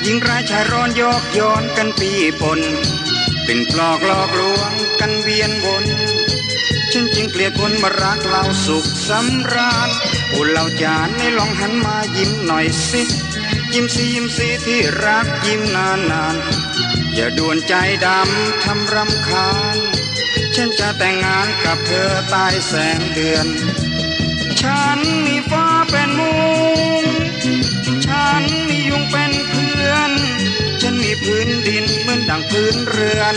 หญิงร้ายชายร้อนยอกย้อนกันปีปนเป็นปลอกหลอกลวงกันเวียนวนฉันจึงเกลียดคนมารักเราสุขสำราญโอ้เราจานให้ลองหันมายิ้มหน่อยสิยิ้มสิยิ้มสิที่รักยิ้มนานๆอย่าด่วนใจดำทำรำคาญฉันจะแต่งงานกับเธอใต้แสงเดือนฉันมีฟ้าเป็นมุงฉันมียุงเป็นเพื่อนฉันมีพื้นดินเหมือนดังพื้นเรือน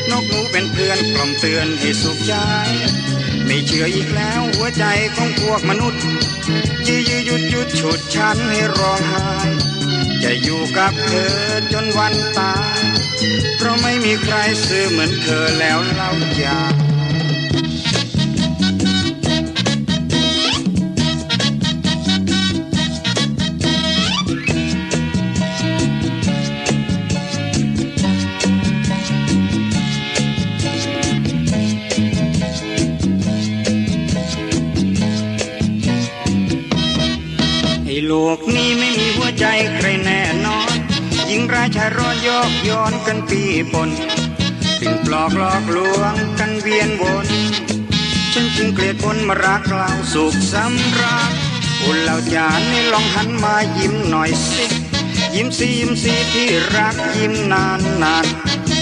นกหนูเป็นเพื่อนกล่อมเตือนให้สุขใจไม่เชื่ออีกแล้วหัวใจของพวกมนุษย์ยื้อหยุดฉุดฉันให้ร้องไห้จะอยู่กับเธอจนวันตายเพราะไม่มีใครซื่อเหมือนเธอแล้วเล่าอย่าโลกนี้ไม่มีหัวใจใครแน่นอนหญิงร้ายชายร้อนยอกย้อนกันปีปนสิ่งปลอกหลอกลวงกันเวียนวนฉันจึงเกลียดคนมารักเราสุขสำราญโอ้เราจานให้ลองหันมายิ้มหน่อยสิยิ้มสิที่รักยิ้มนาน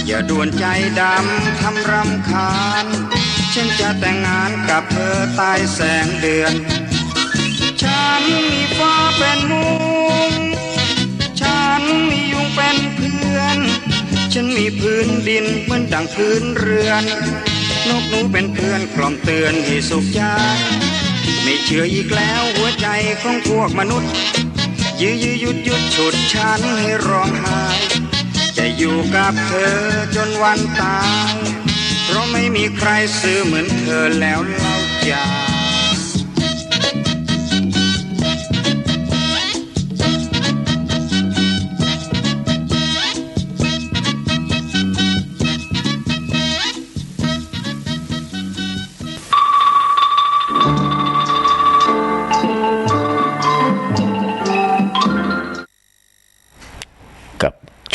อย่าด่วนใจดำทำรำคาญฉันจะแต่งงานกับเธอใต้แสงเดือนฉันมีฟ้าเป็นมุงฉันมียุงเป็นเพื่อนฉันมีพื้นดินเหมือนดังพื้นเรือนนกหนูเป็นเพื่อนกล่อมเตือนให้สุขใจไม่เชื่ออีกแล้วหัวใจของพวกมนุษย์ยื้อหยุดฉุดฉันให้ร้องไห้จะอยู่กับเธอจนวันตายเพราะไม่มีใครซื่อเหมือนเธอแล้วเล่าอย่า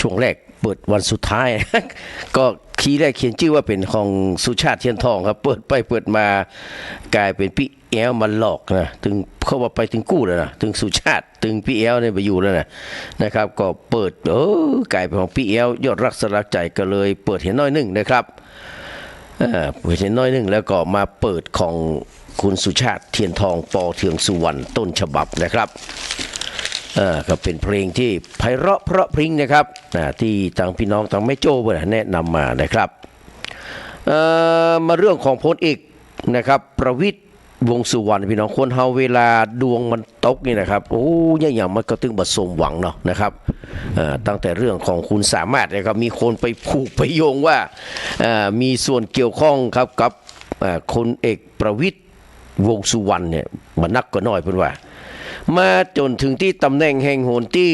ช่วงแรกเปิดวันสุดท้าย ก็คีย์แรกเขียนชื่อว่าเป็นของสุชาติเทียนทองครับเปิดไปเปิดมากลายเป็นพี่แอลมันหลอกนะถึงเข้ามาไปถึงกู้แล้วนะถึงสุชาติถึงพี่แอลเนี่ยไปอยู่แล้วนะครับก็เปิดกลายเป็นของพี่แอลยอดรักสลักใจก็เลยเปิดเห็นน้อยหนึ่งนะครับเปิดเห็นน้อยหนึ่งแล้วก็มาเปิดของคุณสุชาติเทียนทองปอเทืองสุวรรณต้นฉบับนะครับก็เป็นเพลงที่ไพเราะเพราะพริ้งนะครับที่ทางพี่น้องทางแม่โจ้แนะนำมานะครับมาเรื่องของพลเอกนะครับประวิตรวงษ์สุวรรณพี่น้องคนเฮาเวลาดวงมันตกนี่นะครับโอ้ยอย่างมันก็ตึงบัดสมหวังเนาะนะครับตั้งแต่เรื่องของคุณสามารถนะครับมีคนไปผูกไปโยงว่ามีส่วนเกี่ยวข้องครับกับคนเอกประวิตรวงษ์สุวรรณเนี่ยมันนักก็น้อยเพิ่นว่ามาจนถึงที่ตำแหน่งแห่งโหนที่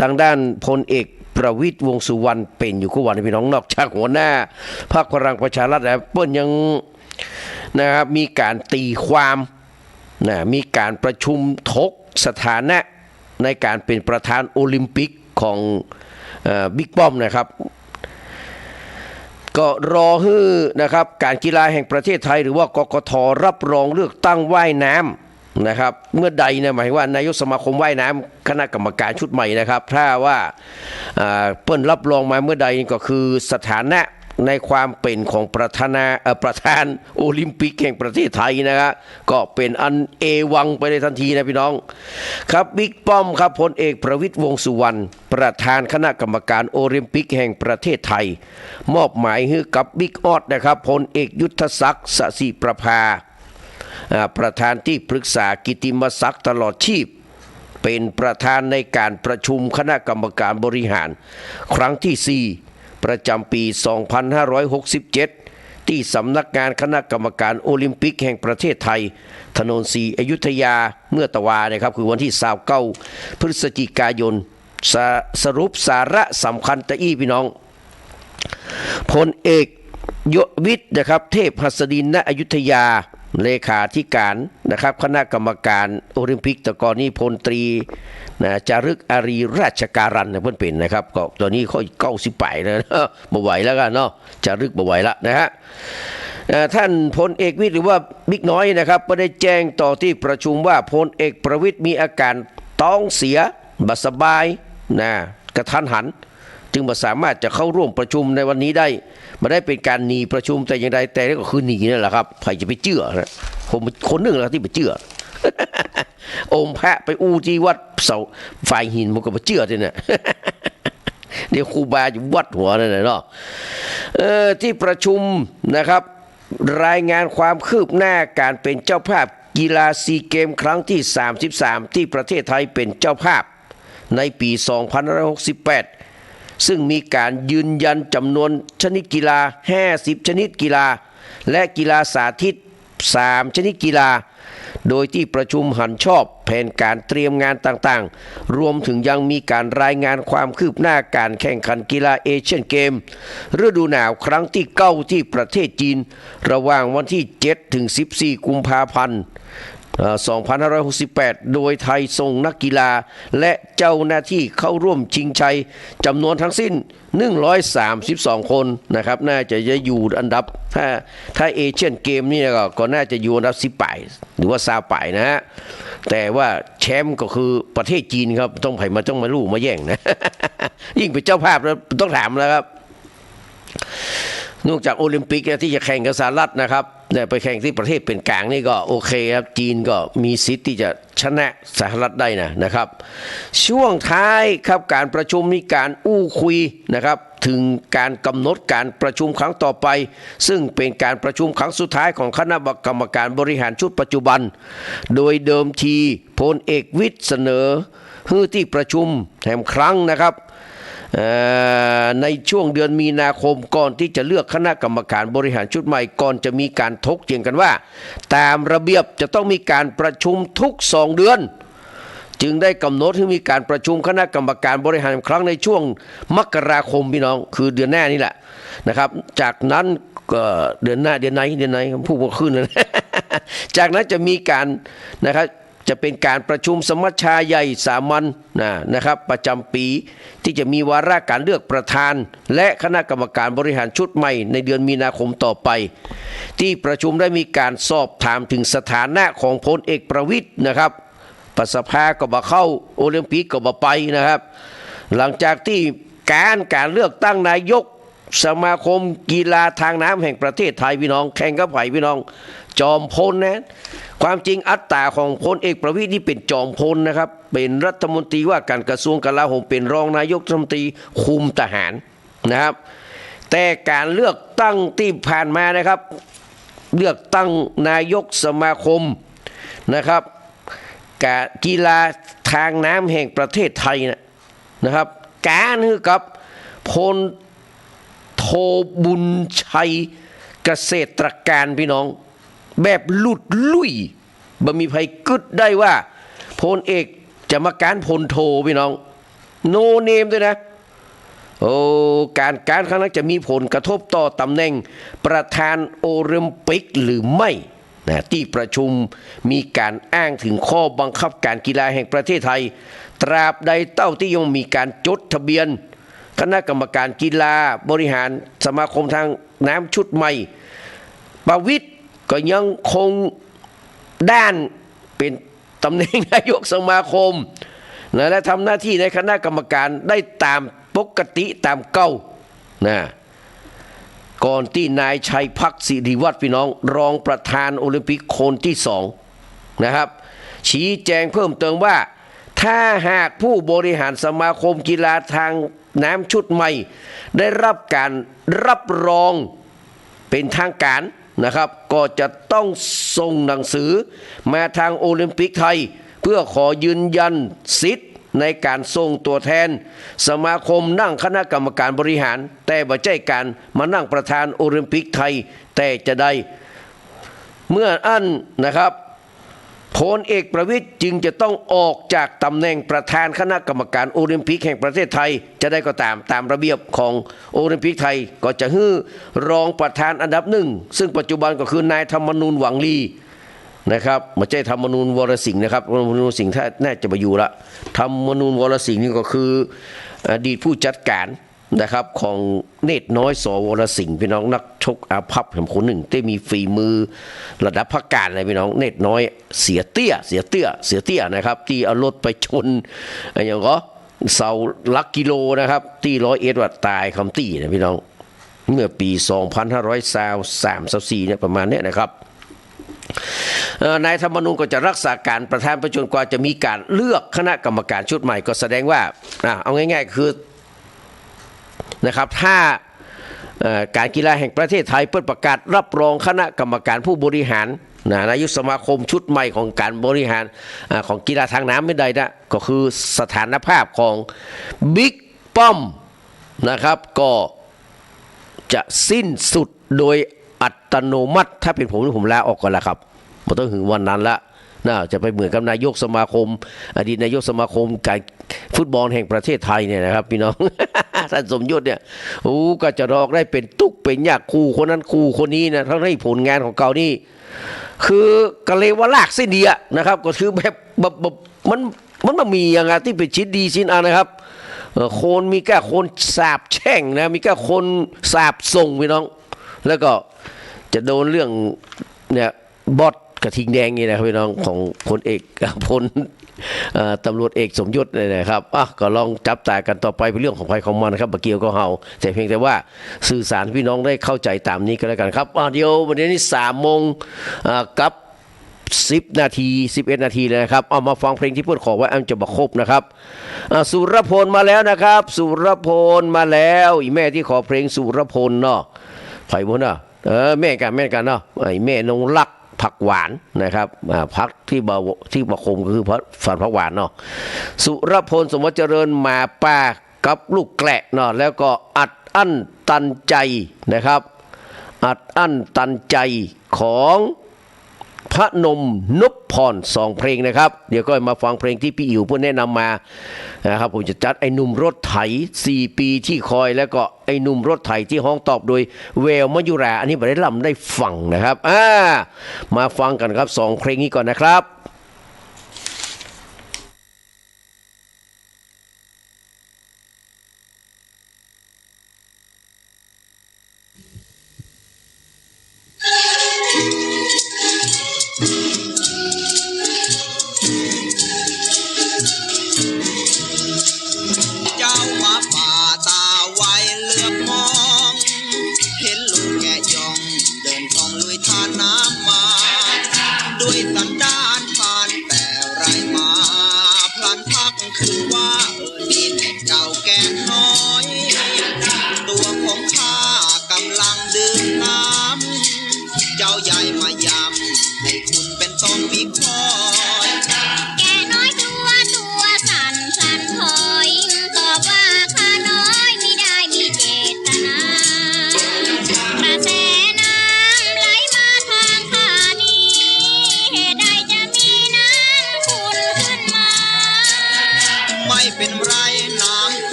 ทางด้านพลเอกประวิตรวงษ์สุวรรณเป็นอยู่คู่วันพี่น้องนอกจากหัวหน้าพรรคพลังประชารัฐแล้วเปิ้นยังนะครับมีการตีความมีการประชุมทกสถานะในการเป็นประธานโอลิมปิกของบิ๊กป้อมนะครับก็รอให้นะครับการกีฬาแห่งประเทศไทยหรือว่ากกท.รับรองเลือกตั้งว่ายน้ำนะครับเมื่อใดนะหมายว่านายกสมาคมว่ายน้ำคณะกรรมการชุดใหม่นะครับถ้าว่าเปิ้นรับรองมาเมื่อใดก็คือสถานะในความเป็นของประธานโอลิมปิกแห่งประเทศไทยนะครับก็เป็นอันเอวังไปในทันทีนะพี่น้องครับบิ๊กป้อมครับพลเอกประวิตรวงษ์สุวรรณประธานคณะกรรมการโอลิมปิกแห่งประเทศไทยมอบหมายให้กับบิ๊กออดนะครับพลเอกยุทธศักดิ์สศิประภาประธานที่ปรึกษากิตติมศักดิ์ตลอดชีพเป็นประธานในการประชุมคณะกรรมการบริหารครั้งที่4ประจำปี 2567 ที่สำนักงานคณะกรรมการโอลิมปิกแห่งประเทศไทยถนนศรีอยุธยาเมื่อตะวานะครับคือวันที่29พฤศจิกายนสรุปสาระสำคัญตะอี้พี่น้องพลเอกยศวิทย์นะครับเทพหัสดินณอยุธยา เลขาธิการนะครับคณะกรรมการโอลิมปิกตะกอนนี้พลตรีนะจารึกอารีราชการันเพิ่นเป็นนะครับก็ตอนนี้เขา98แล้วนะบ่ไหวแล้วกันเนาะจารึกบ่ไหวละนะฮะท่านพลเอกวิทย์หรือว่าบิ๊กน้อยนะครับก็ได้แจ้งต่อที่ประชุมว่าพลเอกประวิตรมีอาการท้องเสียบ่สบายนะกระทันหันจึงไม่สามารถจะเข้าร่วมประชุมในวันนี้ได้ไม่ได้เป็นการหนีประชุมแต่อย่างใดแต่ก็คือหนีนั่นแหละครับใครจะไปเชื่อนะคนหนึ่งแหละที่ไปเชื่อ องค์พระไปอู้ที่วัดเสาฝ่ายหินมันก็ไปเชื่อที่เนี่ย เดี๋ยวครูบาอยู่วัดหัวนั่นแหละเนาะที่ประชุมนะครับรายงานความคืบหน้าการเป็นเจ้าภาพกีฬาซีเกมครั้งที่33ที่ประเทศไทยเป็นเจ้าภาพในปี2568ซึ่งมีการยืนยันจำนวนชนิดกีฬา50ชนิดกีฬาและกีฬาสาธิต3ชนิดกีฬาโดยที่ประชุมหันชอบแผนการเตรียมงานต่างๆรวมถึงยังมีการรายงานความคืบหน้าการแข่งขันกีฬาเอเชียนเกมฤดูหนาวครั้งที่9ที่ประเทศจีนระหว่างวันที่7ถึง14กุมภาพันธ์2568โดยไทยส่งนักกีฬาและเจ้าหน้าที่เข้าร่วมชิงชัยจำนวนทั้งสิ้น132คนนะครับน่าจะอยู่อันดับถ้าเอเชียนเกมนี่ก็น่าจะอยู่อันดับ10 ป่ายหรือว่า20 ป่ายนะฮะแต่ว่าแชมป์ก็คือประเทศจีนครับต้องมาลู่มาแย่งนะ ยิ่งเป็นเจ้าภาพแล้วต้องถามแล้วครับนอกจากโอลิมปิกที่จะแข่งกับสหรัฐนะครับไปแข่งที่ประเทศเป็นกลางนี่ก็โอเคครับจีนก็มีสิทธิ์ที่จะชนะสหรัฐได้นะครับช่วงท้ายครับการประชุมมีการอู้คุยนะครับถึงการกำหนดการประชุมครั้งต่อไปซึ่งเป็นการประชุมครั้งสุดท้ายของคณะกรรมการบริหารชุดปัจจุบันโดยเดิมทีพลเอกวิทย์เสนอให้ที่ประชุมแห่งครั้งนะครับในช่วงเดือนมีนาคมก่อนที่จะเลือกคณะกรรมการบริหารชุดใหม่ก่อนจะมีการถกเถียงกันว่าตามระเบียบจะต้องมีการประชุมทุก2 เดือนจึงได้กำหนดให้มีการประชุมคณะกรรมการบริหารครั้งในช่วงมกราคมพี่น้องคือเดือนหน้านี่แหละนะครับจากนั้นก็เดือนไหนผู้บ่ขึ้นเลยจากนั้นจะมีการนะครับจะเป็นการประชุมสมัชชาใหญ่สามัญนะครับประจำปีที่จะมีวาระการเลือกประธานและคณะกรรมการบริหารชุดใหม่ในเดือนมีนาคมต่อไปที่ประชุมได้มีการสอบถามถึงสถานะของพลเอกประวิตรนะครับประสภาก็บ่เข้าโอลิมปิกก็บ่ไปนะครับหลังจากที่การเลือกตั้งนายกสมาคมกีฬาทางน้ำแห่งประเทศไทยพี่น้องแข่งกับไผ่พี่น้องจอมพลนะความจริงอัตราของพลเอกประวิตรนี่เป็นจอมพลนะครับเป็นรัฐมนตรีว่าการกระทรวงกลาโหมเป็นรองนายกรัฐมนตรีคุมทหารนะครับแต่การเลือกตั้งที่ผ่านมานะครับเลือกตั้งนายกสมาคมนะครับกีฬาทางน้ำแห่งประเทศไทยนะครับการคือกับพลโทบุญชัยเกษตรการพี่น้องแบบหลุดลุ่ยบ่มีใครกึดได้ว่าพลเอกจะมาการพลโทพี่น้องโนเนมด้วยนะการครั้งนั้นจะมีผลกระทบต่อตำแหน่งประธานโอลิมปิกหรือไม่นะที่ประชุมมีการอ้างถึงข้อบังคับการกีฬาแห่งประเทศไทยตราบใดเต้าที่ยังมีการจดทะเบียนคณะกรรมการกีฬาบริหารสมาคมทางน้ำชุดใหม่ประวิตรก็ยังคงด้านเป็นตำแหน่งนายกสมาคมนะและทำหน้าที่ในคณะกรรมการได้ตามปกติตามเก่านะก่อนที่นายชัยพักศิริวัฒน์พี่น้องรองประธานโอลิมปิกคนที่2นะครับชี้แจงเพิ่มเติมว่าถ้าหากผู้บริหารสมาคมกีฬาทางน้ำชุดใหม่ได้รับการรับรองเป็นทางการนะครับก็จะต้องส่งหนังสือมาทางโอลิมปิกไทยเพื่อขอยืนยันสิทธิ์ในการส่งตัวแทนสมาคมนั่งคณะกรรมการบริหารแต่บ่ใช่การมานั่งประธานโอลิมปิกไทยแต่จะได้เมื่ออันนะครับพลเอกประวิตรจึงจะต้องออกจากตำแหน่งประธานคณะกรรมการโอลิมปิกแห่งประเทศไทยจะได้ก็ตามระเบียบของโอลิมปิกไทยก็จะฮื้อรองประธานอันดับ1ซึ่งปัจจุบันก็คือนายธรรมนูญหวังลี นะครับไม่ใช่ธรรมนูญวรสิงห์นะครับธรรมนูญวรสิงห์ถ้าน่าจะมาอยู่ละธรรมนูญวรสิงห์นี่ก็คืออดีตผู้จัดการนะครับของเนตรน้อยสวรสิงห์พี่น้องนักชกอาภัพแห่งคนหนึ่งที่มีฝีมือระดับพักการเลยพี่น้องเนตรน้อยเสียเตี้ยนะครับที่เอารถไปชนอย่างก็เสาลักกิโลนะครับที่101วัดตายคำตี้นะพี่น้องเมื่อปี2523-24เนี่ยประมาณเนี้ยนะครับนายธรรมนูญก็จะรักษาการประธานไปจนกว่าจะมีการเลือกคณะกรรมการชุดใหม่ก็แสดงว่าเอาง่ายๆคือนะครับถ้าการกีฬาแห่งประเทศไทยเปิดประกาศรับรองคณะกรรมการผู้บริหารนายกสมาคมชุดใหม่ของการบริหารของกีฬาทางน้ำไม่ได้นะก็คือสถานภาพของบิ๊กป้อมนะครับก็จะสิ้นสุดโดยอัตโนมัติถ้าเป็นผมลาออกก่อนละครับไม่ต้องถึงวันนั้นละน่าจะไปเหมือนกับนายกสมาคมอดีตนายกสมาคมการฟุตบอลแห่งประเทศไทยเนี่ยนะครับพี่น้อง ท่านสมยศเนี่ยก็จะรอกได้เป็นตุ๊กเป็นยากคู่คนนั้นคู่คนนี้นะทั้งที่ผลงานของเก่านี่คือกะเลวลากเส้นเดียนะครับก็คือแบบมันมามีอย่างที่เป็นชิ้นดีชิ้นนะครับคนมีแค่คนสาบแช่งนะมีแค่คนสาบส่งพี่น้องแล้วก็จะโดนเรื่องเนี่ยบอสกระทิงแดงนี่นะครับพี่น้องของพลเอกพลตำรวจเอกสมยศเลยนะครับก็ลองจับตากันต่อไปเป็นเรื่องของใครของมันนะครับบะเกียวก็เฮาแต่เพียงแต่ว่าสื่อสารพี่น้องได้เข้าใจตามนี้ก็แล้วกันครับเดี๋ยววันนี้3 โมงกับ10 นาที11 นาทีเลยนะครับเอามาฟังเพลงที่เพื่อนขอไว้อันจะบักครบนะครับสุรพลมาแล้วนะครับสุรพลมาแล้วอีแม่ที่ขอเพลงสุรพลเนาะไผ่บุญแม่กันเนาะไอ้แม่นงรักผักหวานนะครับพักที่บะคมก็คือฝันผักหวานเนาะสุรพลสมวัติเจริญมาป้ากับลูกแกละเนาะแล้วก็อัดอั้นตันใจนะครับอัดอั้นตันใจของพระนมนพพร2 เพลงนะครับเดี๋ยวก็มาฟังเพลงที่พี่อิ๋วเพื่อนแนะนำมานะครับผมจะจัดไอ้หนุ่มรถไถ4 ปีที่คอยแล้วก็ไอ้หนุ่มรถไถที่ห้องตอบโดยเวลมยุราอันนี้ไม่ได้ลำได้ฟังนะครับมาฟังกันครับ2 เพลงนี้ก่อนนะครับเจ้าหมาป่าตาไวเหลือบมองเห็นลูกแกะยองเดินท่องลุยทานน้ำมาด้วยสันดานพา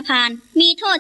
พานมีโทษ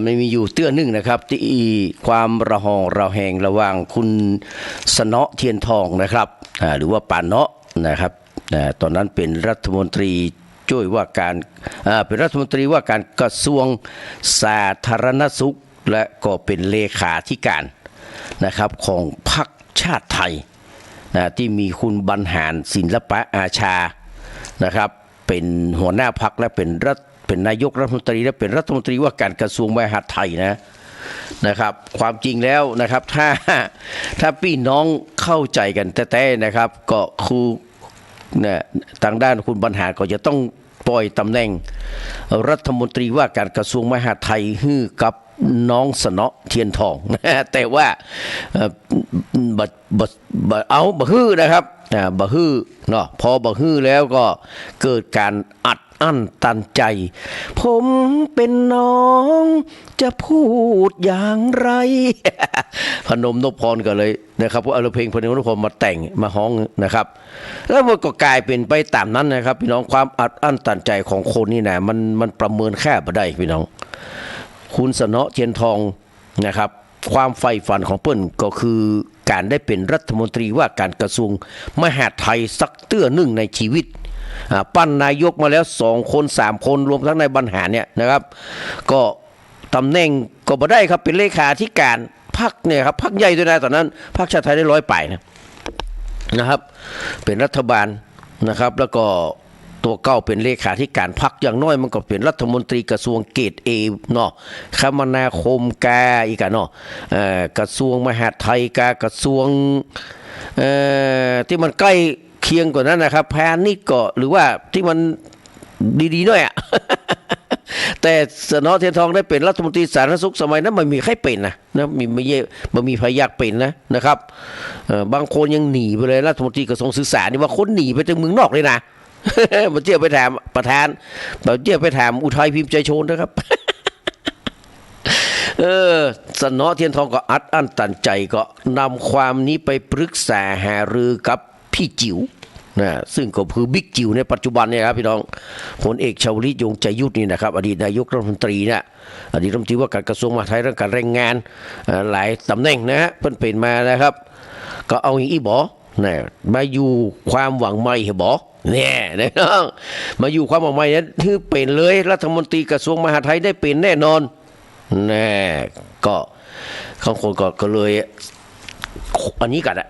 มันมีอยู่เตื้อหนึ่งนะครับที่ความระหองระแหงระหว่างคุณสนอเทียนทองนะครับหรือว่าปานเนาะนะครับตอนนั้นเป็นรัฐมนตรีช่วยว่าการเป็นรัฐมนตรีว่าการกระทรวงสาธารณสุขและก็เป็นเลขาธิการนะครับของพรรคชาติไทยที่มีคุณบรรหารศิลปะอาชานะครับเป็นหัวหน้าพรรคและเป็นนายกรัฐมนตรีและเป็นรัฐมนตรีว่าการกระทรวงมหาดไทยนะครับความจริงแล้วนะครับถ้าพี่น้องเข้าใจกันแท้ๆนะครับก็คือทางด้านคุณบรรหารก็จะต้องปล่อยตำแหน่งรัฐมนตรีว่าการกระทรวงมหาดไทยให้กับน้องสนอเทียนทองแต่ว่าเอาบะฮื้อนะครับบะฮื้อเนาะพอบะฮื้อแล้วก็เกิดการอัดอั้นตันใจผมเป็นน้องจะพูดอย่างไร พนมนพพรก็เลยนะครับพวกเอาเพลงพนมนพพรมาแต่งมาฮ้องนะครับแล้วมันก็กลายเป็นไปตามนั้นนะครับพี่น้องความอัดอั้นตันใจของคนนี่นะมันประเมินแค่บ่ได้พี่น้องคุณสนอเทียนทองนะครับความใฝ่ฝันของเปิ้นก็คือการได้เป็นรัฐมนตรีว่าการกระทรวงมหาดไทยสักเตื้อหนึ่งในชีวิตปั้นนายกมาแล้ว2 คน3 คนรวมทั้งในบรรหารเนี่ยนะครับก็ตำแหน่งก็บ่ได้ครับเป็นเลขาธิการพรรคเนี่ยครับพรรคใหญ่ด้วยนะตอนนั้นพรรคชาติไทยได้100 ปลายนะครับเป็นรัฐบาลนะครับแล้วก็ตัวเก้าเป็นเลขาธิการพรรคอย่างน้อยมันก็เป็นรัฐมนตรีกระทรวงเกรด A เนาะคมนาคมกาอีกเนาะกระทรวงมหาดไทยกระทรวงที่มันใกล้เคียงกว่านั้นนะครับพาณิชย์ก็หรือว่าที่มันดีๆหน่อย แต่สนอเทียนทองได้เป็นรัฐมนตรีสาธารณสุขสมัยนั้นไม่มีใครเป็นนะไม่มีใครอยากเป็นนะครับบางคนยังหนีไปเลยรัฐมนตรีกระทรวงศึกษานี่ว่าคนหนีไปจากเมืองนอกเลยนะ มาเที่ยวไปถามประธานมาเที่ยวไปถามอุทัยพิมพ์ใจโชนนะครับ สนอเทียนทองก็อัดอั้นตันใจก็นำความนี้ไปปรึกษาหารือกับพี่จิ๋วนะซึ่งก็คือบิ๊กจิ๋วในปัจจุบันเนี่ยครับพี่น้องพลเอกชวลิตยงใจยุทธนี่นะครับอดีตนายกรัฐมนตรีเนี่ยอดีตรัฐมนตรีว่าการกระทรวงมหาดไทยเรื่องการแรงงานหลายตำแหน่งนะฮะเพิ่นเป็นมานะครับก็เอาอย่างอีบอนะมาอยู่ความหวังใหม่เหรอบอเนี่ยนะครับมาอยู่ความหวังใหม่นั้นคือเป็นเลยรัฐมนตรีกระทรวงมหาดไทยได้เป็นแน่นอนแน่ก็ข้างคนก็เลยอันนี้กัน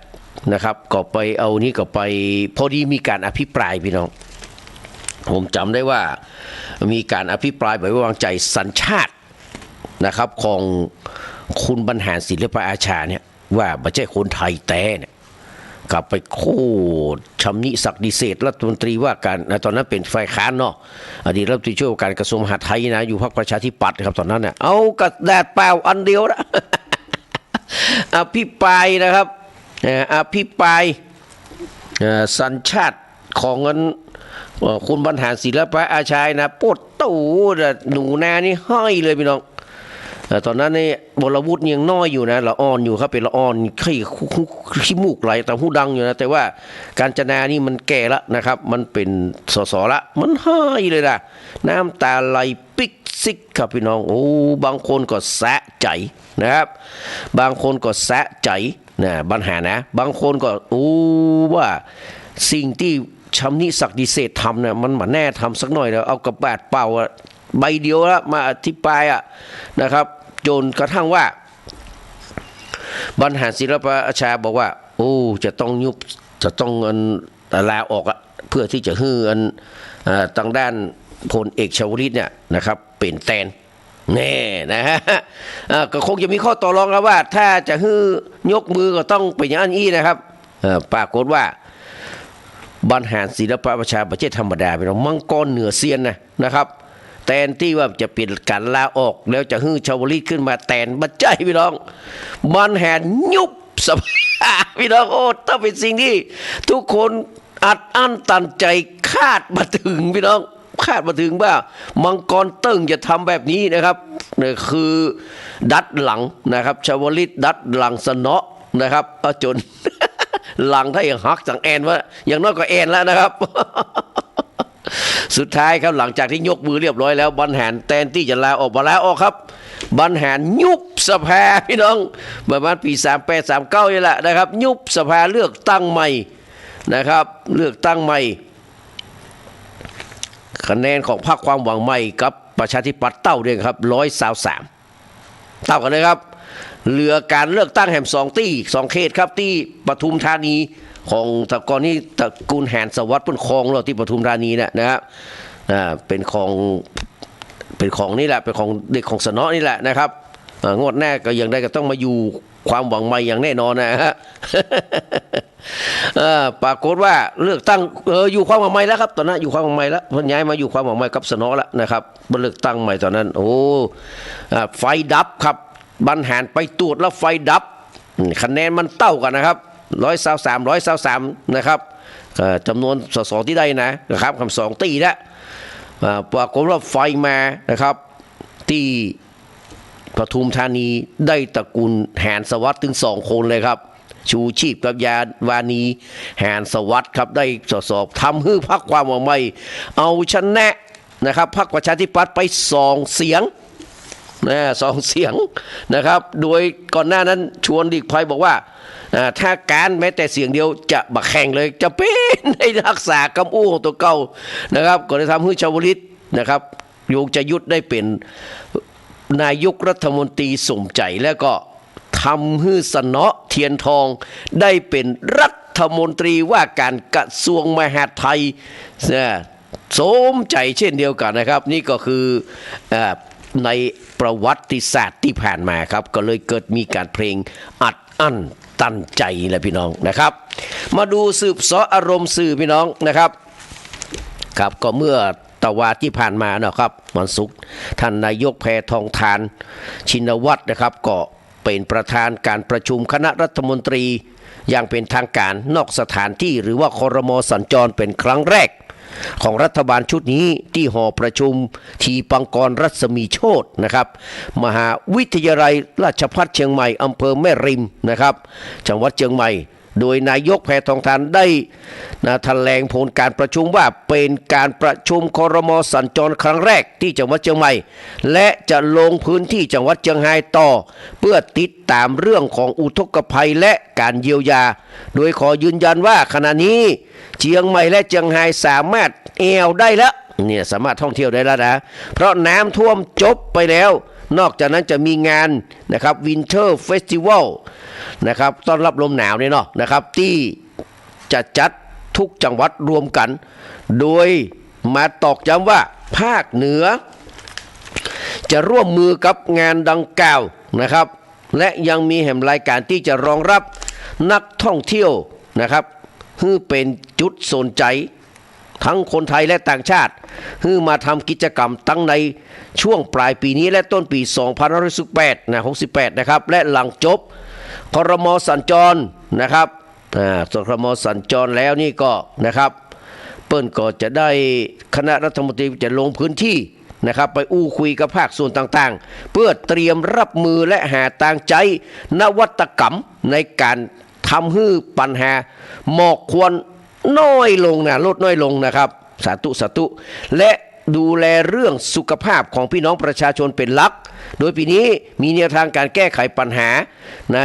นะครับก็ไปเอานี้ก็ไปพอดีมีการอภิปรายพี่น้องผมจำได้ว่ามีการอภิปรายไว้วางใจสัญชาตินะครับของคุณบรรหารศิลปอาชาเนี่ยว่าไม่ใช่คนไทยแต่เนี่ยกลับไปโค่ชำนิศักดิ์ดิเศษรัฐมนตรีว่าการตอนนั้นเป็นฝ่ายค้านเนาะอดีตรัฐมนตรีช่วยว่าการกระทรวงมหาดไทยนะอยู่พรรคประชาธิปัตย์ครับตอนนั้นเนี่ยเอากระดาษเปล่าอันเดียวนะ อภิปรายนะครับอภิปรายสัญชาติของคุณบรรหารศิลปอาชานะปวดตู้หนูนานี่ห้อยเลยพี่น้องตอนนั้นนี่บรวุฒิยังน้อยอยู่นะละอ่อนอยู่ครับเป็นละอ่อนขี้มูกไหลแต่หูดังอยู่นะแต่ว่าการจนานี่มันแก่ละนะครับมันเป็นสละมันห้อยเลยนะน้ำตาไหลปิกซิกครับพี่น้องโอ้บางคนก็สะใจนะครับบางคนก็สะใจนะบรรหารนะบางคนก็ว่าสิ่งที่ชำนิศักดิเศษทำเนี่ยมันมาแน่ทำสักหน่อยแล้วเอากระบาดเป่าใบเดียวแล้วมาอธิบายนะครับจนกระทั่งว่าบรรหารศิลปอาชาบอกว่าจะต้องลาออกเพื่อที่จะฮื้อทางด้านพลเอกชวลิตเนี่ยนะครับเป็นแตนแน่นะฮะก็คงจะมีข้อต่อรองแล้วว่าถ้าจะฮื้อยกมือก็ต้องเป็นอย่างนี้นะครับปรากฏว่าบรรหารศิลปอาชาประเทศธรรมดาเป็นมังกรเหนือเซียนนะครับแทนที่ว่าจะเปลี่ยนการลาออกแล้วจะฮื้อชวลิตขึ้นมาแทนบัจใจพี่น้องบรรหารยุบสภาพี่น้องต้องเป็นสิ่งที่ทุกคนอัดอั้นตันใจคาดมาถึงพี่น้องคาดมาถึงว่ามังกรเติ้งจะทำแบบนี้นะครับนี่คือดัดหลังนะครับชวลิตดัดหลังสนอนะครับจน หลังถ้าอย่างฮักสั่งแอนว่าอย่างน้อยก็แอนแล้วนะครับ สุดท้ายครับหลังจากที่ยกมือเรียบร้อยแล้วบรรหารแทนที่จะลาออกมาลาออกครับบรรหารยุบสภาพี่น้องประมาณปี38-39นี่แหละนะครับยุบสภาเลือกตั้งใหม่นะครับเลือกตั้งใหม่คะแนนของพรรคความหวังใหม่กับประชาธิปัตย์เต้าเด้งครับ123เต้ากันเลยครับเหลือการเลือกตั้งแห่ง2เขตครับที่ปทุมธานีของตะกอนนี้ตระกูลแหนสวัสดิ์เป็นคลองเราที่ปทุมธานีนะครับเป็นของนี่แหละเป็นของเด็กของสนอนี่แหละนะครับงวดแรกก็ยังได้ก็ต้องมาอยู่ความหวังใหม่อย่างแน่นอนนะฮะ ปรากฏว่าเลือกตั้งอยู่ความหวังใหม่แล้วครับตอนนั้นอยู่ความหวังใหม่แล้วเพิ่นย้ายมาอยู่ความหวังใหม่กับสนอแล้วนะครับเลือกตั้งใหม่ตอนนั้นไฟดับครับบรรหารไปตรวจแล้วไฟดับคะแนนมันเต้ากันนะครับ123นะครับจำนวนสสที่ได้นะครับคำ2ตีแล้วปรากฏว่าไฟมานะครับที่ปทุมธานีได้ตระกูลแหนสวัสดิ์ถึง2คนเลยครับชูชีพกับยาวานีแหนสวัสดิ์ครับได้สอบทำให้พรรคความหวังใหม่เอาชนะนะครับพรรคประชาธิปัตย์ไป2 เสียง2 เสียงนะครับโดยก่อนหน้านั้นชวนหลีกภัยบอกว่าถ้าการแม้แต่เสียงเดียวจะบักแข่งเลยจะเป็นในรักษากำอู้ของตัวเก่านะครับก็ได้ทำให้ชวลิตนะครับยงใจยุทธได้เป็นนายกรัฐมนตรีสมใจแล้วก็ทำให้สนอเทียนทองได้เป็นรัฐมนตรีว่าการกระทรวงมหาดไทยสมใจเช่นเดียวกันนะครับนี่ก็คือในประวัติศาสตร์ที่ผ่านมาครับก็เลยเกิดมีการเพลงอัดอั้นตันใจแหละพี่น้องนะครับมาดูสืบสออารมณ์สื่อพี่น้องนะครับครับก็เมื่อ ตะวาที่ผ่านมานะครับวันศุกร์ท่านนายกแพทองธารชินวัตรนะครับก็เป็นประธานการประชุมคณะรัฐมนตรีอย่างเป็นทางการนอกสถานที่หรือว่าครม.สัญจรเป็นครั้งแรกของรัฐบาลชุดนี้ที่หอประชุมทีปังกรรัศมีโชตินะครับมหาวิทยาลัยราชภัฏเชียงใหม่อำเภอแม่ริมนะครับจังหวัดเชียงใหม่โดยนายกแพทองธารได้แถลงผลการประชุมว่าเป็นการประชุมครม.สัญจรครั้งแรกที่จังหวัดเชียงใหม่และจะลงพื้นที่จังหวัดเชียงรายต่อเพื่อติดตามเรื่องของอุทกภัยและการเยียวยาโดยขอยืนยันว่าขณะนี้เชียงใหม่และเชียงรายสามารถแอวได้แล้วเนี่ยสามารถท่องเที่ยวได้แล้วนะเพราะน้ำท่วมจบไปแล้วนอกจากนั้นจะมีงานนะครับวินเทอร์เฟสติวัลนะครับต้อนรับลมหนาวเนี่ยเนาะนะครับที่จะจัดทุกจังหวัดรวมกันโดยมาตอกย้ำว่าภาคเหนือจะร่วมมือกับงานดังกล่าวนะครับและยังมีแห่งรายการที่จะรองรับนักท่องเที่ยวนะครับให้เป็นจุดสนใจทั้งคนไทยและต่างชาติให้มาทำกิจกรรมตั้งในช่วงปลายปีนี้และต้นปี2568นะครับและหลังจบครม.สัญจรนะครับส่วนครม.สัญจรแล้วนี่ก็นะครับเปิ้นก็จะได้คณะรัฐมนตรีจะลงพื้นที่นะครับไปอู้คุยกับภาคส่วนต่างๆเพื่อเตรียมรับมือและหาทางใจนวัตกรรมในการทำให้ปัญหาหมอกควันน้อยลงนะลดน้อยลงนะครับสาธุและดูแลเรื่องสุขภาพของพี่น้องประชาชนเป็นหลักโดยปีนี้มีแนวทางการแก้ไขปัญหา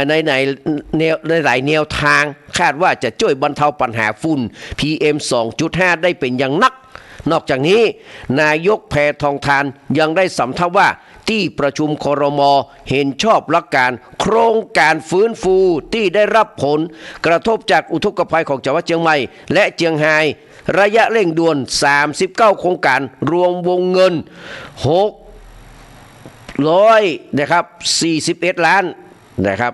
ในหลายแนวทางคาดว่าจะช่วยบรรเทาปัญหาฝุ่น PM 2.5 ได้เป็นอย่างนักนอกจากนี้นายกแพทองธารยังได้สำทับว่าที่ประชุมครม.เห็นชอบหลักการโครงการฟื้นฟูที่ได้รับผลกระทบจากอุทกภัยของจังหวัดเชียงใหม่และเชียงรายระยะเร่งด่วน39โครงการรวมวงเงิน600นะครับ41ล้านนะครับ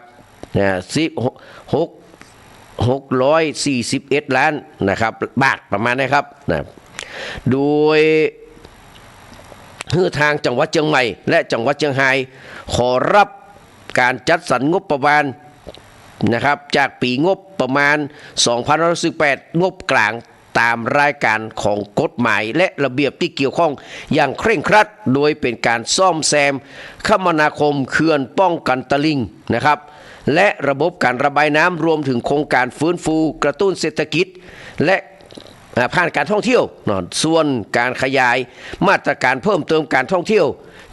641ล้านนะครับบาทประมาณนี้ครับนะโดยทางจังหวัดเชียงใหม่และจังหวัดเชียงรายขอรับการจัดสรรงบประมาณนะครับจากปีงบประมาณ2518งบกลางตามรายการของกฎหมายและระเบียบที่เกี่ยวข้องอย่างเคร่งครัดโดยเป็นการซ่อมแซมคมนาคมเขื่อนป้องกันตลิ่งนะครับและระบบการระบายน้ำรวมถึงโครงการฟื้นฟูกระตุ้นเศรษฐกิจและผ่านการท่องเที่ยวส่วนการขยายมาตรการเพิ่มเติมการท่องเที่ยว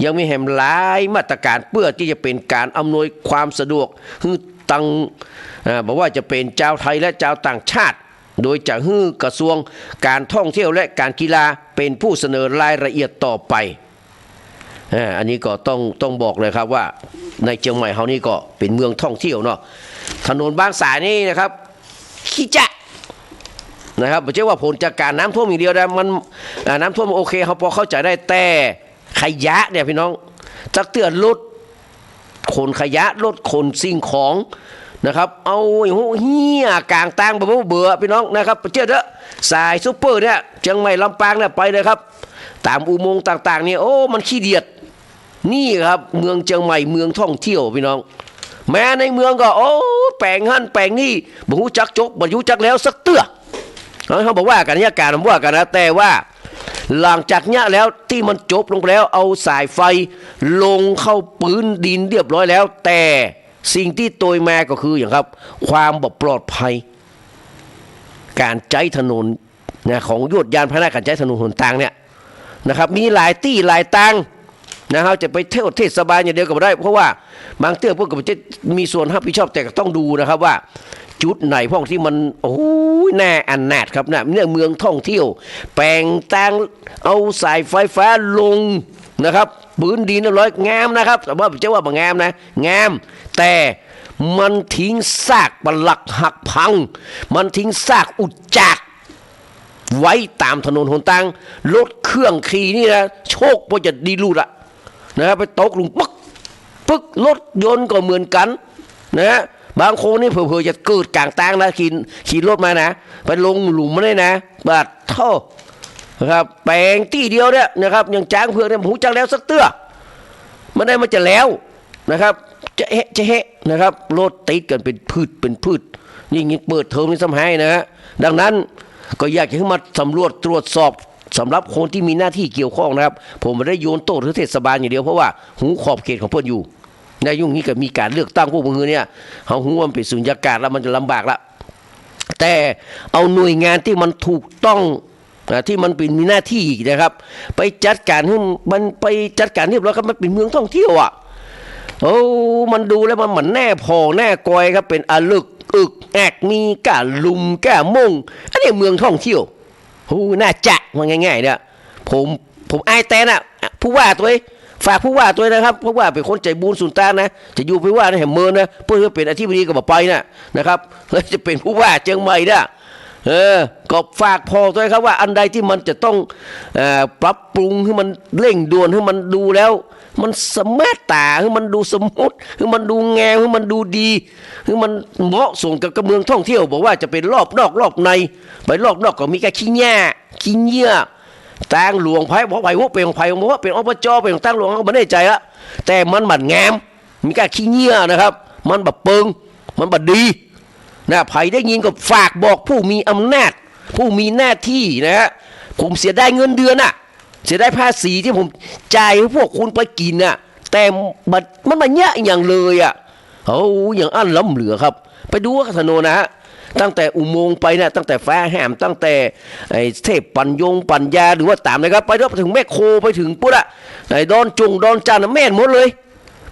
ยังมีแห่งหลายมาตรการเพื่อที่จะเป็นการอำนวยความสะดวกให้ตั้งบอกว่าจะเป็นเจ้าไทยและเจ้าต่างชาติโดยจะให้กระทรวงการท่องเที่ยวและการกีฬาเป็นผู้เสนอรายละเอียดต่อไปอันนี้ก็ต้องบอกเลยครับว่าในเชียงใหม่เฮานี่ก็เป็นเมืองท่องเที่ยวเนาะถนนบางสายนี่นะครับขี้จะนะครับไม่ใช่ว่าผลจากการน้ำท่วมอย่างเดียวนะมันน้ำท่วมโอเคเขาพอเข้าใจได้แต่ขยะเนี่ยพี่น้องจักเตือนลดขนขยะลดขนสิ่งของนะครับเอาเหี้ยกลางตางแบบเบื่อพี่น้องนะครับเจ้าเด้อสายซุปเปอร์เนี่ยเชียงใหม่ลำปางเนี่ยไปเลยครับตามอุโมงค์ต่างๆเนี่ยโอ้มันขี้เดียดนี่ครับเมืองเชียงใหม่เมืองท่องเที่ยวพี่น้องแม้ในเมืองก็โอ้แปลงหั่นแปลงนี่บ่ฮู้จักจกบ่รู้จักแล้วสักเตื้อเขาบอกว่ากันเนี่ยการว่ากันนะแต่ว่าหลังจากเนี้ยแล้วที่มันจบลงไปแล้วเอาสายไฟลงเข้าพื้นดินเรียบร้อยแล้วแต่สิ่งที่โตยมาก็คืออย่างครับความบ่ปลอดภัยการใช้ถนนนะของยวดยานพาหนะการใช้ถนนหนทางเนี่ยนะครับมีหลายที่หลายตังนะครับจะไปเที่ยวเทศบาลอย่างเดียวก็ไม่ได้เพราะว่าบางเที่ยวพวกก็จะมีส่วนรับผิดชอบแต่ก็ต้องดูนะครับว่าจุดไหนพวกที่มันโอ้ยแน่อันนาดครับนะเนี่ยเมืองท่องเที่ยวแปลงแต่งเอาสายไฟฟ้าลงนะครับพื้นดินเรียบร้อยงามนะครับแต่ว่าจะว่าบ่งามนะงามแต่มันทิ้งซากปลักหักพังมันทิ้งซากอุจจาระไว้ตามถนนหนทางรถเครื่องขี่นี่นะโชคพอจะดีรูดละนะครับไปตกลงปึ๊กรถยนต์ก็เหมือนกันนะบางคนนี่เผลอๆจะเกิดกลางทางนะขี่รถมานะไปลงหลุมมาได้นะบาดท่อ นะครับแปลงที่เดียวเนี่ยนะครับอย่างจ้างเผือกเนี่ยหูจังแล้วสักเตื้อมันได้มันจะแล้วนะครับจะเฮะนะครับรถติดกันเป็นพืชยิ่งเปิดเทอมนี่สำให้นะฮะดังนั้นก็อยากให้มาสำรวจตรวจสอบสำหรับคนที่มีหน้าที่เกี่ยวข้องนะครับผมไม่ได้โยนโต้หรือเทศบาลอย่างเดียวเพราะว่าหูขอบเขตของเพื่อนอยู่ในยุ่งนี้ก็มีการเลือกตั้งพวกมือเนี่ยเขาหูมันเป็นสุญญากาศแล้วมันจะลำบากละแต่เอาหน่วยงานที่มันถูกต้องที่มันเป็นมีหน้าที่นะครับไปจัดการให้มันไปจัดการเรียบร้อยครับมันเป็นเมืองท่องเที่ยวอ่ะโอ้มันดูแล้วมันเหมือนแน่พอแน่กอยครับเป็นอลึกอึกแอกมีก้าลุมก้ามงอันนี้เมืองท่องเที่ยวโอ้น่าจะว่าง่ายๆเนี่ยผมอายแต่น่ะผู้ว่าตัวฝากผู้ว่าตัวนะครับผู้ว่าเป็นคนใจบุญสุนทานนะจะอยู่ผู้ว่าในแห่งเมืองนะเพื่อเป็นอธิบดีก็บอกไปนะครับแล้วจะเป็นผู้ว่าเชียงใหม่นะก็ฝากพอตัวครับว่าอันใดที่มันจะต้องปรับปรุงให้มันเร่งด่วนให้มันดูแล้วมันสมาร์ทตาให้มันดูสมูทให้มันดูแงให้มันดูดีให้มันเหมาะสมกับเมืองท่องเที่ยวบอกว่าจะเป็นรอบนอกรอบในไปรอบนอกก็มีแค่ขี้เงี้ยตั้งหลวงไผ่บอกไผ่ว่าเป็นของไผ่บอกว่าเป็นอบจเป็นของตั้งหลวงเขาไม่ได้ใจละแต่มันบัดงามมีแค่ขี้เงี้ยนะครับมันแบบเปิงมันแบบดีนะไผ่ได้ยินก็ฝากบอกผู้มีอำนาจผู้มีหน้าที่นะฮะผมเสียได้เงินเดือนน่ะเสียได้ภาษีที่ผมจ่ายให้พวกคุณไปกินน่ะแต่มันมาเยอะอย่างเลยอ่ะอย่างอันล้ำเหลือครับไปดูว่าถนนนะฮะตั้งแต่อุโมงค์ไปนะตั้งแต่ฟ้าแหมตั้งแต่ไอ้เทพปัญญาหรือว่าตามนะครับไปถึงแม่โคไปถึงปุ๊บอะไอ้ดอนจันทร์แม่นหมดเลย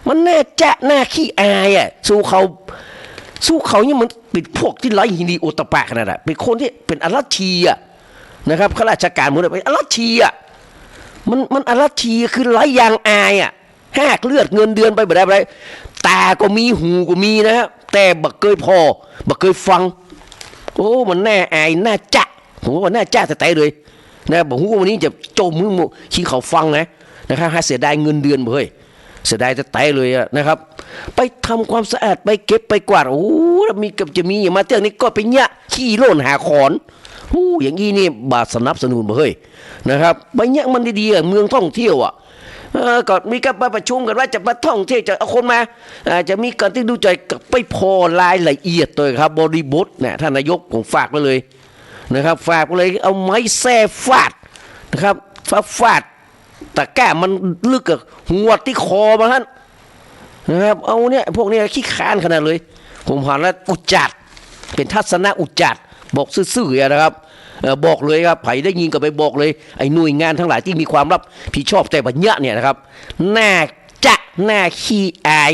มันน่าจะน่าขี้อายอ่ะสู้เขาเนี่ยมันเป็นพวกที่ไร้หิริโอตปะขนาดนั้นเป็นคนที่เป็นอรัชชีอ่ะนะครับข้าราชการหมดเลยเป็นอรัชชีอ่ะมันอรัชชีคือไร้ยางอายอ่ะแหกเลือดเงินเดือนไปแบบไรตาก็มีหูก็มีนะฮะแต่บักเคยพอบักเคยฟังโอ้มันแน่อายน่าจะผมว่าน่าจะแต่เลยนะบอกว่าวันนี้จะจมมือขี้เขาฟังนะครับให้เสียดายเงินเดือนเฮ้ยเสียดายแต่เลยนะครับไปทำความสะอาดไปเก็บไปกวาดจะมีมาเรื่องนี้ก็ไปเนี้ยขี้โล่นหาขอนอย่างนี้นี่บาทสนับสนุนเฮ้ยนะครับไปเนี้ยมันดีๆเมืองท่องเที่ยวอ่ะก็มีการประชุมกันว่าจะมาท่องเที่ยวจะเอาคนมาจะมีการที่ดูใจไปพอรายละเอียดตัวครับบริบทเนี่ยท่านนายกผมฝากไปเลยนะครับฝากไปเลยเอาไม้แส้ฟาดนะครับฟาดตะแก้มันลึกกับหัวที่คอมาท่านนะครับเอาเนี่ยพวกนี้ขี้ค้านขนาดเลยผมผ่านแล้วอุจจัดเป็นทัศนะอุจจัดบอกซื่อๆนะครับบอกเลยครับไผ่ได้ยินก็ไปบอกเลยไอ้หน่วยงานทั้งหลายที่มีความรับผิดชอบแต่บัญญัติเนี่ยนะครับน่าขี้อาย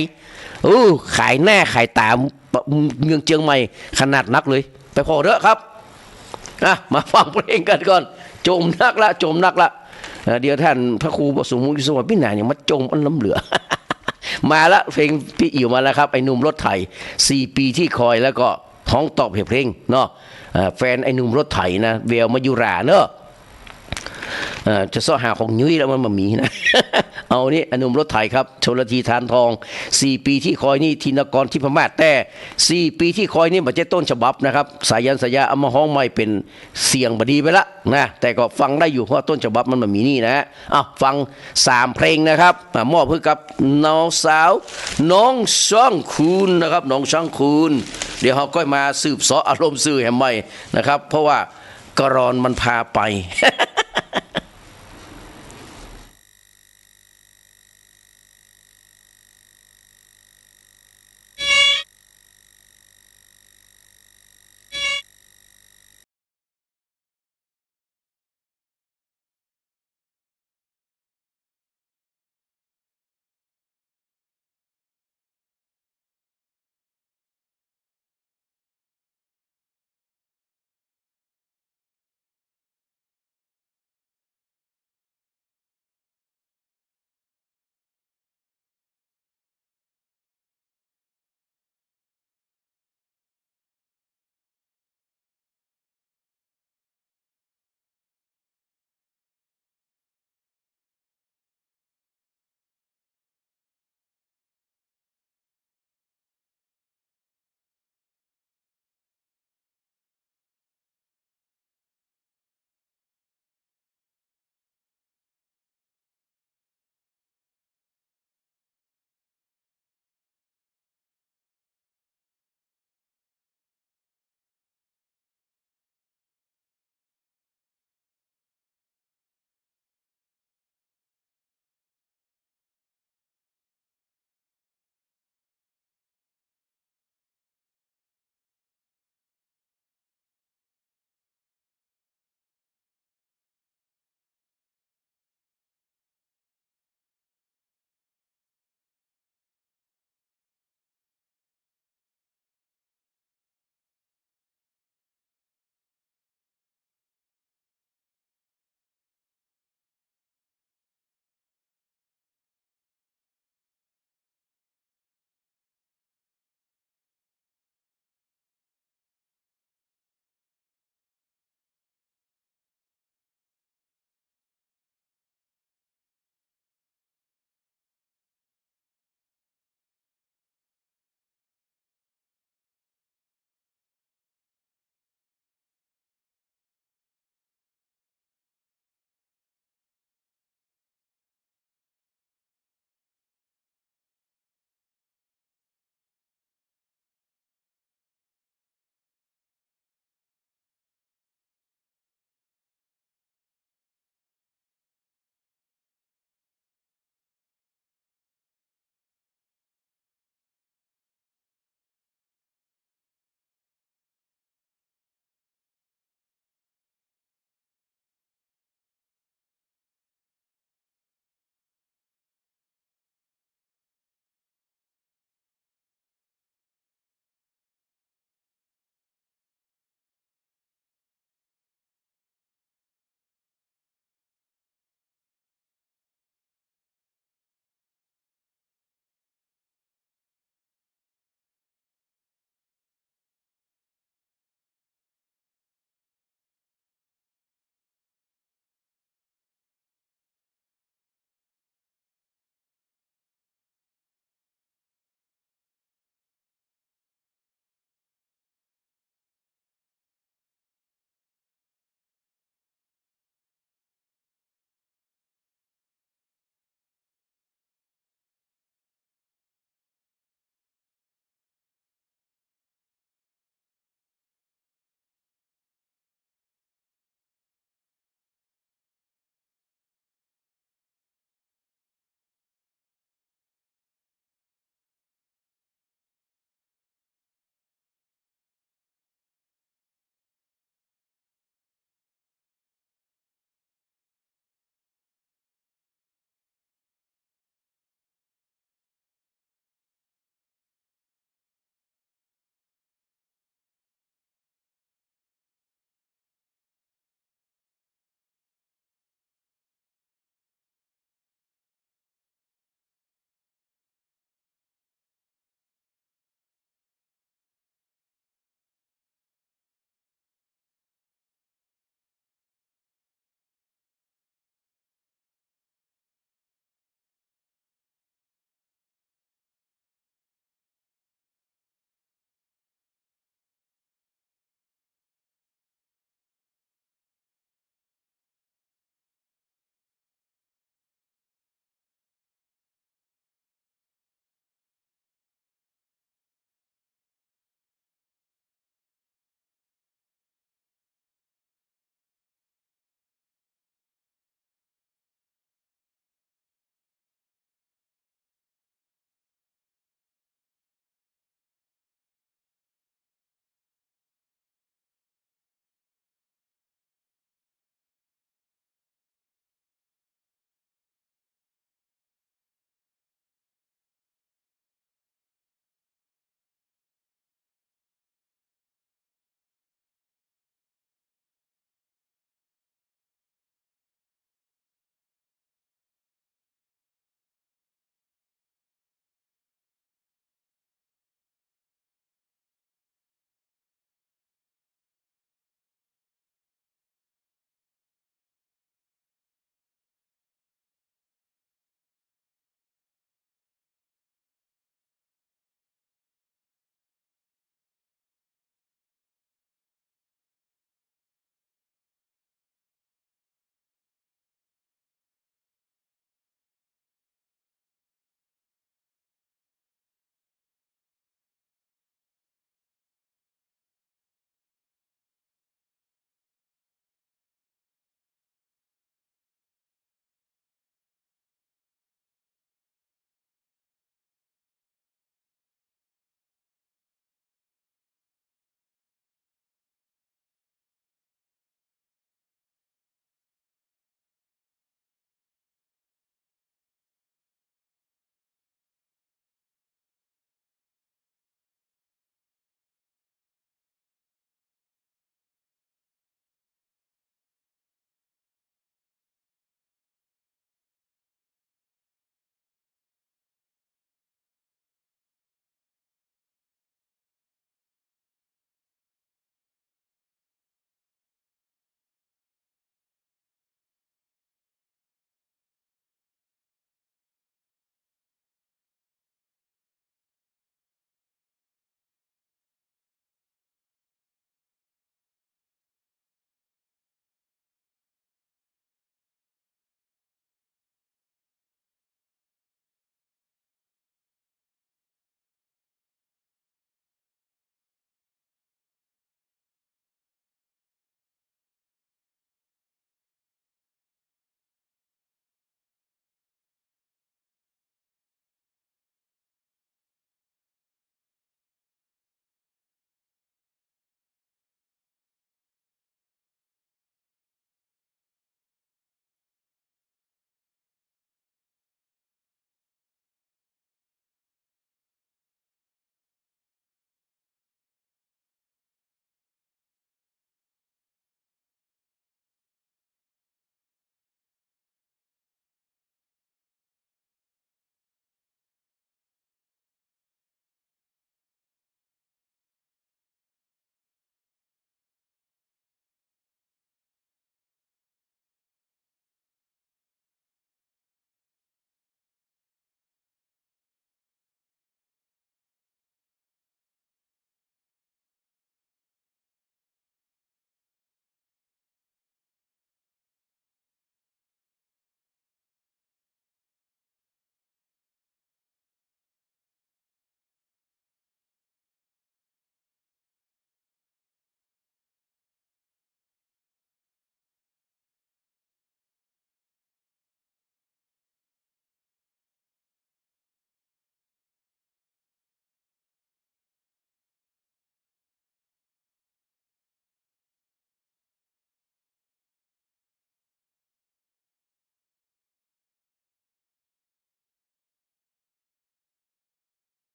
ขายหน้าขายตาเมืองเชียงใหม่ขนาดนักเลยไปพอเถอะครับมาฟังเพลงกันก่อนจมนักละเดี๋ยวท่านพระครูสมมุติสวัสดิ์พิณาเนี่ยมาจมอันล้ำเหลือ มาละเพลงพี่อิ๋วมาแล้วครับไอ้หนุ่มรถไถ4 ปีที่คอยแล้วก็ท้องตอบเพลงเนาะแฟนไอ้หนุ่มรถไถนะเวลมายุราเนอะจะซ่อหาของยุ้ยแล้วมันมามีนะ เอานี่ไอ้หนุ่มรถไถครับชลทีทานทอง4 ปีที่คอยนี่ธินกรที่พม่าแต่4 ปีที่คอยนี่มันจะต้นฉบับนะครับสายันสายาเอามาห้องใหม่เป็นเสียงบดีไปละนะแต่ก็ฟังได้อยู่เพราะต้นฉบับมันมีนี่นะฟัง3 เพลงนะครับมอบให้กับน้องสาวน้องช่างคุณนะครับน้องช่างคุณเดี๋ยวเขาก็มาสืบสออารมณ์สื่อแห่งใหม่นะครับเพราะว่ากรอนมันพาไป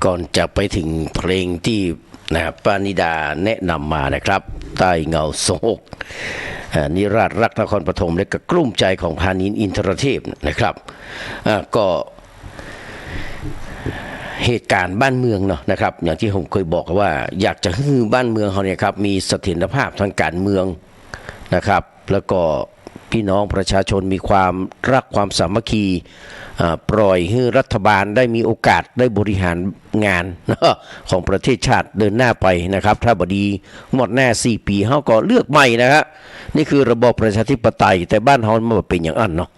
ก่อนจะไปถึงเพลงที่นะครับปานิดาแนะนำมานะครับใต้เงาทรงอกนิราศรักนครปฐมและก็กลุ้มใจของพานินอินทรเทพนะครับก็เหตุการณ์บ้านเมืองเนาะนะครับอย่างที่ผมเคยบอกว่าอยากจะให้บ้านเมืองเขาเนี่ยครับมีเสถียรภาพทางการเมืองนะครับแล้วก็พี่น้องประชาชนมีความรักความสามัคคีปล่อยให้รัฐบาลได้มีโอกาสได้บริหารงานของประเทศชาติเดินหน้าไปนะครับถ้าบดีหมดแน่4 ปีเขาก็เลือกใหม่นะครับนี่คือระบอบประชาธิปไตยแต่บ้านเขามันเป็นอย่างนั้นเนาะ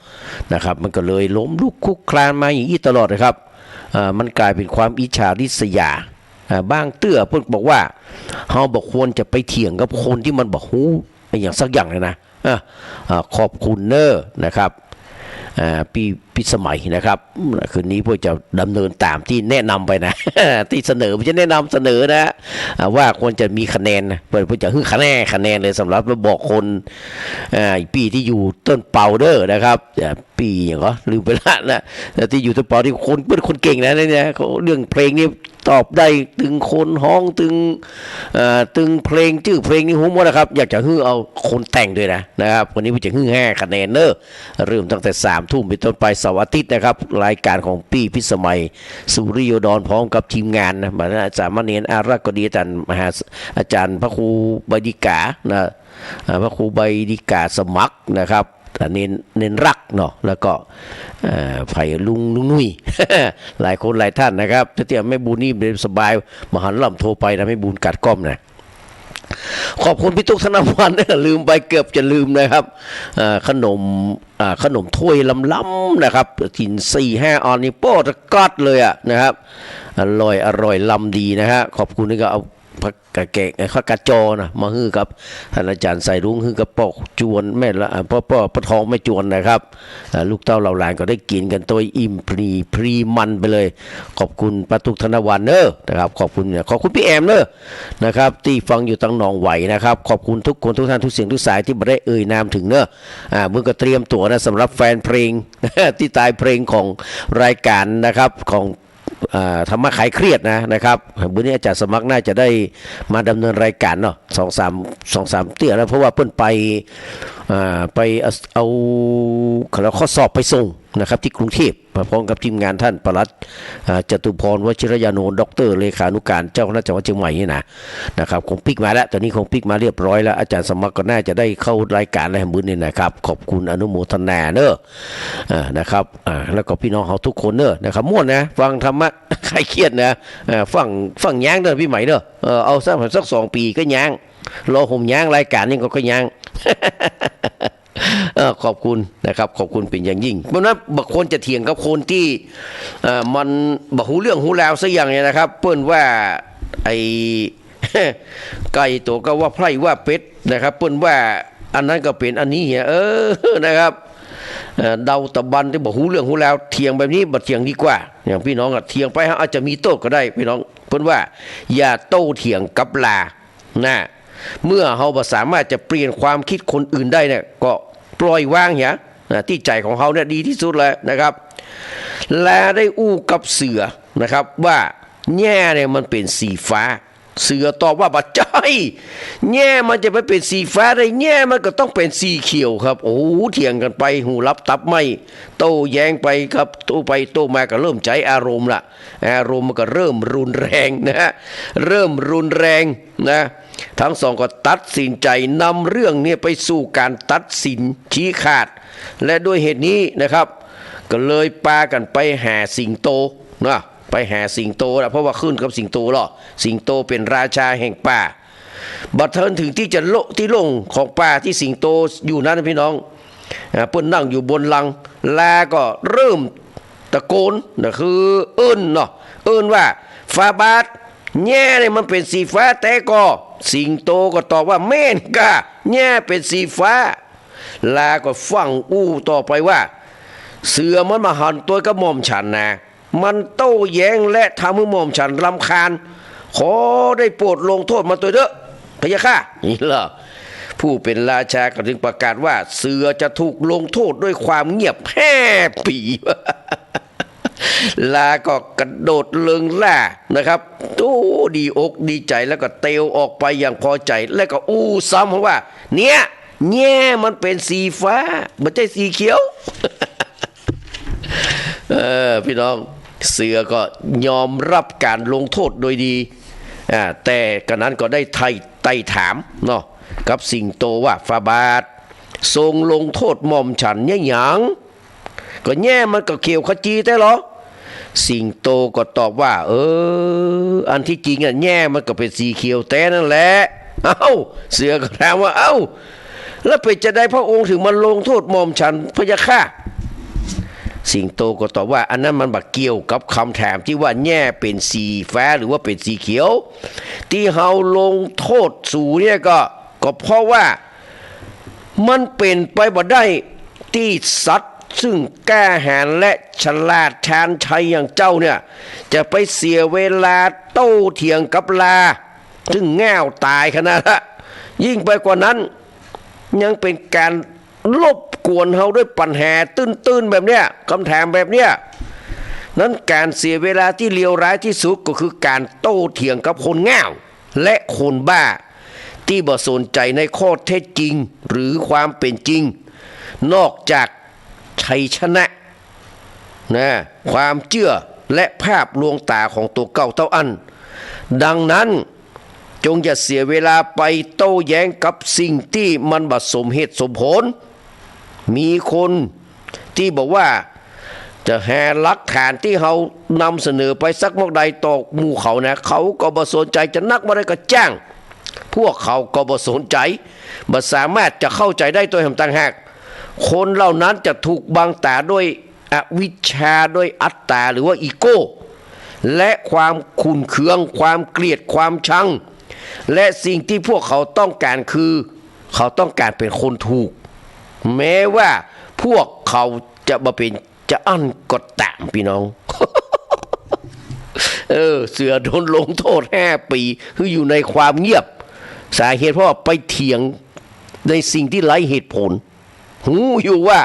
นะครับมันก็เลยล้มลุกคุกคลานมาอย่างนี้ตลอดนะครับมันกลายเป็นความอิจฉาริษยาบ้างเตื้อเพิ่นบอกว่าเขาบอกควรจะไปเถียงกับคนที่มันบอกหูอย่างสักอย่างเลยนะขอบคุณเนอร์นะครับปีสมัยนะครับคืนนี้พวกจะดำเนินตามที่แนะนำไปนะ ที่เสนอไม่ใช่แนะนำเสนอนะว่าควรจะมีคะแนนเพื่อจะให้คะแนนเลยสำหรับระบอกคนปีที่อยู่ต้นเป่าเด้อนะครับปีอย่างก็ลืมไปละนะที่อยู่ต้นเป่าที่คนเป็นคนเก่งนะเนี่ยเรื่องเพลงนี้ตอบได้ถึงคนห้องถึงเพลงชื่อเพลงนี้หูหมดนะครับอยากจะฮื้อเอาคนแต่งด้วยนะครับวันนี้ผมจะฮื้อ5 คะแนนเนอะเริ่มตั้งแต่3 ทุ่มเป็นต้นไปเสาร์อาทิตย์นะครับรายการของปีพิสมัยสุริโยดรพร้อมกับทีมงานนะมาอาจารย์มณีอารักษ์กดีอาจารย์พระครูใบดิกานะพระครูใบดิกาสมัครนะครับเน้นรักเนาะแล้วก็ไผ่ลุงนุ่ย หลายคนหลายท่านนะครับถ้าเทียบไม่บุญนี่สบายมหันล่ำโทรไปนะไม่บุญกัดก้อมนะขอบคุณพี่ตุ๊กธนวัฒน์ลืมไปเกือบจะลืมนะครับขนมถ้วยล้ำๆนะครับกิน4-5 ออนนี่โป้ตะกอดเลยอ่ะนะครับอร่อยล้ำดีนะฮะขอบคุณที่ก็เอาพระกะเกะข้ากระจอนะมาฮื้อกับท่านอาจารย์ใส่รุ้งฮื้อกับปอกจวนแม่ละพ่อปะทองไม่จวนนะครับลูกเต้าเหล่าหลานก็ได้กินกันตัวอิ่มพรีมันไปเลยขอบคุณป้าตุกธนวัฒน์เนอะนะครับขอบคุณพี่แอมเนอะนะครับที่ฟังอยู่ตั้งหนองไหวนะครับขอบคุณทุกคนทุกท่านทุกเสียงทุกสายที่มาได้เอ่ยนามถึงเนอะมึงก็เตรียมตัวนะสำหรับแฟนเพลง ที่ตายเพลงของรายการนะครับของธรรมะขายเครียดนะครับวันนี้อาจารย์สมัครน่าจะได้มาดำเนินรายการเนาะ2-3 เตี้ยแล้วเพราะว่าเพิ่นไปเอาข้อสอบไปส่งนะครับที่กรุงเทพพร้อมกับทีมงานท่านปลัดจตุพรวชิรยานนท์ด็อกเตอร์เลขานุการเจ้าคณะจังหวัดเชียงใหม่นี่นะครับคงปิกมาแล้วตอนนี้คงปิกมาเรียบร้อยแล้วอาจารย์สมัครก็น่าจะได้เข้ารายการอะไรมื้อนี้นะครับขอบคุณอนุโมทนาเนอะนะครับแล้วก็พี่น้องเขาทุกคนเนอะนะครับม่วนนะฟังธรรมะคลายเครียดนะฟังย้างเด้อพี่ใหม่เนอะเอาสัก2 ปีก็ย้างรอผมย้างรายการนี้ก็ย้าง ขอบคุณนะครับขอบคุณเป็นอย่างยิ่งเพราะนั้นบางคนจะเถียงกับคนที่มันบ่หูเรื่องหูราวซะอย่างเนี่ยนะครับเปิ้นว่าไอ้ ไก่ตัวก็ว่าไพร่ว่าเป็ดนะครับเปิ้นว่าอันนั้นก็เป็นอันนี้เหี้ยนะครับเดาตะบันที่บ่หูเรื่องหูราวเถียงแบบนี้บ่เถียงดีกว่าอย่างพี่น้องเถียงไปอาจจะมีโต้ก็ได้พี่น้องเปิ้นว่าอย่าโต้เถียงกับลานะเมื่อเราบ่สามารถจะเปลี่ยนความคิดคนอื่นได้เนี่ยก็ปล่อยวางเนี่ยที่ใจของเขาเนี่ยดีที่สุดเลยนะครับและได้อู้กับเสือนะครับว่าแง่เนี่ยมันเป็นสีฟ้าเสือตอบว่าบัดใจแง่มันจะไปเป็นสีฟ้าได้แง่มันก็ต้องเป็นสีเขียวครับโอ้เถียงกันไปหูรับตับไม่โต้แย้งไปครับโต้ไปโต้มาก็เริ่มใจอารมณ์ละอารมณ์มันก็เริ่มรุนแรงนะเริ่มรุนแรงนะทั้งสองก็ตัดสินใจนำเรื่องนี้ไปสู่การตัดสินชี้ขาดและด้วยเหตุนี้นะครับก็เลยปากันไปหาสิงโตนะไปหาสิงโตนะเพราะว่าขึ้นกับสิงโตหรอสิงโตเป็นราชาแห่งป่าบัดเทินถึงที่จะที่ลงของป่าที่สิงโตอยู่นั้นพี่น้องเพิ่นนั่งอยู่บนลังลาก็เริ่มตะโกนนะคือเอิ้นเนาะเอิ้นว่าฟาบาทแง่เนี่ยมันเป็นสีฟ้าแต่ก็สิงโตก็ตอบว่าแม่นกะแง่เป็นสีฟ้าลาก็ฟังอู้ต่อไปว่าเสือมันมาหันตัวกับหม่อมฉันนะมันโต้แย้งและทำให้หม่อมฉันรำคาญขอได้โปรดลงโทษมาตัวเด้อพะยะค่ะนี่เหรอผู้เป็นราชาก็ถึงประกาศว่าเสือจะถูกลงโทษด้วยความเงียบแห่ปี ลาก็กระโดดเลิงล่านะครับโอ้ดีอกดีใจแล้วก็เตวออกไปอย่างพอใจแล้วก็อู้ซ้ำเพราะว่าเนี่ยแง่มันเป็นสีฟ้าไม่ใช่สีเขียว พี่น้องเสือก็ยอมรับการลงโทษโดยดีแต่กระนั้นก็ได้ไต่ถามเนาะกับสิงโตว่าฟาบาททรงลงโทษหม่อมฉันเนี่ยหยังก็แง่มันก็เขียวขจีแต่หรอสิงโตก็ตอบว่าอันที่จริงแง่มันก็เป็นสีเขียวแต่นั่นแหละเอ้าเสือก็ถามว่าเอ้าแล้วเป็นจะได้พระองค์ถึงมาลงโทษหม่อมฉันพะยะค่ะสิงโตก็ตอบว่าอันนั้นมันบักเกี่ยวกับคำถามที่ว่าแง่เป็นสีฟ้าหรือว่าเป็นสีเขียวที่เฮาลงโทษสู่เนี่ยก็เพราะว่ามันเป็นไปบ่ได้ที่สัตว์ซึ่งกล้าหาญและฉลาดชาญชัยอย่างเจ้าเนี่ยจะไปเสียเวลาโต้เถียงกับลาซึ่งแง่วตายขนาดนั้นยิ่งไปกว่านั้นยังเป็นการลบกวนเฮาด้วยปัญหาตื้นๆแบบเนี้ยคำถามแบบเนี้ยนั้นการเสียเวลาที่เลวร้ายที่สุดก็คือการโต้เถียงกับคนง่าวและคนบ้าที่บ่สนใจในข้อเท็จจริงหรือความเป็นจริงนอกจากชัยชนะความเชื่อและภาพลวงตาของตัวเก่าเต้าอันดังนั้นจงอย่าเสียเวลาไปโต้แย้งกับสิ่งที่มันบ่สมเหตุสมผลมีคนที่บอกว่าจะหาหลักฐานที่เขานำเสนอไปสักมากใดต่อหมู่เขานะเขาก็บ่สนใจจะนักบ่ได้ก็จ้างพวกเขาก็บ่สนใจบ่สามารถจะเข้าใจได้ตัวเองต่างหากคนเหล่านั้นจะถูกบังตาด้วยอวิชชาด้วยอัตตาหรือว่าอีโก้และความขุ่นเคืองความเกลียดความชังและสิ่งที่พวกเขาต้องการคือเขาต้องการเป็นคนถูกแม้ว่าพวกเขาจะมาเป็นจะอั้นก็ตามพี่น้อง เสือโดนลงโทษ5 ปีคืออยู่ในความเงียบสาเหตุเพราะไปเถียงในสิ่งที่ไร้เหตุผลหูอยู่ว่า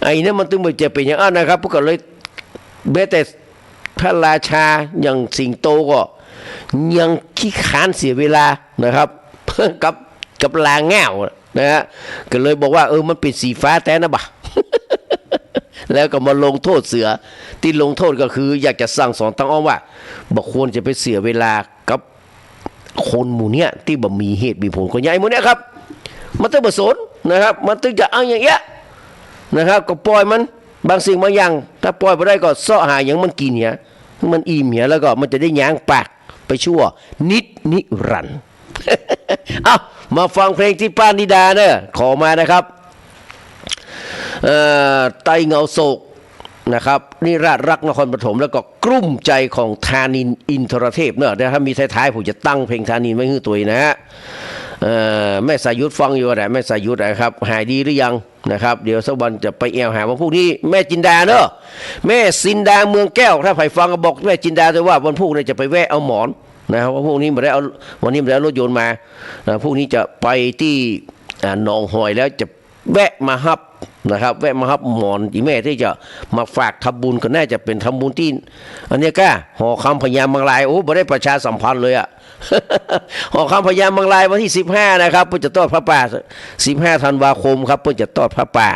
ไอ้นั่นมันตึงมันจะเป็นอย่างนั้นนะครับพวกก็เลยแม้แต่พระราชาอย่างสิงโตก็ยังขี้ค้านเสียเวลานะครับกับลาแง่วนะฮะก็เลยบอกว่ามันเป็นสีฟ้าแต่นะบ่ะ แล้วก็มาลงโทษเสือที่ลงโทษก็คืออยากจะสั่งสอนตั้งอ้อมว่าบ่ควรจะไปเสียเวลากับคนหมู่เนี้ยที่บ่มีเหตุมีผลคนใหญ่หมู่เนี้ยครับมันต้องบ่สนนะครับมันต้องจะเอาอย่างเงี้ยนะครับก็ปล่อยมันบางสิ่งบางอย่างถ้าปล่อยไปได้ก็เสาะหาอย่างมันกินเนี่ยมันอิ่มเนี่ยแล้วก็มันจะได้ย่างปากไปชั่วนิรันดร์ เอามาฟังเพลงที่ป้านิดาเนี่ยขอมานะครับไตเงาโศกนะครับนิราชรักนครปฐมแล้วก็กลุ้มใจของธานินอินทรเทพเนี่ยถ้ามีท้ายๆผมจะตั้งเพลงธานินไว้ให้ตัวเองนะฮะแม่สายุทธฟังอยู่แหละแม่สายุทธนะครับหายดีหรือยังนะครับเดี๋ยวสักวันจะไปแอวหาวันพรุ่งนี้แม่จินดาเนอะแม่ซินดาเมืองแก้วถ้าใครฟังก็บอกแม่จินดาด้วยว่าวันพรุ่งนี้จะไปแวะเอาหมอนนะครับว่าพรุ่งนี้ไม่ได้เอาวันนี้ไม่ได้รถยนต์มาพรุ่งนี้จะไปที่หนองหอยแล้วจะแวะมาฮับนะครับแวะมาฮับหมอนอีแม่ที่จะมาฝากทำบุญก็น่าจะเป็นทำบุญที่อันนี้ก็หอคำพญามังลายโอ้ไม่ได้ประชาสัมพันธ์เลยอะหอคำพญามังลายวันที่15นะครับเพื่อจะทอดพระป่า15 ธันวาคมครับเพื่อจะทอดพระป่า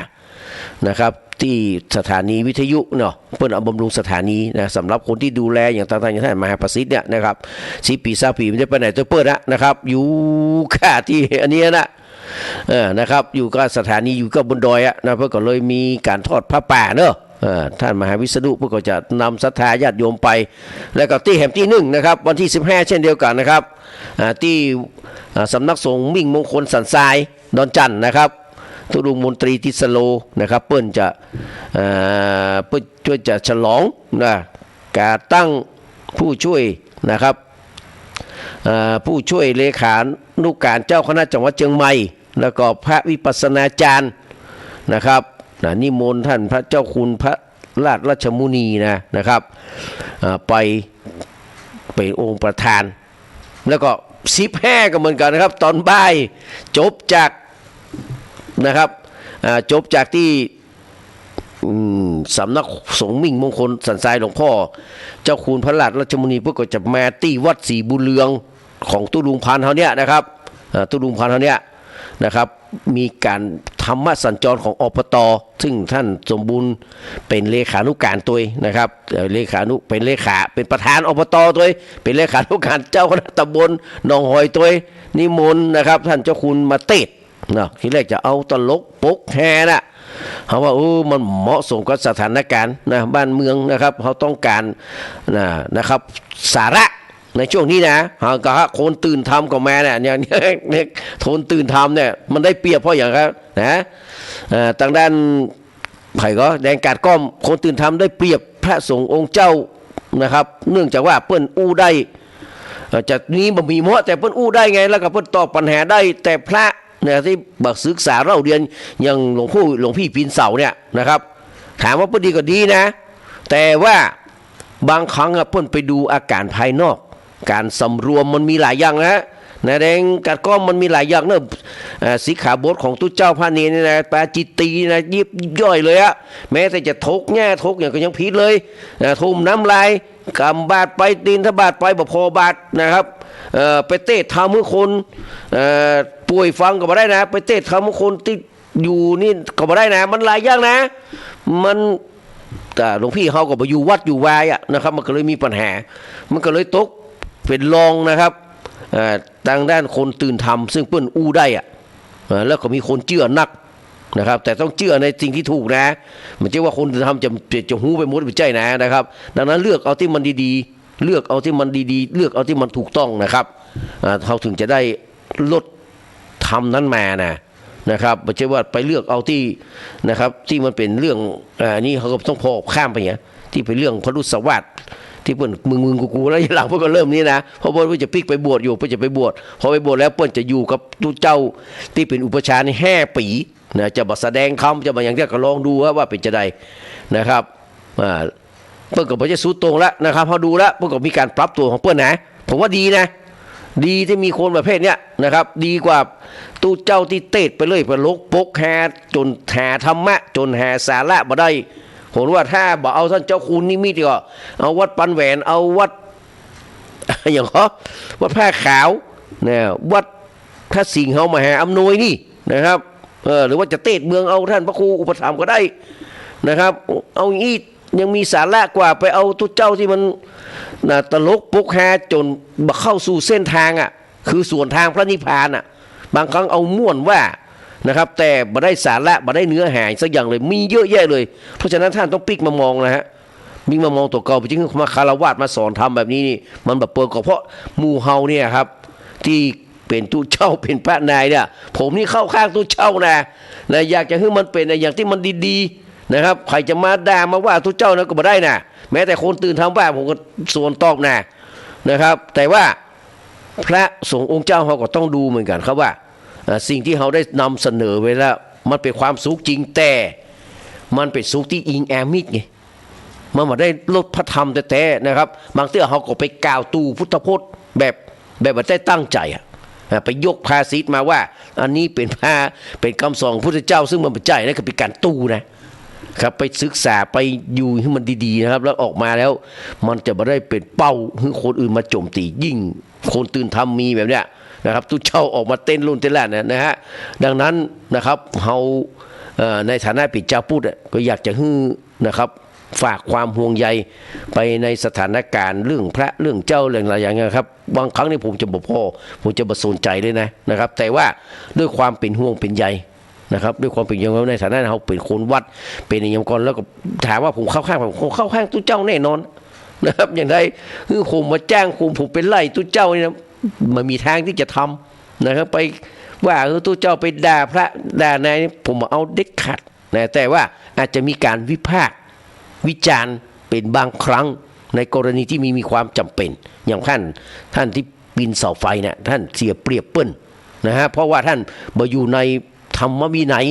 นะครับที่สถานีวิทยุเนาะเพื่อเอาบำรุงสถานีนะสำหรับคนที่ดูแลอย่างต่างๆอย่างท่านมหาประสิทธิ์เนี่ยนะครับ10 ปี20 ปีไม่ได้ไปไหนตัวเปิดนะครับอยู่ค่าที่อันนี้นะนะครับอยู่ก็สถานีอยู่ก็บนดอยนะเพื่อก็เลยมีการทอดพระป่าเนอะท่านมหาวิษณุเพื่อก็จะนำศรัทธาญาติโยมไปแล้วก็ที่แห่งที่1นะครับวันที่15เช่นเดียวกันนะครับที่สำนักสงฆ์มิ่งมงคลสันทรายดอนจันทร์นะครับทุรุงมนตรีทิสโลนะครับเปิ้นจะช่วยจะฉลองนะการตั้งผู้ช่วยนะครับผู้ช่วยเลขานุการเจ้าคณะจังหวัดเชียงใหม่แล้วก็พระวิปัสสนาจารย์นะครับนิมนต์ท่านพระเจ้าคุณพระราชมุนีนะครับไปเป็นองค์ประธานแล้วก็15ก็เหมือนกันนะครับตอนบ่ายจบจากนะครับจบจากที่ สำนักสงฆ์มิ่งมงคลสันทรายหลวงพ่อเจ้าคุณพระราชราชมุนีพวกก็จะมาที่วัดศรีบุญเรืองของตุลุงพันธ์เขาเนี่ยนะครับตุลุงพันธ์เขาเนี่ยนะครับมีการธรรมสัญจรของอปต.ซึ่งท่านสมบูรณ์เป็นเลขานุการตัวนะครับเป็นเลขาเป็นประธานอปต.ตัวเป็นเลขานุการเจ้าคณะตำบลหนองหอยตัวนิมนต์นะครับท่านเจ้าคุณมาเทศนะทีแรกจะเอาตลกปกแห่นะเขาว่ามันเหมาะสมกับสถานการณ์นะบ้านเมืองนะครับเขาต้องการนะครับสาระในช่วงนี้นะก็คนตื่นทำกับแม่เนี่ยอย่างคนตื่นทำเนี่ยมันได้เปรียบเพราะอย่างครับนะทางด้านไผ่ก็แดงกาดก้อมคนตื่นทำได้เปรียบพระสงฆ์องค์เจ้านะครับเนื่องจากว่าเปิ้นอู้ได้จากนี้บ่มีหมอแต่เปิ้นอู้ได้ไงแล้วก็เปิ้นตอบปัญหาได้แต่พระเนี่ยที่บักศึกษาเราเรียนอย่างหลวงพี่ปีนเสาเนี่ยนะครับถามว่าเปิ้นดีก็ดีนะแต่ว่าบางครั้งเปิ้นไปดูอาการภายนอกการสำรวมมันมีหลายอย่างนะแดงกัดก้อมมันมีหลายอย่างเนอะสิกขาบทของตุเจ้าพระเนรนี่นะปาจิตตีนะยิบย่อยเลยอะแม้แต่จะทกแง่ทกอย่างก็ยังผิดเลยทุ่มน้ำลายกำบาดไปตีนทบาทไปบ่พอบาดนะครับไปเตะเท้ามือคนป่วยฟังก็บ่ได้นะไปเตะเท้ามือคนที่อยู่นี่ก็บ่ได้นะมันหลายอย่างนะมันแต่หลวงพี่เขาก็ไปอยู่วัดอยู่วายอะนะครับมันก็เลยมีปัญหามันก็เลยตกเป็นรองนะครับทางด้านคนตื่นทำซึ่งเปิ้นอู้ได้อะแล้วก็มีคนเชื่อนักนะครับแต่ต้องเชื่อในสิ่งที่ถูกนะมันจะว่าคนตื่นทำจะหูไปหมดไปใจนะครับดังนั้นเลือกเอาที่มันดีๆเลือกเอาที่มันดีๆเลือกเอาที่มันถูกต้องนะครับเขาถึงจะได้ลดทำนั้นมานะครับไม่ใช่ว่าไปเลือกเอาที่นะครับที่มันเป็นเรื่องนี่เขาก็ต้องพอข้ามไปอย่างที่เป็นเรื่องพรุษวาทที่เปิ้นมึงกูแล้วหลังเพิ่นก็เริ่มนี้นะเพราะเพิ่นจะพลิกไปบวชอยู่เพิ่นจะไปบวชพอไปบวชแล้วเปิ้นจะอยู่กับตู้เจ้าที่เป็นอุปชาใน5 ปีนะจะมาแสดงคำจะมาอย่างเดียวก็ลองดูว่าเป็นจะได้นะครับเปิ้นก็บ่จะสู้ตรงแล้วนะครับพอดูแล้วเปิ้นก็มีการปรับตัวของเปิ้นนะผมว่าดีนะดีที่มีคนประเภทเนี้ยนะครับดีกว่าตู้เจ้าที่เตะไปเลยไปลกปกแห่จนหาธรรมะจนหาสาระบ่ได้ผมว่าถ้าบอกเอาท่านเจ้าคุณนิมิตก็เอาวัดปันแหวนเอาวัดอย่างเขาวัดผ้าขาวเนี่ยวัดพระสิงห์เขามาหาอำนวยนี่นะครับหรือว่าจะเตะเมืองเอาท่านพระครูอุปถัมภ์ก็ได้นะครับเอาอย่างนี้ยังมีสาระกว่าไปเอาตุเจ้าที่มันตลกปกแฮจนเข้าสู่เส้นทางอ่ะคือส่วนทางพระนิพพานอ่ะบางครั้งเอาม่วนว่านะครับแต่บ่ได้สาระบ่ได้เนื้อหาสักอย่างเลยมีเยอะแยะเลยเพราะฉะนั้นท่านต้องปิกมามองนะฮะมิงมามองตัวเก่าจริงๆมาคารวะมาสอนทำแบบนี้นี่มันแบบเปิดก็เพราะหมู่เฮาเนี่ยครับที่เป็นตู้เจ้าเป็นพระนายเนี่ยผมนี่เข้าข้างตู้เจ้านะอยากจะให้มันเป็นอย่างที่มันดีๆนะครับใครจะมาด่ามาว่าตู้เจ้านะก็บ่ได้นะแม้แต่คนตื่นทำบ้าผมก็ส่วนตอบนะครับแต่ว่าพระสงฆ์องค์เจ้าเขาก็ต้องดูเหมือนกันครับว่าสิ่งที่เขาได้นำเสนอไว้แล้วมันเป็นความสุขจริงแต่มันเป็นสุขที่อิงแอมิดไงมันมาได้ลดพระธรรมแต่นะครับบางเตื้อเขาก็ไปกล่าวตูพุทธพจน์แบบไม่ได้ตั้งใจไปยกภาษิตมาว่าอันนี้เป็นคำสอนพุทธเจ้าซึ่งมันเป็นใจนั่นก็เป็นการตูนะครับไปศึกษาไปอยู่ให้มันดีๆนะครับแล้วออกมาแล้วมันจะไม่ได้เป็นเป้าให้คนอื่นมาโจมตียิ่งคนตื่นทำมีแบบเนี้ยนะครับตู้เช่าออกมาเต้นรุ่นเต้นแล่นนะฮะดังนั้นนะครับเราในฐานะปิดเจ้าพูดก็อยากจะให้นะครับฝากความห่วงใยไปในสถานการณ์เรื่องพระเรื่องเจ้าเรื่องอะไรอย่างเงี้ยครับบางครั้งนี่ผมจะบอกพ่อผมจะบ่สนใจเลยนะครับแต่ว่าด้วยความเป็นห่วงเป็นใยนะครับด้วยความเป็นอย่างในฐานะเราเป็นคนวัดเป็นอย่างก่อนแล้วก็ถามว่าผมเข้าข้างผมเข้าข้างตู้เจ้าแน่นอนนะครับอย่างไรคือผมมาแจ้งผมเป็นไล่ตู้เจ้านี่นะมันมีทางที่จะทำนะครับไปว่าตู้เจ้าไปด่าพระด่านายผมเอาเด็กขัดนะแต่ว่าอาจจะมีการวิพากษ์วิจารณ์เป็นบางครั้งในกรณีที่มีความจำเป็นอย่างท่านที่ปีนเสาไฟเนี่ยท่านเสียเปรียบเปิ้ลนะฮะเพราะว่าท่านมาอยู่ในธรรมวินัย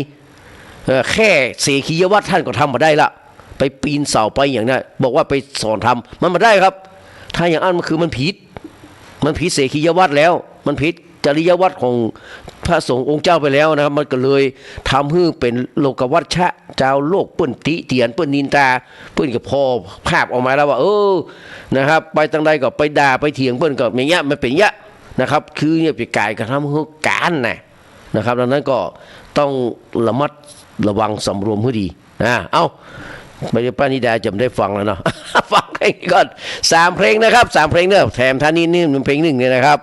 แค่เสขียวัตรท่านก็ทำมาได้ละไปปีนเสาไปอย่างนั้นบอกว่าไปสอนทำมันมาได้ครับถ้าอย่างนั้นมันคือมันผิดเสขียวัตรแล้วมันผิดจ ริยวัตรของพระสงฆ์องค์เจ้าไปแล้วนะครับมันก็เลยทำให้เป็นโลกวัชชะเจ้าโลกเปิ้นติเตียนเปิ้นนินตาเปิ้นก็พอภาพออกมาแล้วว่านะครับไปทางใดก็ไปด่าไปเถียงเปิ้นก็อย่างเงี้ยมันเป็นเงี้ยนะครับคือเนี่ยไปกายกระทำให้การนะครับดังนั้นก็ต้องระมัดระวังสำรวมให้ดีไม่ได้ป้านิดาจะไม่ได้ฟังแล้วเนาะ ฟังเพลงก่อน3 เพลงนะครับ3 เพลงเนี่ยแถมท่านี้นี่เป็นเพลงหนึ่งเนี่ยนะครับ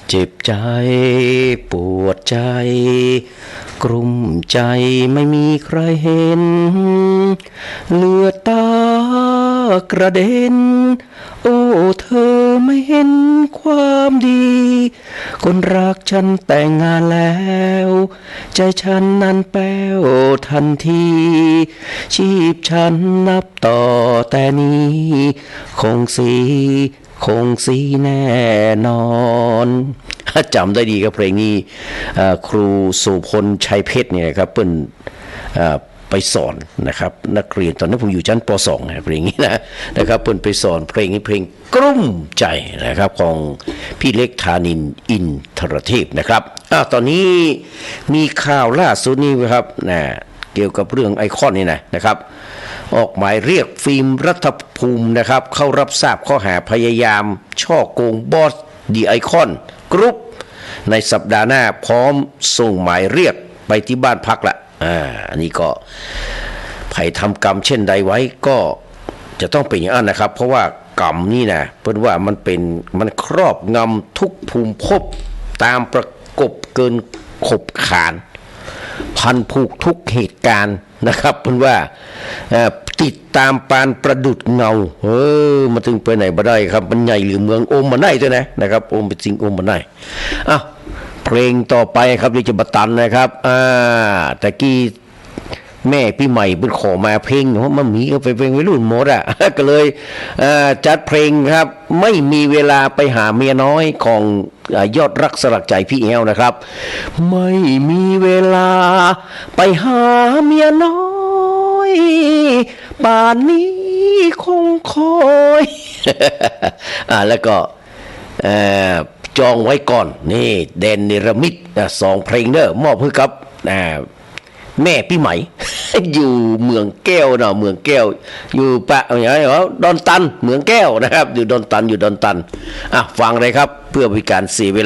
เจ็บใจปวดใจกลุ้มใจไม่มีใครเห็นเลือดตากระเด็นโอ้เธอไม่เห็นความดีคนรักฉันแต่งงานแล้วใจฉันนั้นแป้วทันทีชีพฉันนับต่อแต่นี้คงสีแน่นอนจำได้ดีครับเพลงนี้ครูสุพลชัยเพชรเนี่ยครับเปิ้นไปสอนนะครับนักเรียนตอนนั้นผมอยู่ชั้นป .2 นะเพลงนี้นะครับเปิ้นไปสอนเพลงนี้เพลงกลุ้มใจนะครับของพี่เล็กธานินทร์อินทรเทพนะครับตอนนี้มีข่าวล่าสุดนี้ครับเกี่ยวกับเรื่องไอคอนนี่นะครับออกหมายเรียกฟิล์มรัฐภูมินะครับเข้ารับทราบข้อหาพยายามช่อโกงบอสดีไอคอนกรุ๊ปในสัปดาห์หน้าพร้อมส่งหมายเรียกไปที่บ้านพักละอันนี้ก็ใครทำกรรมเช่นใดไว้ก็จะต้องเป็นอย่างนั้นนะครับเพราะว่ากรรมนี่นะเพิ่นว่ามันครอบงำทุกภูมิภพตามประกบเกินขบขานพันผูกทุกเหตุการณ์นะครับเพิ่นว่าติดตามปานประดุดเงามาถึงไปไหนบ่ได้ครับมันใหญ่หรือเมืองโอมมาได้ด้วยนะครับโอมเป็นสิ่งโอมมาได้เพลงต่อไปครับที่จะบัตันนะครับตะกี้แม่พี่ใหม่เป็นขอมาเพลงเพราะมันมีก็ไปเพลงวัยรุ่นหมดก็เลยจัดเพลงครับไม่มีเวลาไปหาเมียน้อยของยอดรักสลักใจพี่แอลนะครับไม่มีเวลาไปหาเมียน้อยป่านนี้คงคอยแล้วก็จองไว้ก่อนนี่แดนเนรมิต2 เพลงเนอะมอบให้กับแม่พี่ใหม่ อยู่เมืองแก้วเมืองแก้วอยู่อย่างไรดอนตันเมืองแก้วนะครับอยู่ดอนตันฟังเลยครับเพื่อเป็นการเสียเวลา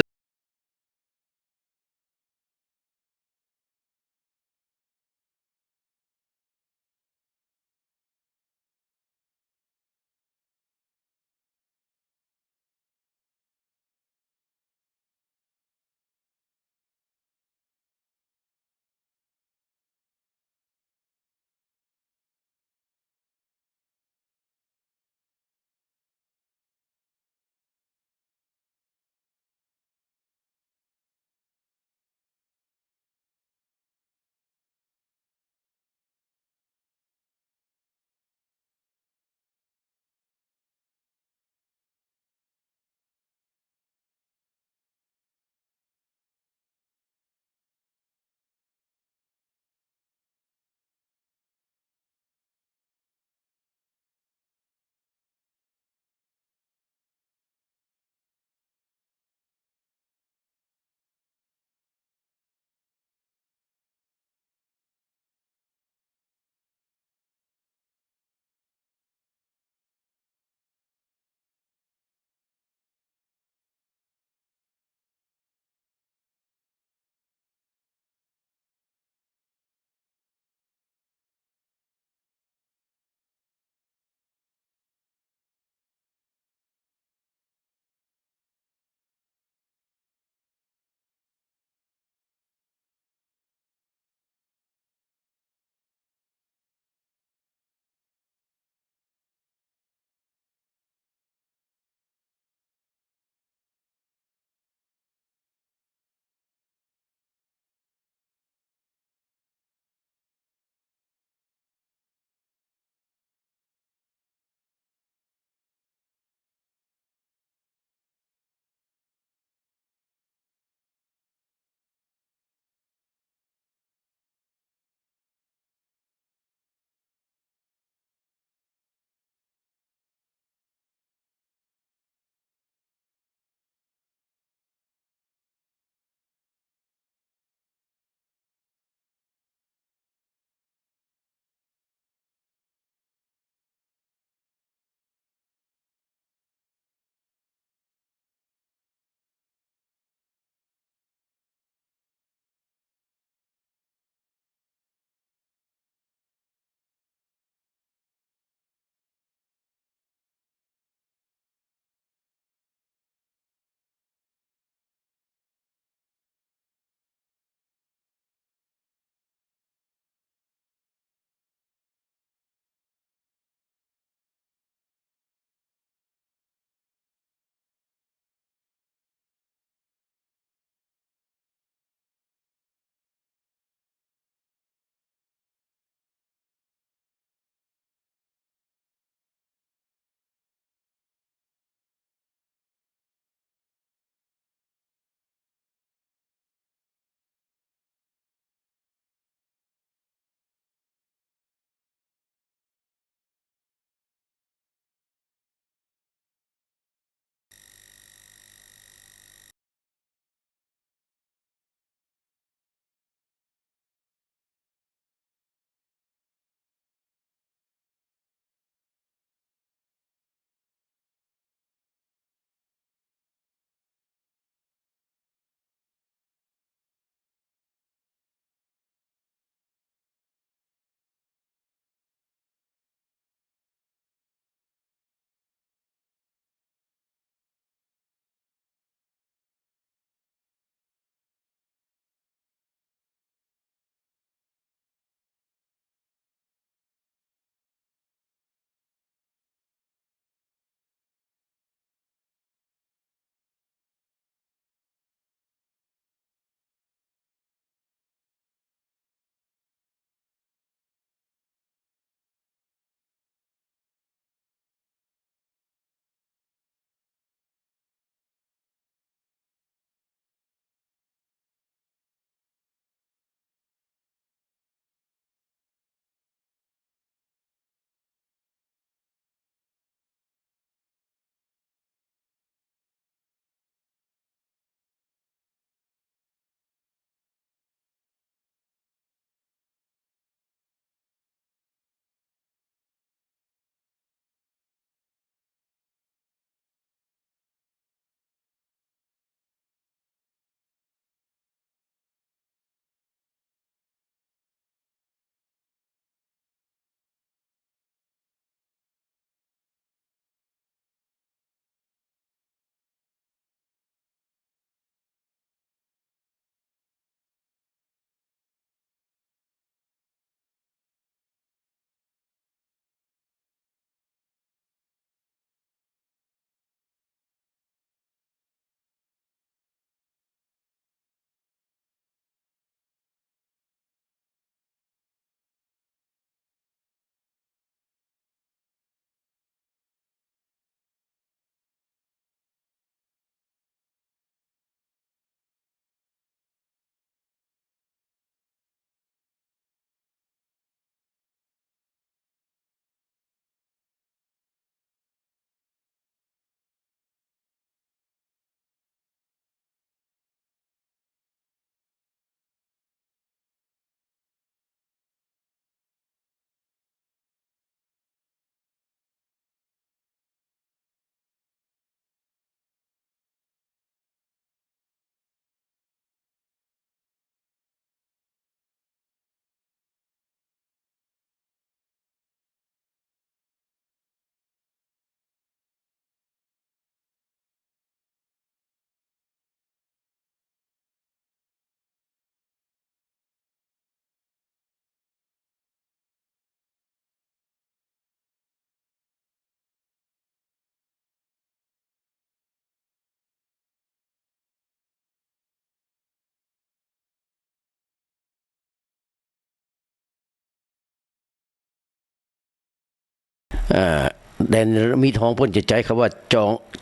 แดนมีทองเพิ่นจะใจคำว่า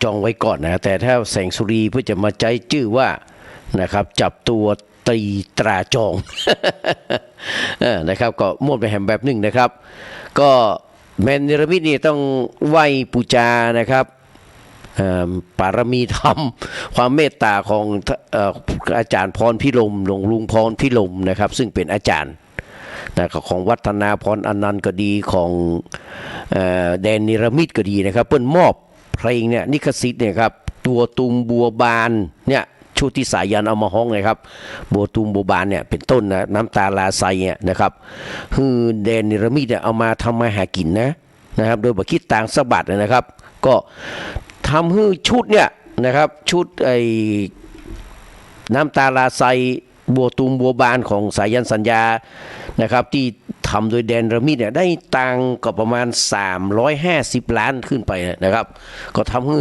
จองไว้ก่อนนะแต่ถ้าแสงสุรีเพื่อจะมาใจชื่อว่านะครับจับตัวตรีตราจอง นะครับก็ม่วนไปแหมแบบหนึ่งนะครับ ก็แมนเนรมิตนี่ต้องไหว้ปูจานะครับปารมีธรรมความเมตตาของอาจารย์พรพิรมหลวงลุงพรพิรมนะครับซึ่งเป็นอาจารย์ของวัฒนาพรอนันต์ก็ดีของแดนนิรมิตก็ดีนะครับเปิ้นมอบเพลงเนี่ยนิคสิทธิ์เนี่ยครับตัวตุมบัวบานเนี่ยชุติสายันเอามาฮ้องเลยครับบัวตุมบัวบานเนี่ยเป็นต้นนะน้ำตาลาไซเนี่ยนะครับคือแดนนิรมิตเนี่ยเอามาทำมาหากินนะครับโดยบ่คิดต่างสะบัดนะครับก็ทำให้ชุดเนี่ยนะครับชุดไอ้น้ำตาลาไซบัวตุมบัวบานของสายันสัญญานะครับที่ทำโดยแดนระมิดเนี่ยได้ตังก็ประมาณ350 ล้านขึ้นไปนะครับก็ทำให้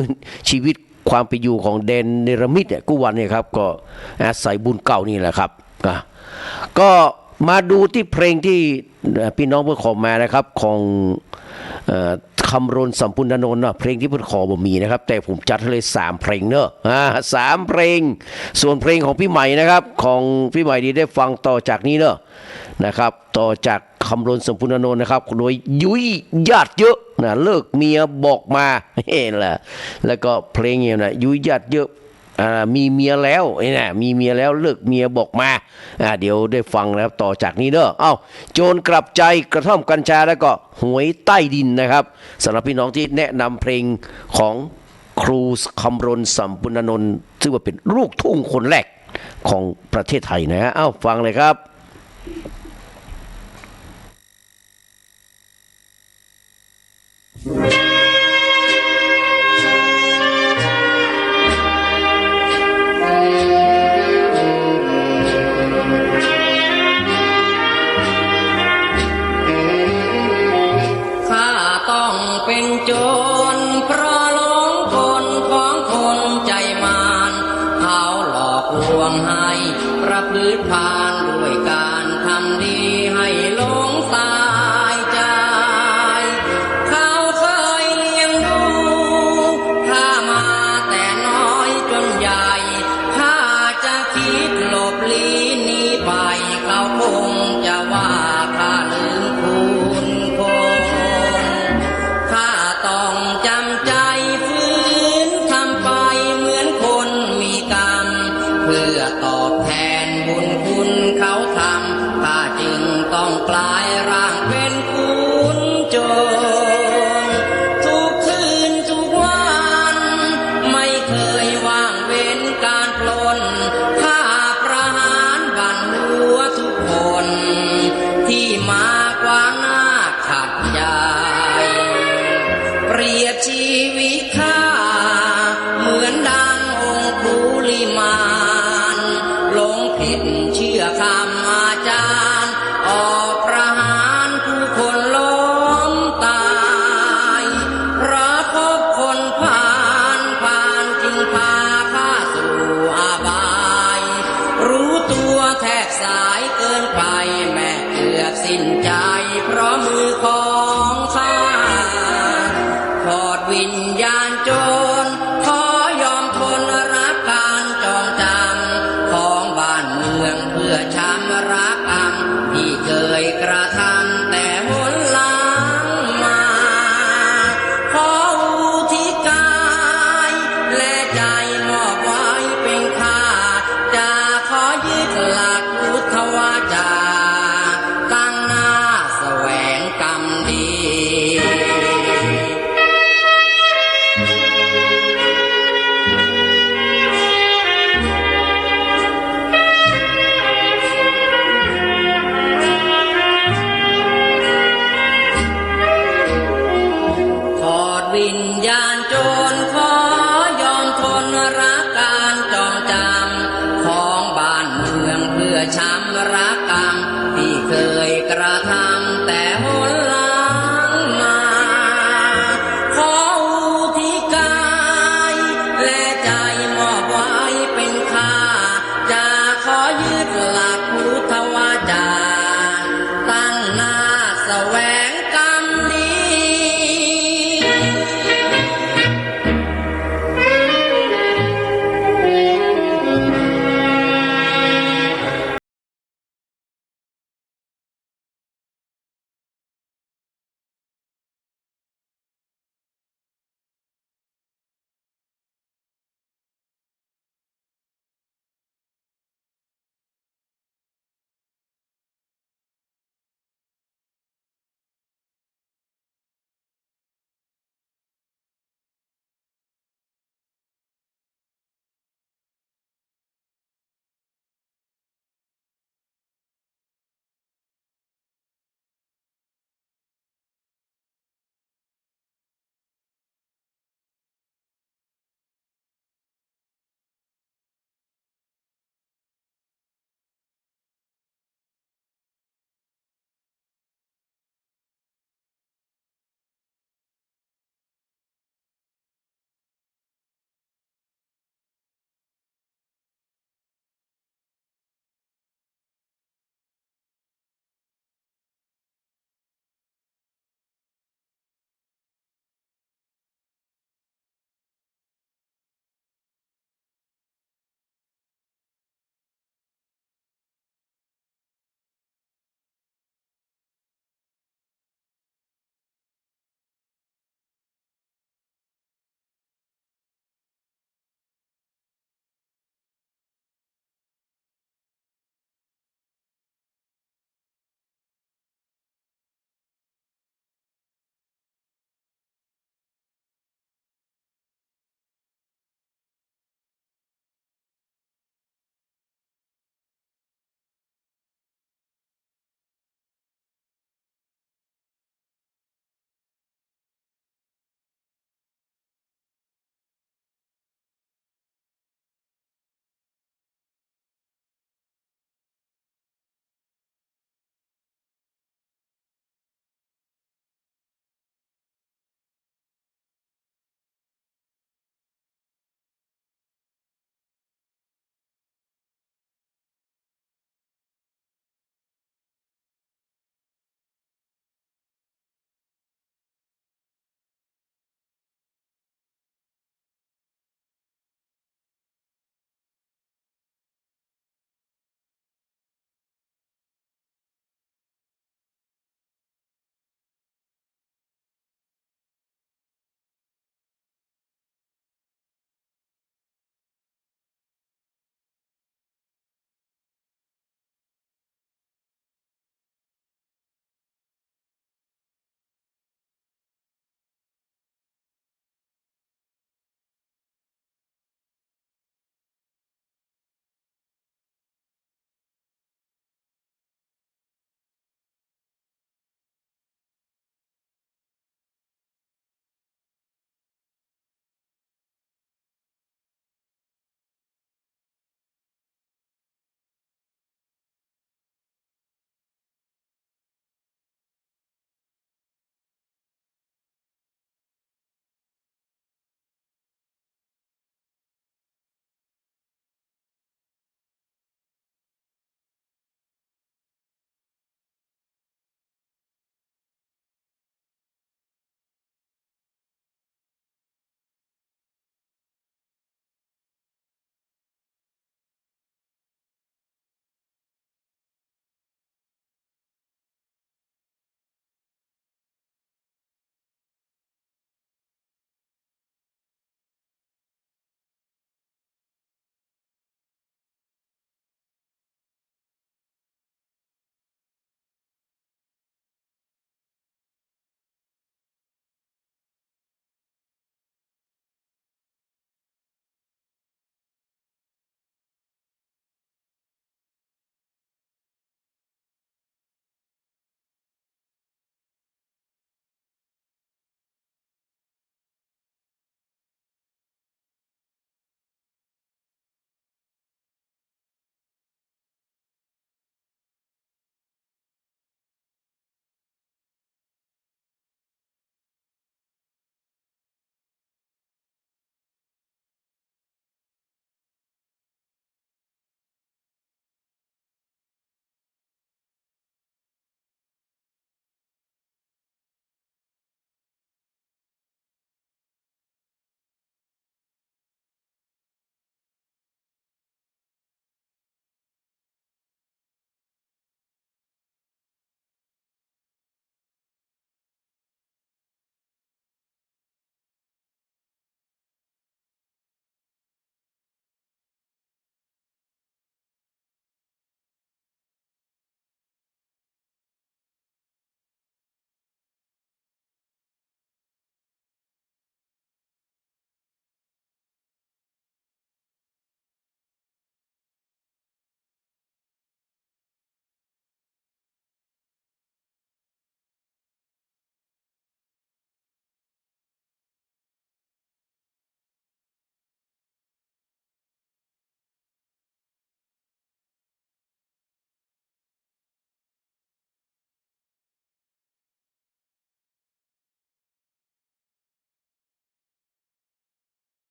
ชีวิตความเป็นอยู่ของแดนเนรมิตเนี่ยกุวันเนี่ยครับก็อาศัยบุญเก่านี่แหละครับก็มาดูที่เพลงที่พี่น้องเพิ่งขอมานะครับของคำรณสัมปุณณนนท์เพลงที่เพิ่นขอบ่มีนะครับแต่ผมจัดให้เลย3เพลงเนอะ3เพลงส่วนเพลงของพี่ใหม่นะครับของพี่ใหม่ที่ได้ฟังต่อจากนี้เนอะนะครับต่อจากคำรณสัมปุณณนนท์นะครับโดยยุ้ยญาติเยอะนะเลิกเมียบอกมาเห็นแหละแล้วก็เพลงเนี่ยนะยุ้ยญาติเยอะมีเมียแล้วเนี่ยมีเมียแล้วเลิกเมียบอกมาเดี๋ยวได้ฟังแล้วต่อจากนี้เด้อโจรกลับใจกระท่อมกัญชาแล้วก็หวยใต้ดินนะครับสำหรับพี่น้องที่แนะนำเพลงของครูคำรณสัมปุณณนนท์ซึ่งว่าเป็นลูกทุ่งคนแรกของประเทศไทยนะฮะฟังเลยครับเป็นโจรเพราะหลงกลของคนใจมารเขาหลอกลวงให้ประพฤติพาลด้วยการทำดีให้หลงตายใจเขาเคยเลี้ยงดูข้ามาแต่น้อยจนใหญ่ข้าจะคิดหลบลี้หนีไปเขาคงจะว่าข้าลืมคุณต้องจำใจฝืนทำไปเหมือนคนมีกรรมเพื่อตอบแทนบุญคุณเขาทำข้าจึงต้องกลายร่างเป็นคุณโจรทุกคืนทุกวันไม่เคยว่างเว้นการปล้นข้าประหารบั่นหัวทุกคนที่มากว่าหน้าขัดใจเปรียบชีวิตข้าเหมือนดังองคุลิมานหลงผิดเชื่อคำอาจารย์ออกประหารผู้คนล้มตายเพราะพบคนผ่านจึงพาข้าสู่อาบายรู้ตัวแทบสายเกินไปแม่เกือบสิ้นใจเพราะมือของข้าทอดวิญญาณโจรขอยอมทนรับการจองจำของบ้านเมืองเพื่อชำระกรรมที่เคยกระทำแต่หนหลังมาขออุทิศกายและใจมอบไว้เป็นค่าจะขอยึดหลักพุทธวาจาตั้งหน้าแสวงกรรมดีวิญญาณโจรขอยอมทนรักการจองจำของบ้านเมืองเพื่อชำระกรรมที่เคยกระทำแต่หนหลังมาขออุทิศกายและใจมอบไว้เป็นค่าจะขอยึดหลักพุทธวาจาตั้งหน้าแสวงกรรมดี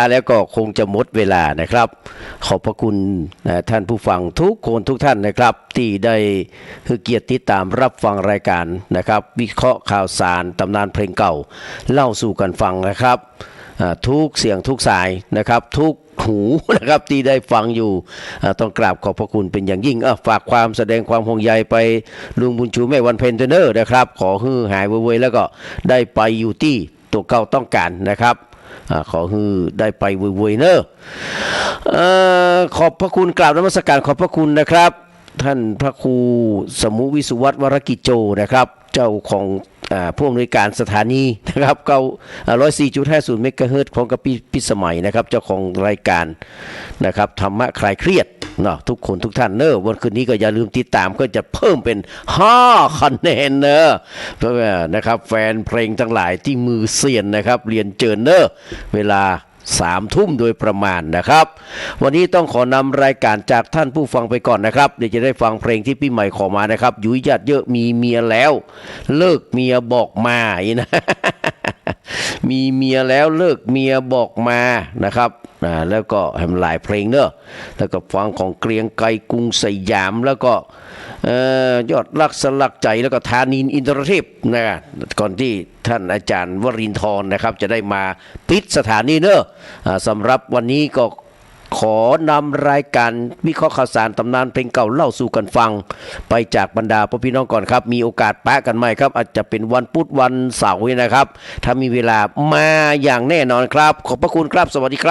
แล้วก็คงจะหมดเวลานะครับขอบพระคุณท่านผู้ฟังทุกคนทุกท่านนะครับที่ได้ให้เกียรติติดตามรับฟังรายการนะครับวิเคราะห์ข่าวสารตำนานเพลงเก่าเล่าสู่กันฟังนะครับทุกเสียงทุกสายนะครับทุกหูนะครับที่ได้ฟังอยู่ต้องกราบขอบพระคุณเป็นอย่างยิ่งฝากความแสดงความห่วงใยไปลุงบุญชูแม่วันเพ็ญเนอร์นะครับขอให้หายไวๆแล้วก็ได้ไปอยู่ที่ตัวเก่าต้องการนะครับขอให้ได้ไปเวยๆเนอะขอบพระคุณกราบนมัสการขอบพระคุณนะครับท่านพระครูสมุวิสุวัฒน์วรกิจโจนะครับเจ้าของผู้อำนวยการสถานีนะครับเก้า104.50 เมกะเฮิรตซ์ของกระพิสมัยนะครับเจ้าของรายการนะครับธรรมะคลายเครียดเนาะทุกคนทุกท่านเนอะวันคืนนี้ก็อย่าลืมติดตามก็จะเพิ่มเป็น5คะแนนเนอะเพราะว่านะครับแฟนเพลงทั้งหลายที่มือเซียนนะครับเรียนเจิญเนอะเวลา3 ทุ่มโดยประมาณนะครับวันนี้ต้องขอนำรายการจากท่านผู้ฟังไปก่อนนะครับเดี๋ยวจะได้ฟังเพลงที่พี่ใหม่ขอมานะครับยุ้ยญาติเยอะมีเมียแล้วเลิกเมียบอกมานะ มีเมียแล้วเลิกเมียบอกมานะครับแล้วก็ให้มันหลายเพลงเนอะแล้วก็ฟังของเกรียงไกรกรุงสยามแล้วก็ยอดรักสลักใจแล้วก็ธานินอินทรเทพนะก่อนที่ท่านอาจารย์วรินทร์นะครับจะได้มาปิดสถานีเนอะสำหรับวันนี้ก็ขอนำรายการวิเคราะห์ข่าวสารตำนานเพลงเก่าเล่าสู่กันฟังไปจากบรรดาพ่อพี่น้องก่อนครับมีโอกาสปะกันใหม่ครับอาจจะเป็นวันพุธวันเสาร์นะครับถ้ามีเวลามาอย่างแน่นอนครับขอบพระคุณครับสวัสดีครับ